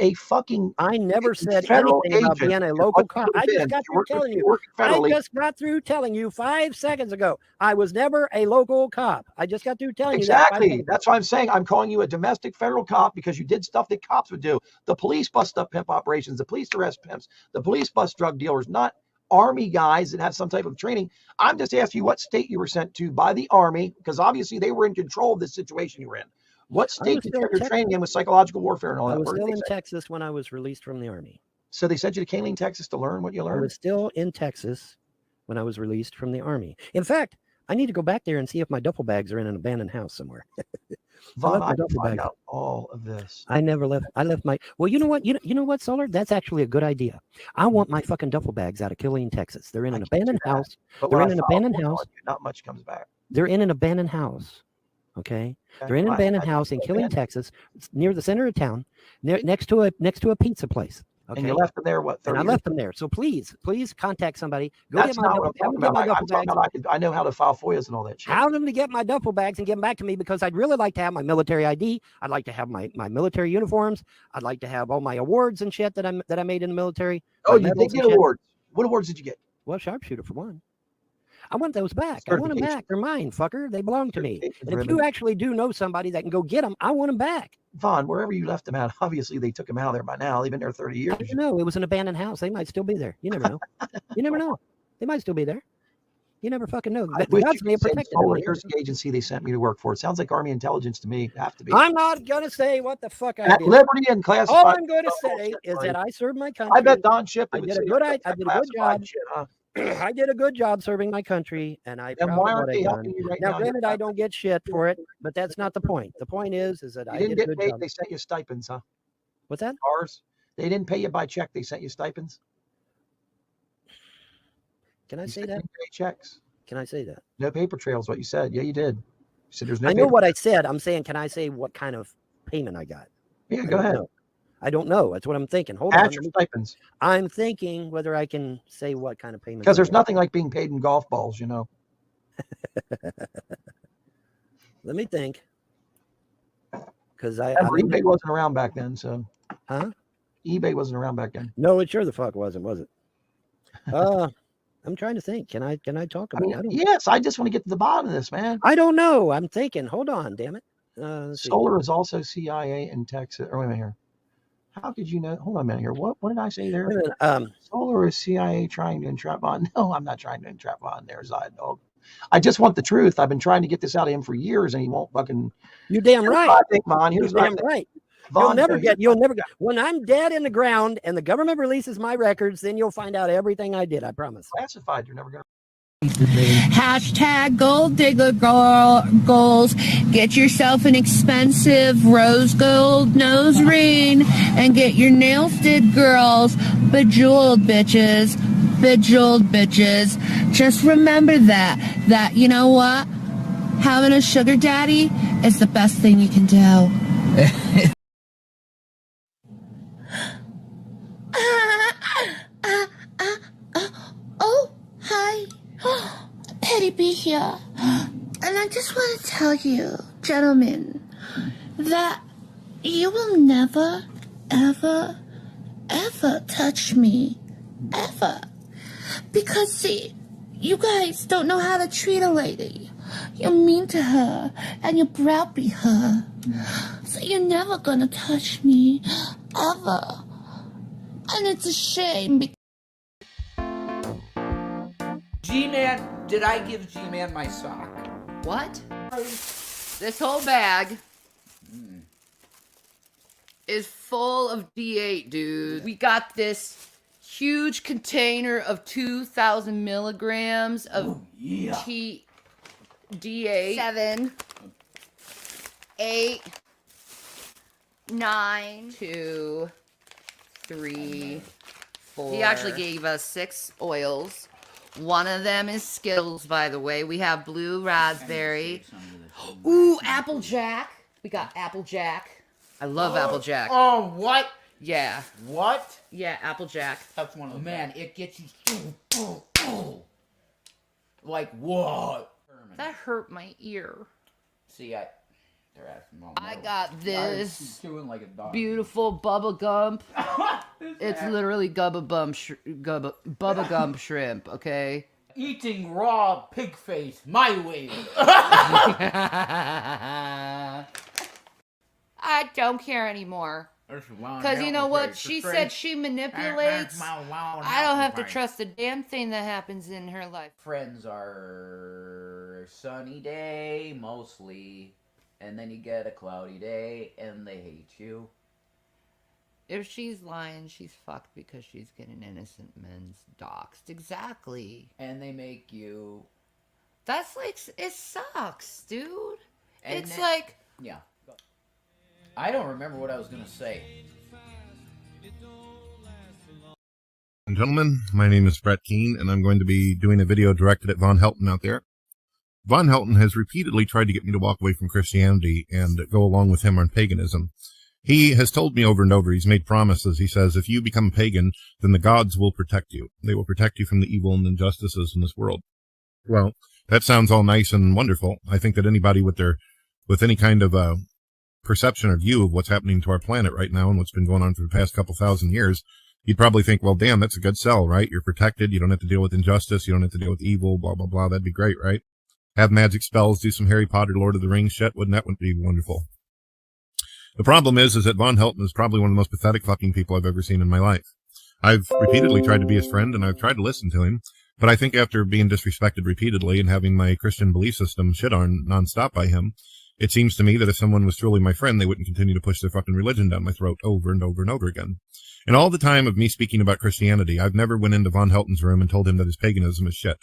I never said anything about being a local cop. I just got through telling you. I just got through telling you 5 seconds ago. I was never a local cop. I just got through telling you that. Exactly. That's why I'm saying I'm calling you a domestic federal cop because you did stuff that cops would do. The police bust up pimp operations. The police arrest pimps. The police bust drug dealers, not Army guys that have some type of training. I'm just asking you what state you were sent to by the Army, because obviously they were in control of this situation you were in. What state did you have your training in with psychological warfare and all that? I was still in Texas when I was released from the Army. So they sent you to Keane, Texas to learn what you learned? I was still in Texas when I was released from the Army. In fact, I need to go back there and see if my duffel bags are in an abandoned house somewhere. Vaughn, I find out all of this. I never left. I left my. Well, you know what? You know what, Solar? That's actually a good idea. I want my fucking duffel bags out of Killeen, Texas. They're in an abandoned house. They're in an abandoned house. Not much comes back. They're in an abandoned house. Okay. They're in an abandoned house in Killeen, Texas, near the center of town, next to a pizza place. Okay. And you left them there, what, 30 years? I left them there. So please contact somebody. Go get my duffel bags. I know how to file FOIAs and all that shit. Have them to get my duffel bags and get them back to me, because I'd really like to have my military ID. I'd like to have my military uniforms. I'd like to have all my awards and shit that I made in the military. Oh, you did get awards. What awards did you get? Well, sharpshooter for one. I want those back. I want them back. They're mine, fucker. They belong to me. And if you actually do know somebody that can go get them, I want them back. Vaughn, wherever you left them out, obviously they took them out of there by now. They've been there 30 years. I don't know. It was an abandoned house. They might still be there. You never know. You never know. They might still be there. You never fucking know. God's may have protected them. Here's the agency they sent me to work for. It sounds like Army intelligence to me. Have to be. I'm not gonna say what the fuck I did. At Liberty and classified. All I'm going to say is that I served my country. I bet Don Ship. I did a good job. I did a good job serving my country, and I. And why aren't they helping you right now? Now, granted, I don't get shit for it, but that's not the point. The point is that I did a good job. They sent you stipends, huh? What's that? Ours. They didn't pay you by check. They sent you stipends. Can I say that? Checks. Can I say that? No paper trails. What you said? Yeah, you did. You said there's no. I know what I said. I'm saying, can I say what kind of payment I got? Yeah, go ahead. I don't know. That's what I'm thinking. Hold on. Add your stipends. I'm thinking whether I can say what kind of payment. Because there's nothing like being paid in golf balls, you know. Let me think. Because eBay wasn't around back then, so. Huh? eBay wasn't around back then. No, it sure the fuck wasn't, was it? I'm trying to think. Can I talk about it? Yes, I just want to get to the bottom of this, man. I don't know. I'm thinking. Hold on, damn it. Solar is also CIA in Texas. Or wait a minute here. How did you know? Hold on a minute here. What did I say there? Solar is CIA trying to entrap Vaughn. No, I'm not trying to entrap Vaughn there, Zod Dog. I just want the truth. I've been trying to get this out of him for years, and he won't fucking. You're damn right. I think, Vaughn. You're damn right. Vaughn, you'll never get. When I'm dead in the ground and the government releases my records, then you'll find out everything I did. I promise. Classified. You're never gonna. Hashtag gold digger goals. Get yourself an expensive rose gold nose ring and get your nails did, girls. Bejeweled bitches. Bejeweled bitches. Just remember that you know what? Having a sugar daddy is the best thing you can do. Oh, hi. Petty B here. And I just want to tell you, gentlemen, that you will never, ever, ever touch me. Ever. Because, see, you guys don't know how to treat a lady. You're mean to her, and you browbeat her. So you're never gonna touch me. Ever. And it's a shame. G-Man, did I give G-Man my sock? What? This whole bag is full of D8, dude. We got this huge container of 2,000 milligrams of D8. 7, 8, 9, 2, 3, 4. He actually gave us 6 oils. One of them is Skittles, by the way. We have blue raspberry. Ooh, Applejack. We got Applejack. I love Applejack. Oh, what? Yeah. What? Yeah, Applejack. That's one of them. Man, it gets you. Like what? That hurt my ear. See, they're asking Mom. I got this doing like a dog. beautiful Bubba Gump. It's literally Bubba Gump shrimp, okay? Eating raw pig face my way. I don't care anymore. Because you know what? She said she manipulates. I don't have to trust a damn thing that happens in her life. Friends are sunny day, mostly. And then you get a cloudy day, and they hate you. If she's lying, she's fucked because she's getting innocent men's doxxed. Exactly. And they make you... That's like... It sucks, dude. And it's then, like... Yeah. I don't remember what I was going to say. And gentlemen, my name is Brett Keane, and I'm going to be doing a video directed at Von Helton out there. Von Helton has repeatedly tried to get me to walk away from Christianity and go along with him on paganism. He has told me over and over, he's made promises. He says, if you become a pagan, then the gods will protect you. They will protect you from the evil and injustices in this world. Well, that sounds all nice and wonderful. I think that anybody with any kind of perception or view of what's happening to our planet right now and what's been going on for the past couple thousand years, you'd probably think, well, damn, that's a good sell, right? You're protected. You don't have to deal with injustice. You don't have to deal with evil, blah, blah, blah. That'd be great, right? Have magic spells, do some Harry Potter, Lord of the Rings shit. Wouldn't that be wonderful? The problem is that Von Helton is probably one of the most pathetic fucking people I've ever seen in my life. I've repeatedly tried to be his friend, and I've tried to listen to him, but I think after being disrespected repeatedly and having my Christian belief system shit on nonstop by him, it seems to me that if someone was truly my friend, they wouldn't continue to push their fucking religion down my throat over and over and over again. And all the time of me speaking about Christianity, I've never went into Von Helton's room and told him that his paganism is shit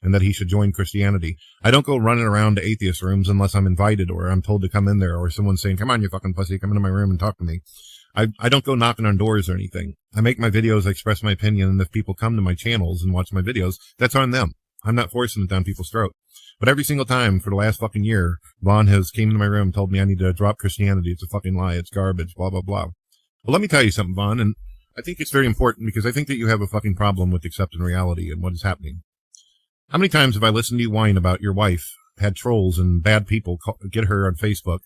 and that he should join Christianity. I don't go running around to atheist rooms unless I'm invited or I'm told to come in there or someone's saying, come on, you fucking pussy, come into my room and talk to me. I don't go knocking on doors or anything. I make my videos, I express my opinion, and if people come to my channels and watch my videos, that's on them. I'm not forcing it down people's throat. But every single time for the last fucking year, Von has came into my room and told me I need to drop Christianity. It's a fucking lie. It's garbage, blah, blah, blah. Well, let me tell you something, Von, and I think it's very important because I think that you have a fucking problem with accepting reality and what is happening. How many times have I listened to you whine about your wife had trolls and bad people get her on Facebook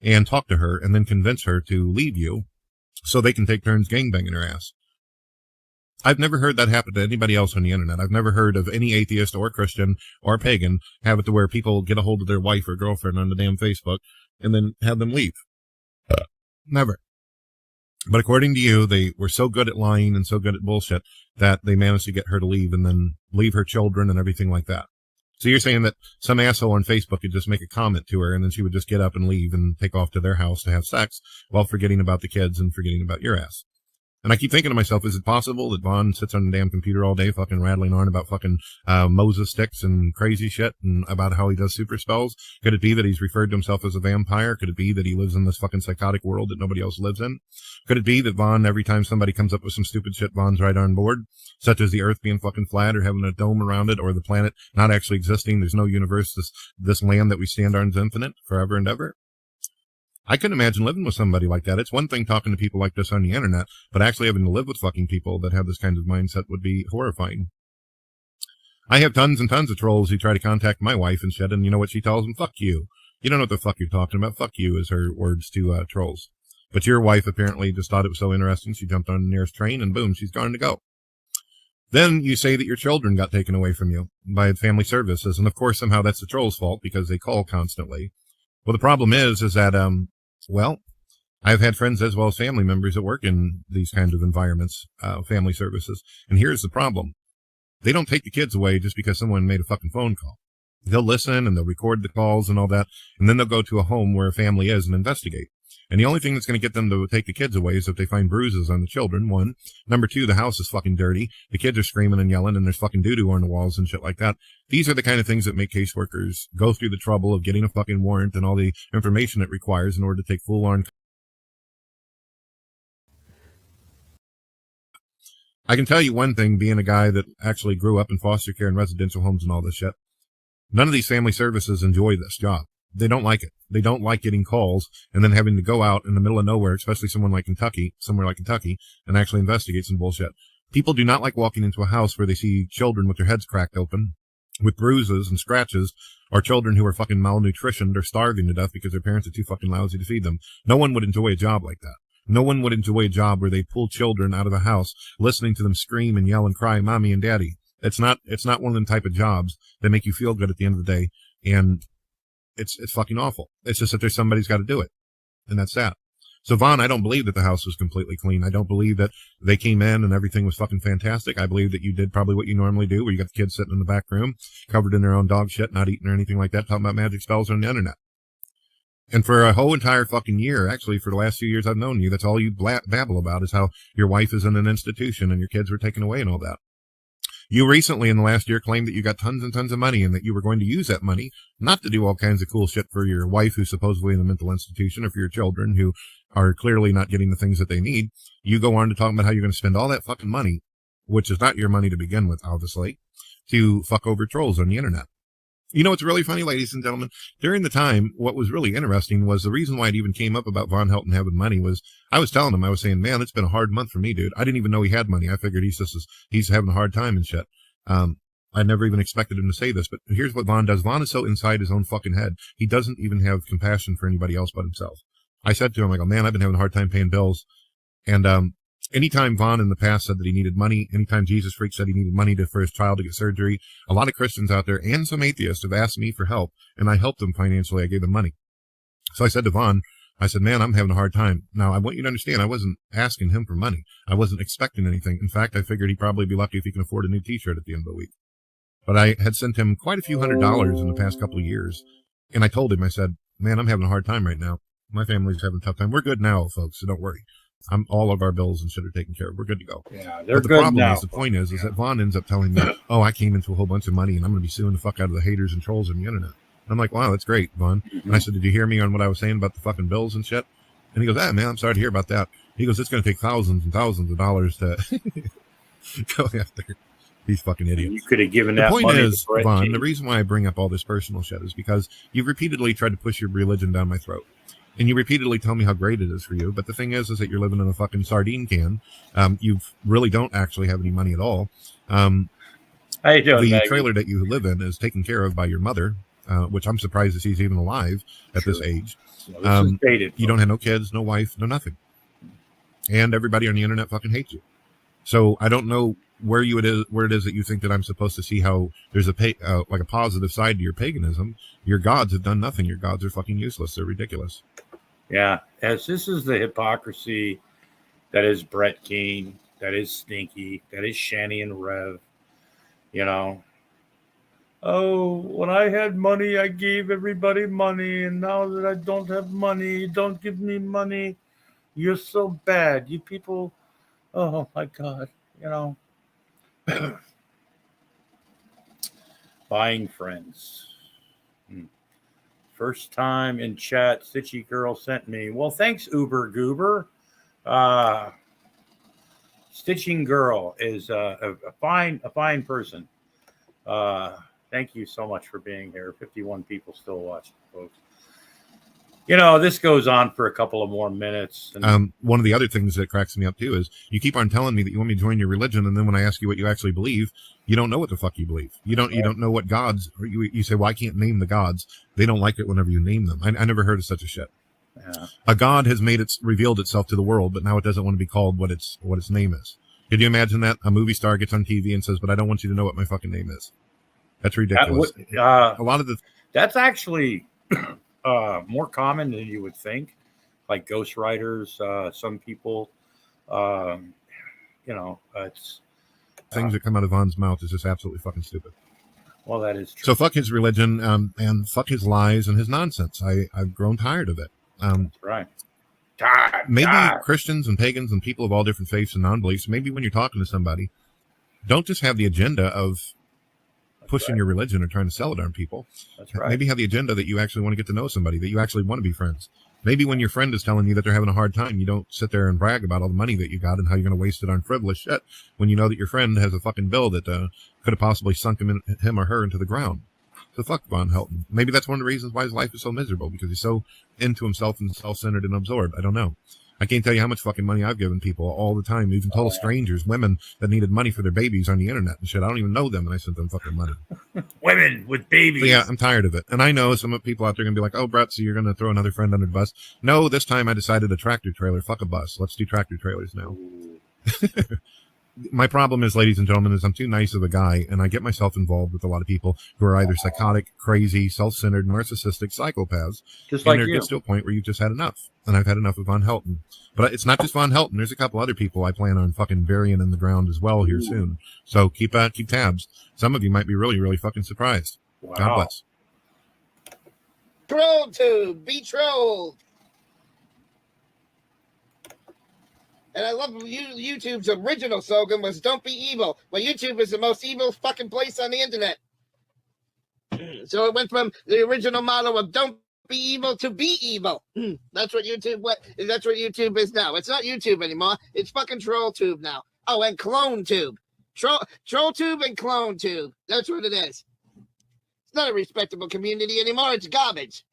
and talk to her and then convince her to leave you so they can take turns gangbanging her ass? I've never heard that happen to anybody else on the internet. I've never heard of any atheist or Christian or pagan have it to where people get a hold of their wife or girlfriend on the damn Facebook and then have them leave. Never. But according to you, they were so good at lying and so good at bullshit that they managed to get her to leave and then leave her children and everything like that. So you're saying that some asshole on Facebook could just make a comment to her and then she would just get up and leave and take off to their house to have sex while forgetting about the kids and forgetting about your ass. And I keep thinking to myself, is it possible that Vaughn sits on the damn computer all day fucking rattling on about fucking Moses sticks and crazy shit and about how he does super spells? Could it be that he's referred to himself as a vampire? Could it be that he lives in this fucking psychotic world that nobody else lives in? Could it be that Vaughn, every time somebody comes up with some stupid shit, Vaughn's right on board? Such as the earth being fucking flat or having a dome around it or the planet not actually existing. There's no universe. This land that we stand on is infinite forever and ever. I couldn't imagine living with somebody like that. It's one thing talking to people like this on the internet, but actually having to live with fucking people that have this kind of mindset would be horrifying. I have tons and tons of trolls who try to contact my wife and shit, and you know what she tells them? Fuck you. You don't know what the fuck you're talking about. Fuck you is her words to trolls. But your wife apparently just thought it was so interesting, she jumped on the nearest train, and boom, she's gone to go. Then you say that your children got taken away from you by family services, and of course somehow that's the trolls' fault because they call constantly. Well, the problem is that, well, I've had friends as well as family members that work in these kinds of environments, family services. And here's the problem. They don't take the kids away just because someone made a fucking phone call. They'll listen and they'll record the calls and all that. And then they'll go to a home where a family is and investigate. And the only thing that's going to get them to take the kids away is if they find bruises on the children, one. Number two, the house is fucking dirty. The kids are screaming and yelling and there's fucking doo-doo on the walls and shit like that. These are the kind of things that make caseworkers go through the trouble of getting a fucking warrant and all the information it requires in order to take full-on. I can tell you one thing, being a guy that actually grew up in foster care and residential homes and all this shit. None of these family services enjoy this job. They don't like it. They don't like getting calls and then having to go out in the middle of nowhere, especially somewhere like Kentucky, and actually investigate some bullshit. People do not like walking into a house where they see children with their heads cracked open, with bruises and scratches, or children who are fucking malnutritioned or starving to death because their parents are too fucking lousy to feed them. No one would enjoy a job like that. No one would enjoy a job where they pull children out of the house, listening to them scream and yell and cry, "Mommy and Daddy." It's not one of them type of jobs that make you feel good at the end of the day, and it's fucking awful. It's just that there's somebody's got to do it, and that's that. So Vaughn, I don't believe that the house was completely clean. I don't believe that they came in and everything was fucking fantastic. I believe that you did probably what you normally do, where you got the kids sitting in the back room, covered in their own dog shit, not eating or anything like that, talking about magic spells on the internet. And for a whole entire fucking year, actually, for the last few years I've known you, that's all you babble about is how your wife is in an institution and your kids were taken away and all that. You recently, in the last year, claimed that you got tons and tons of money and that you were going to use that money not to do all kinds of cool shit for your wife who's supposedly in a mental institution or for your children who are clearly not getting the things that they need. You go on to talk about how you're going to spend all that fucking money, which is not your money to begin with, obviously, to fuck over trolls on the internet. You know what's really funny, ladies and gentlemen? During the time, what was really interesting was the reason why it even came up about Von Helton having money was I was telling him, I was saying, man, it's been a hard month for me, dude. I didn't even know he had money. I figured he's having a hard time and shit. I never even expected him to say this, but here's what Vaughn does. Vaughn is so inside his own fucking head. He doesn't even have compassion for anybody else but himself. I said to him, I go, man, I've been having a hard time paying bills. And, anytime Vaughn in the past said that he needed money, anytime Jesus Freak said he needed money for his child to get surgery, a lot of Christians out there and some atheists have asked me for help, and I helped them financially. I gave them money. So I said to Vaughn, I said, man, I'm having a hard time. Now, I want you to understand, I wasn't asking him for money. I wasn't expecting anything. In fact, I figured he'd probably be lucky if he can afford a new t-shirt at the end of the week. But I had sent him quite a few $100s in the past couple of years, and I told him, I said, man, I'm having a hard time right now. My family's having a tough time. We're good now, folks, so don't worry. All of our bills and shit are taken care of. We're good to go. Yeah, they're but the good problem now. is, the point is that Vaughn ends up telling me, oh, I came into a whole bunch of money and I'm going to be suing the fuck out of the haters and trolls on the internet. I'm like, wow, that's great, Vaughn. And I said, did you hear me on what I was saying about the fucking bills and shit? And he goes, ah, man, I'm sorry to hear about that. He goes, it's going to take thousands and thousands of dollars to go after these fucking idiots. You could have given that money. The point is, Vaughn, King. the reason why I bring up all this personal shit is because you've repeatedly tried to push your religion down my throat. And you repeatedly tell me how great it is for you. But the thing is that you're living in a fucking sardine can. You really don't actually have any money at all. How you doing, the Maggie? trailer that you live in is taken care of by your mother, which I'm surprised that she's even alive at this age. Well, this is dated, you don't have no kids, no wife, no nothing. And everybody on the internet fucking hates you. So I don't know where it is that you think that I'm supposed to see how there's like a positive side to your paganism. Your gods have done nothing. Your gods are fucking useless. They're ridiculous. Yeah, as this is the hypocrisy that is Brett Keane, that is Stinky, that is Shani and Rev. You know, oh, when I had money, I gave everybody money, and now that I don't have money, don't give me money. You're so bad. You people Oh my God, buying friends. First time in chat, Stitchy Girl sent me. Well, thanks, Uber Goober. Stitching Girl is a fine person. Thank you so much for being here. 51 people still watching, folks. This goes on for a couple of more minutes. And one of the other things that cracks me up too is you keep on telling me that you want me to join your religion, and then when I ask you what you actually believe, you don't know what the fuck you believe. You don't know what gods. Or you say, well, I can't name the gods. They don't like it whenever you name them. I never heard of such a shit. Yeah. A god has revealed itself to the world, but now it doesn't want to be called what its name is. Could you imagine that? A movie star gets on TV and says, but I don't want you to know what my fucking name is. That's ridiculous. A lot of that's actually more common than you would think. Like ghostwriters, some people, it's things that come out of Von's mouth is just absolutely fucking stupid. Well, that is true. So fuck his religion, and fuck his lies and his nonsense. I've grown tired of it. That's right. Maybe Christians and pagans and people of all different faiths and non-beliefs, maybe when you're talking to somebody, don't just have the agenda of pushing your religion or trying to sell it on people. That's right. Maybe have the agenda that you actually want to get to know somebody, that you actually want to be friends. Maybe when your friend is telling you that they're having a hard time, you don't sit there and brag about all the money that you got and how you're going to waste it on frivolous shit when you know that your friend has a fucking bill that could have possibly sunk him or her into the ground. So fuck Von Helton. Maybe that's one of the reasons why his life is so miserable, because he's so into himself and self-centered and absorbed. I don't know. I can't tell you how much fucking money I've given people all the time, even total strangers, women that needed money for their babies on the internet and shit. I don't even know them, and I sent them fucking money. Women with babies. But yeah, I'm tired of it. And I know some people out there are going to be like, oh, Brett, so you're going to throw another friend under the bus. No, this time I decided a tractor trailer. Fuck a bus. Let's do tractor trailers now. My problem is, ladies and gentlemen, is I'm too nice of a guy, and I get myself involved with a lot of people who are either psychotic, crazy, self-centered, narcissistic psychopaths. Just and like there you. gets to a point where you've just had enough. And I've had enough of Von Helton. But it's not just Von Helton. There's a couple other people I plan on fucking burying in the ground as well here soon. So keep tabs. Some of you might be really, really fucking surprised. Wow. God bless. Troll tube, be trolled. And I love YouTube's original slogan was "Don't be evil." Well, YouTube is the most evil fucking place on the internet. So it went from the original motto of "Don't be evil" to "Be evil." That's what YouTube. That's what YouTube is now. It's not YouTube anymore. It's fucking TrollTube now. Oh, and CloneTube, TrollTube and CloneTube. That's what it is. It's not a respectable community anymore. It's garbage.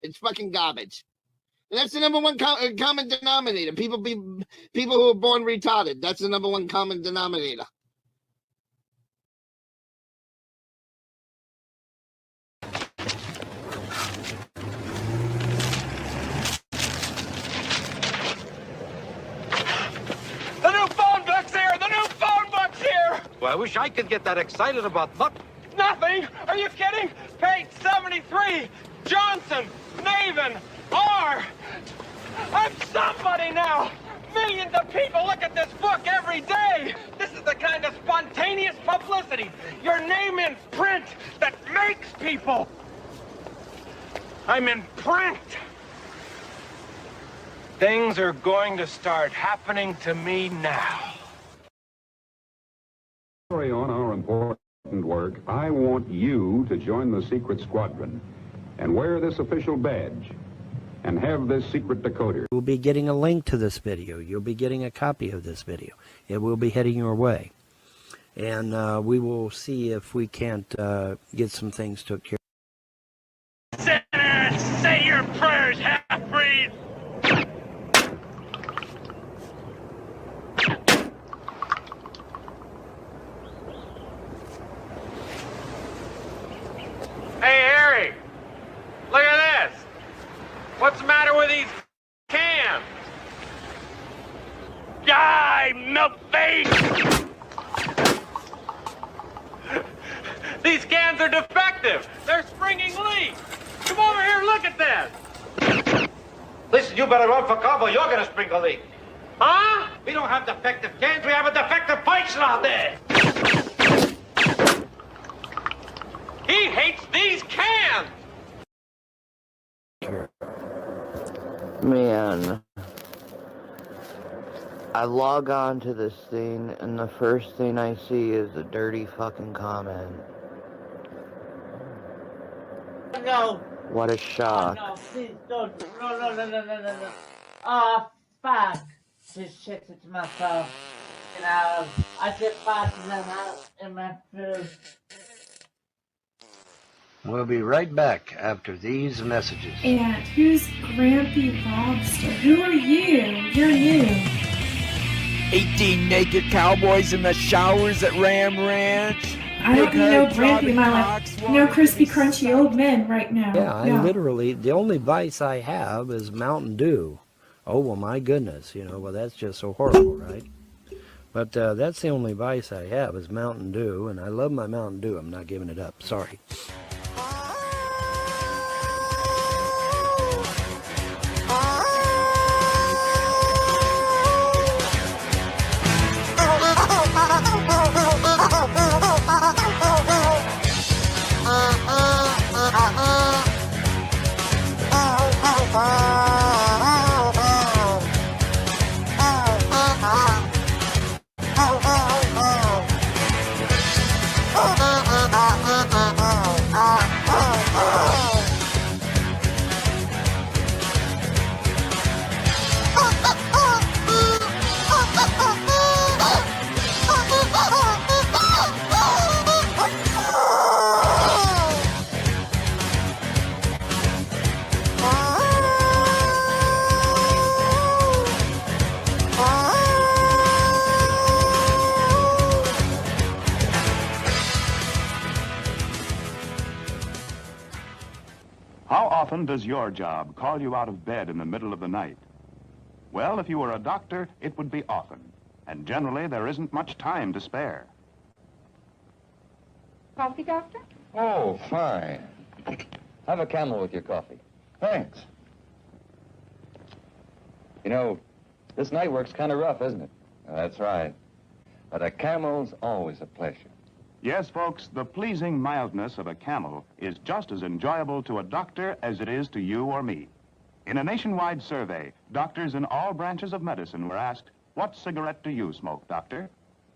It's fucking garbage. And that's the number one common denominator. People who are born retarded. That's the number one common denominator. The new phone book's here! The new phone book's here! Well, I wish I could get that excited about Nothing! Are you kidding? Page 73! Johnson! Naven! R! I'm somebody now! Millions of people look at this book every day! This is the kind of spontaneous publicity, your name in print, that makes people! I'm in print! Things are going to start happening to me now. Carry on our important work. I want you to join the secret squadron and wear this official badge and have this secret decoder. You'll be getting a link to this video. You'll be getting a copy of this video. It will be heading your way. And we will see if we can't get some things took care of. Sinners, say your prayers, half-breed! Hey, Harry! Look at this! What's the matter with these cans? Die, milk face! These cans are defective! They're springing leaks! Come over here, look at this! Listen, you better run for cover. You're gonna spring a leak. Huh? We don't have defective cans. We have a defective person out there. He hates these cans! Man, I log on to this thing, and the first thing I see is a dirty fucking comment. No. What a shock. Oh, no, please don't. No. Oh, fuck. Just shit it to myself. You know, I get boxes them out in my food. We'll be right back after these messages. And who's Grampy Lobster? Who are you? You're new. 18 naked cowboys in the showers at Ram Ranch. I don't know Grampy in my life. No crispy, crunchy old men right now. Yeah, I literally, the only vice I have is Mountain Dew. Oh, well, my goodness, you know, well, that's just so horrible, right? But that's the only vice I have is Mountain Dew, and I love my Mountain Dew. I'm not giving it up. Sorry. How often does your job call you out of bed in the middle of the night? Well, if you were a doctor, it would be often. And generally, there isn't much time to spare. Coffee, Doctor? Oh, fine. Have a Camel with your coffee. Thanks. You know, this night work's kind of rough, isn't it? That's right. But a Camel's always a pleasure. Yes, folks, the pleasing mildness of a Camel is just as enjoyable to a doctor as it is to you or me. In a nationwide survey, doctors in all branches of medicine were asked, "What cigarette do you smoke, doctor?"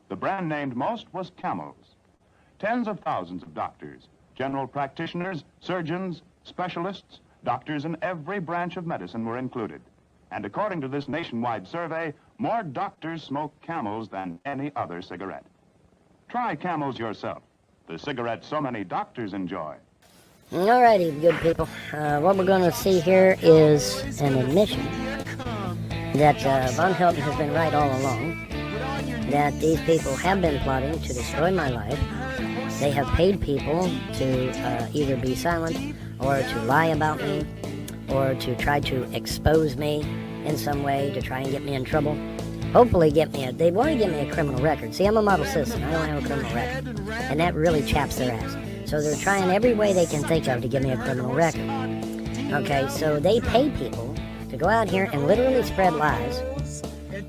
The brand named most was Camel's. Tens of thousands of doctors, general practitioners, surgeons, specialists, doctors in every branch of medicine were included. And according to this nationwide survey, more doctors smoke Camels than any other cigarette. Try Camels yourself, the cigarette so many doctors enjoy. Alrighty, good people. What we're going to see here is an admission that Von Helton has been right all along, that these people have been plotting to destroy my life. They have paid people to either be silent or to lie about me or to try to expose me in some way to try and get me in trouble. Hopefully they want to get me a criminal record. See, I'm a model citizen. I don't have a criminal record. And that really chaps their ass. So they're trying every way they can think of to give me a criminal record. Okay, so they pay people to go out here and literally spread lies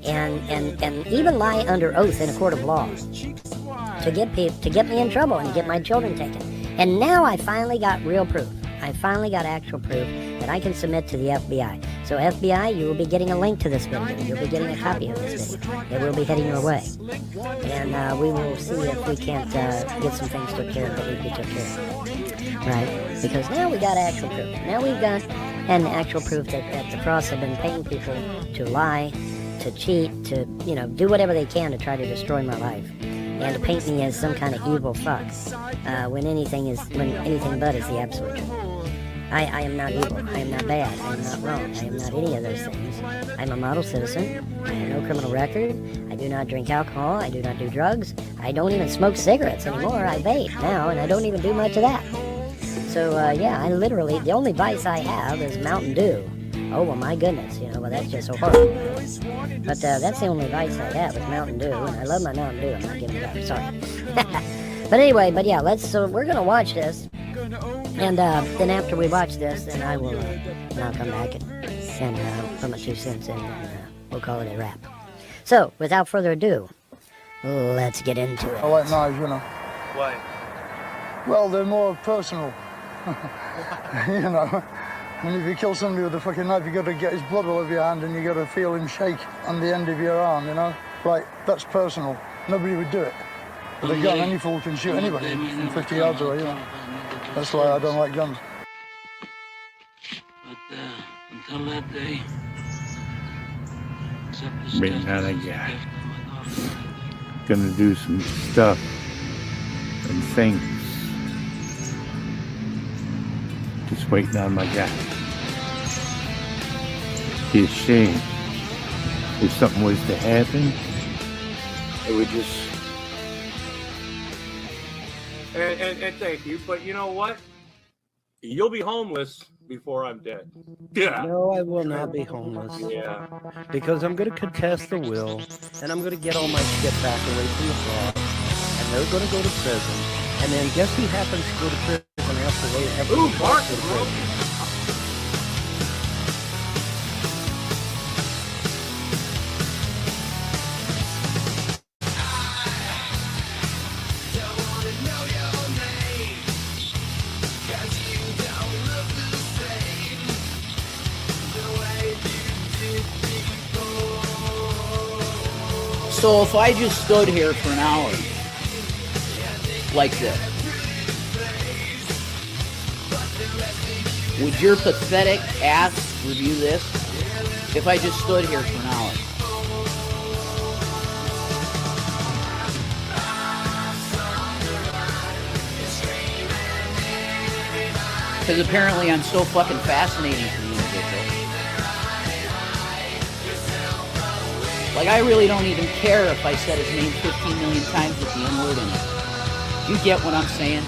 and even lie under oath in a court of law to get me in trouble and to get my children taken. And now I finally got real proof. I finally got actual proof that I can submit to the FBI. So FBI, you will be getting a link to this video. You'll be getting a copy of this video. It will be heading your way. And we will see if we can't get some things took care of that need to be took care of. Right? Because now we got actual proof. Now we've got an actual proof that the pros have been paying people to lie, to cheat, to, you know, do whatever they can to try to destroy my life. And to paint me as some kind of evil fuck when anything but is the absolute truth. I am not evil. I am not bad. I am not wrong. I am not any of those things. I'm a model citizen. I have no criminal record. I do not drink alcohol. I do not do drugs. I don't even smoke cigarettes anymore. I vape now, and I don't even do much of that. So, yeah, I literally, the only vice I have is Mountain Dew. Oh, well, my goodness, you know, well, that's just so horrible. But that's the only vice I have is Mountain Dew, and I love my Mountain Dew. I'm not giving it up. Sorry. But anyway, yeah, so we're going to watch this. And then after we watch this, then I'll come back and put my 2 cents in, and we'll call it a wrap. So, without further ado, let's get into it. I like knives, you know. Why? Well, they're more personal. You know, I mean, if you kill somebody with a fucking knife, you got to get his blood all over your hand and you got to feel him shake on the end of your arm, you know? Like, that's personal. Nobody would do it. With a gun, any fool can shoot anybody from 50 yards away, you know? That's why I don't like guns. But until that day, Been kind of guy. Gonna do some stuff and things. Just waiting on my guy. Be a shame if something was to happen. It would just. And thank you, but you know what? You'll be homeless before I'm dead. Yeah. No, I will not be homeless. Yeah. Because I'm going to contest the will, and I'm going to get all my shit back away from the fraud, and they're going to go to prison. And then guess who happens to go to prison after they ever go to prison? So if I just stood here for an hour, like this, would your pathetic ass review this? If I just stood here for an hour. Because apparently I'm so fucking fascinating to the individual. Like, I really don't even care if I said his name 15 million times with the N-word in it. You get what I'm saying?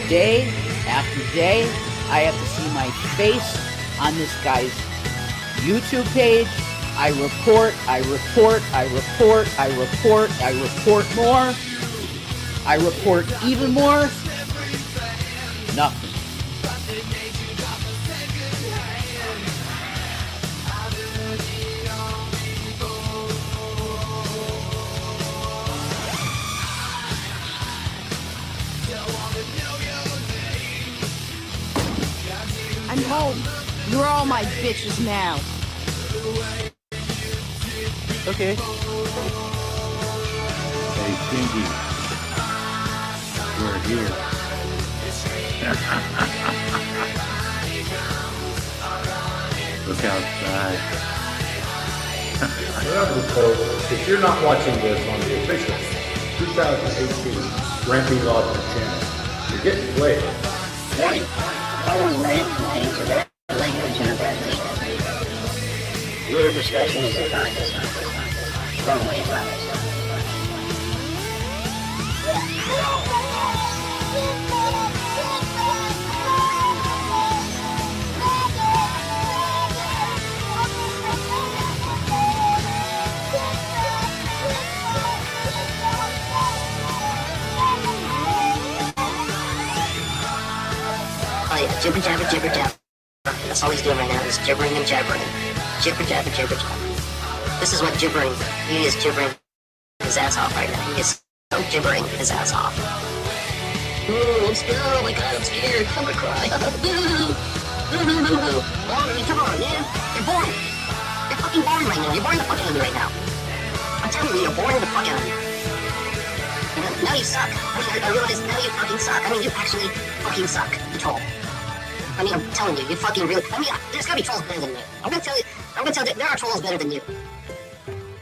Day after day, I have to see my face on this guy's YouTube page. I report more. I report even more. Nothing. I'm home. You're all my bitches now. Okay. Hey, Stinky. We're here. Look outside. Remember, folks, if you're not watching this on the official 2018 Grampy Lobster channel, you're getting played. Your discussion is advised. Strongly advised. Oh yeah, jibber jabber jibber jabber. That's all he's doing right now is gibbering and jabbering. Jibber jabber jibber jabber. This is what gibbering. He is gibbering his ass off right now. He is so gibbering his ass off. Ooh, I'm scared. Oh my god, I'm scared. I'm gonna cry. Bonnie, come on, man. You're boring. You're fucking boring right now. You're boring the fuck out of me right now. I'm telling you, you're boring the fuck out of me. Now you suck. I realize now you fucking suck. I mean, you actually fucking suck, you troll. I mean, I'm telling you, you fucking really. I mean, there's gotta be trolls better than you. I'm gonna tell you, there are trolls better than you.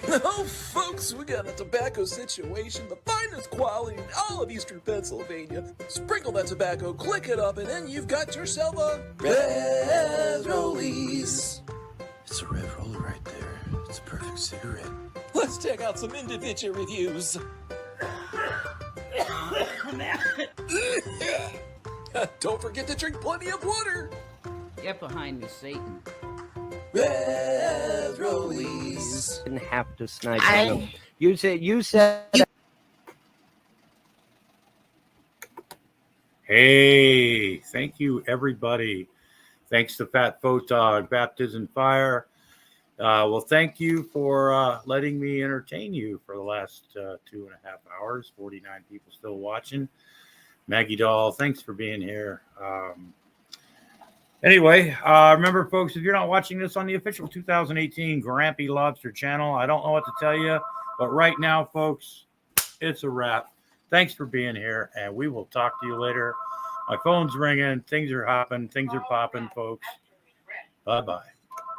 Oh, folks, we got a tobacco situation, the finest quality in all of Eastern Pennsylvania. Sprinkle that tobacco, click it up, and then you've got yourself a Red Rollies. It's a red roller right there. It's a perfect cigarette. Let's check out some individual reviews. Don't forget to drink plenty of water. Get behind me, Satan. Red Rollies. Didn't have to snipe him. You said. Hey, thank you, everybody. Thanks to Fat Photog, Baptism Fire. Well, thank you for letting me entertain you for the last 2.5 hours. 49 people still watching. Maggie Doll, thanks for being here. Anyway, remember, folks, if you're not watching this on the official 2018 Grampy Lobster channel, I don't know what to tell you, but right now, folks, it's a wrap. Thanks for being here, and we will talk to you later. My phone's ringing. Things are hopping. Things are popping, folks. Bye-bye.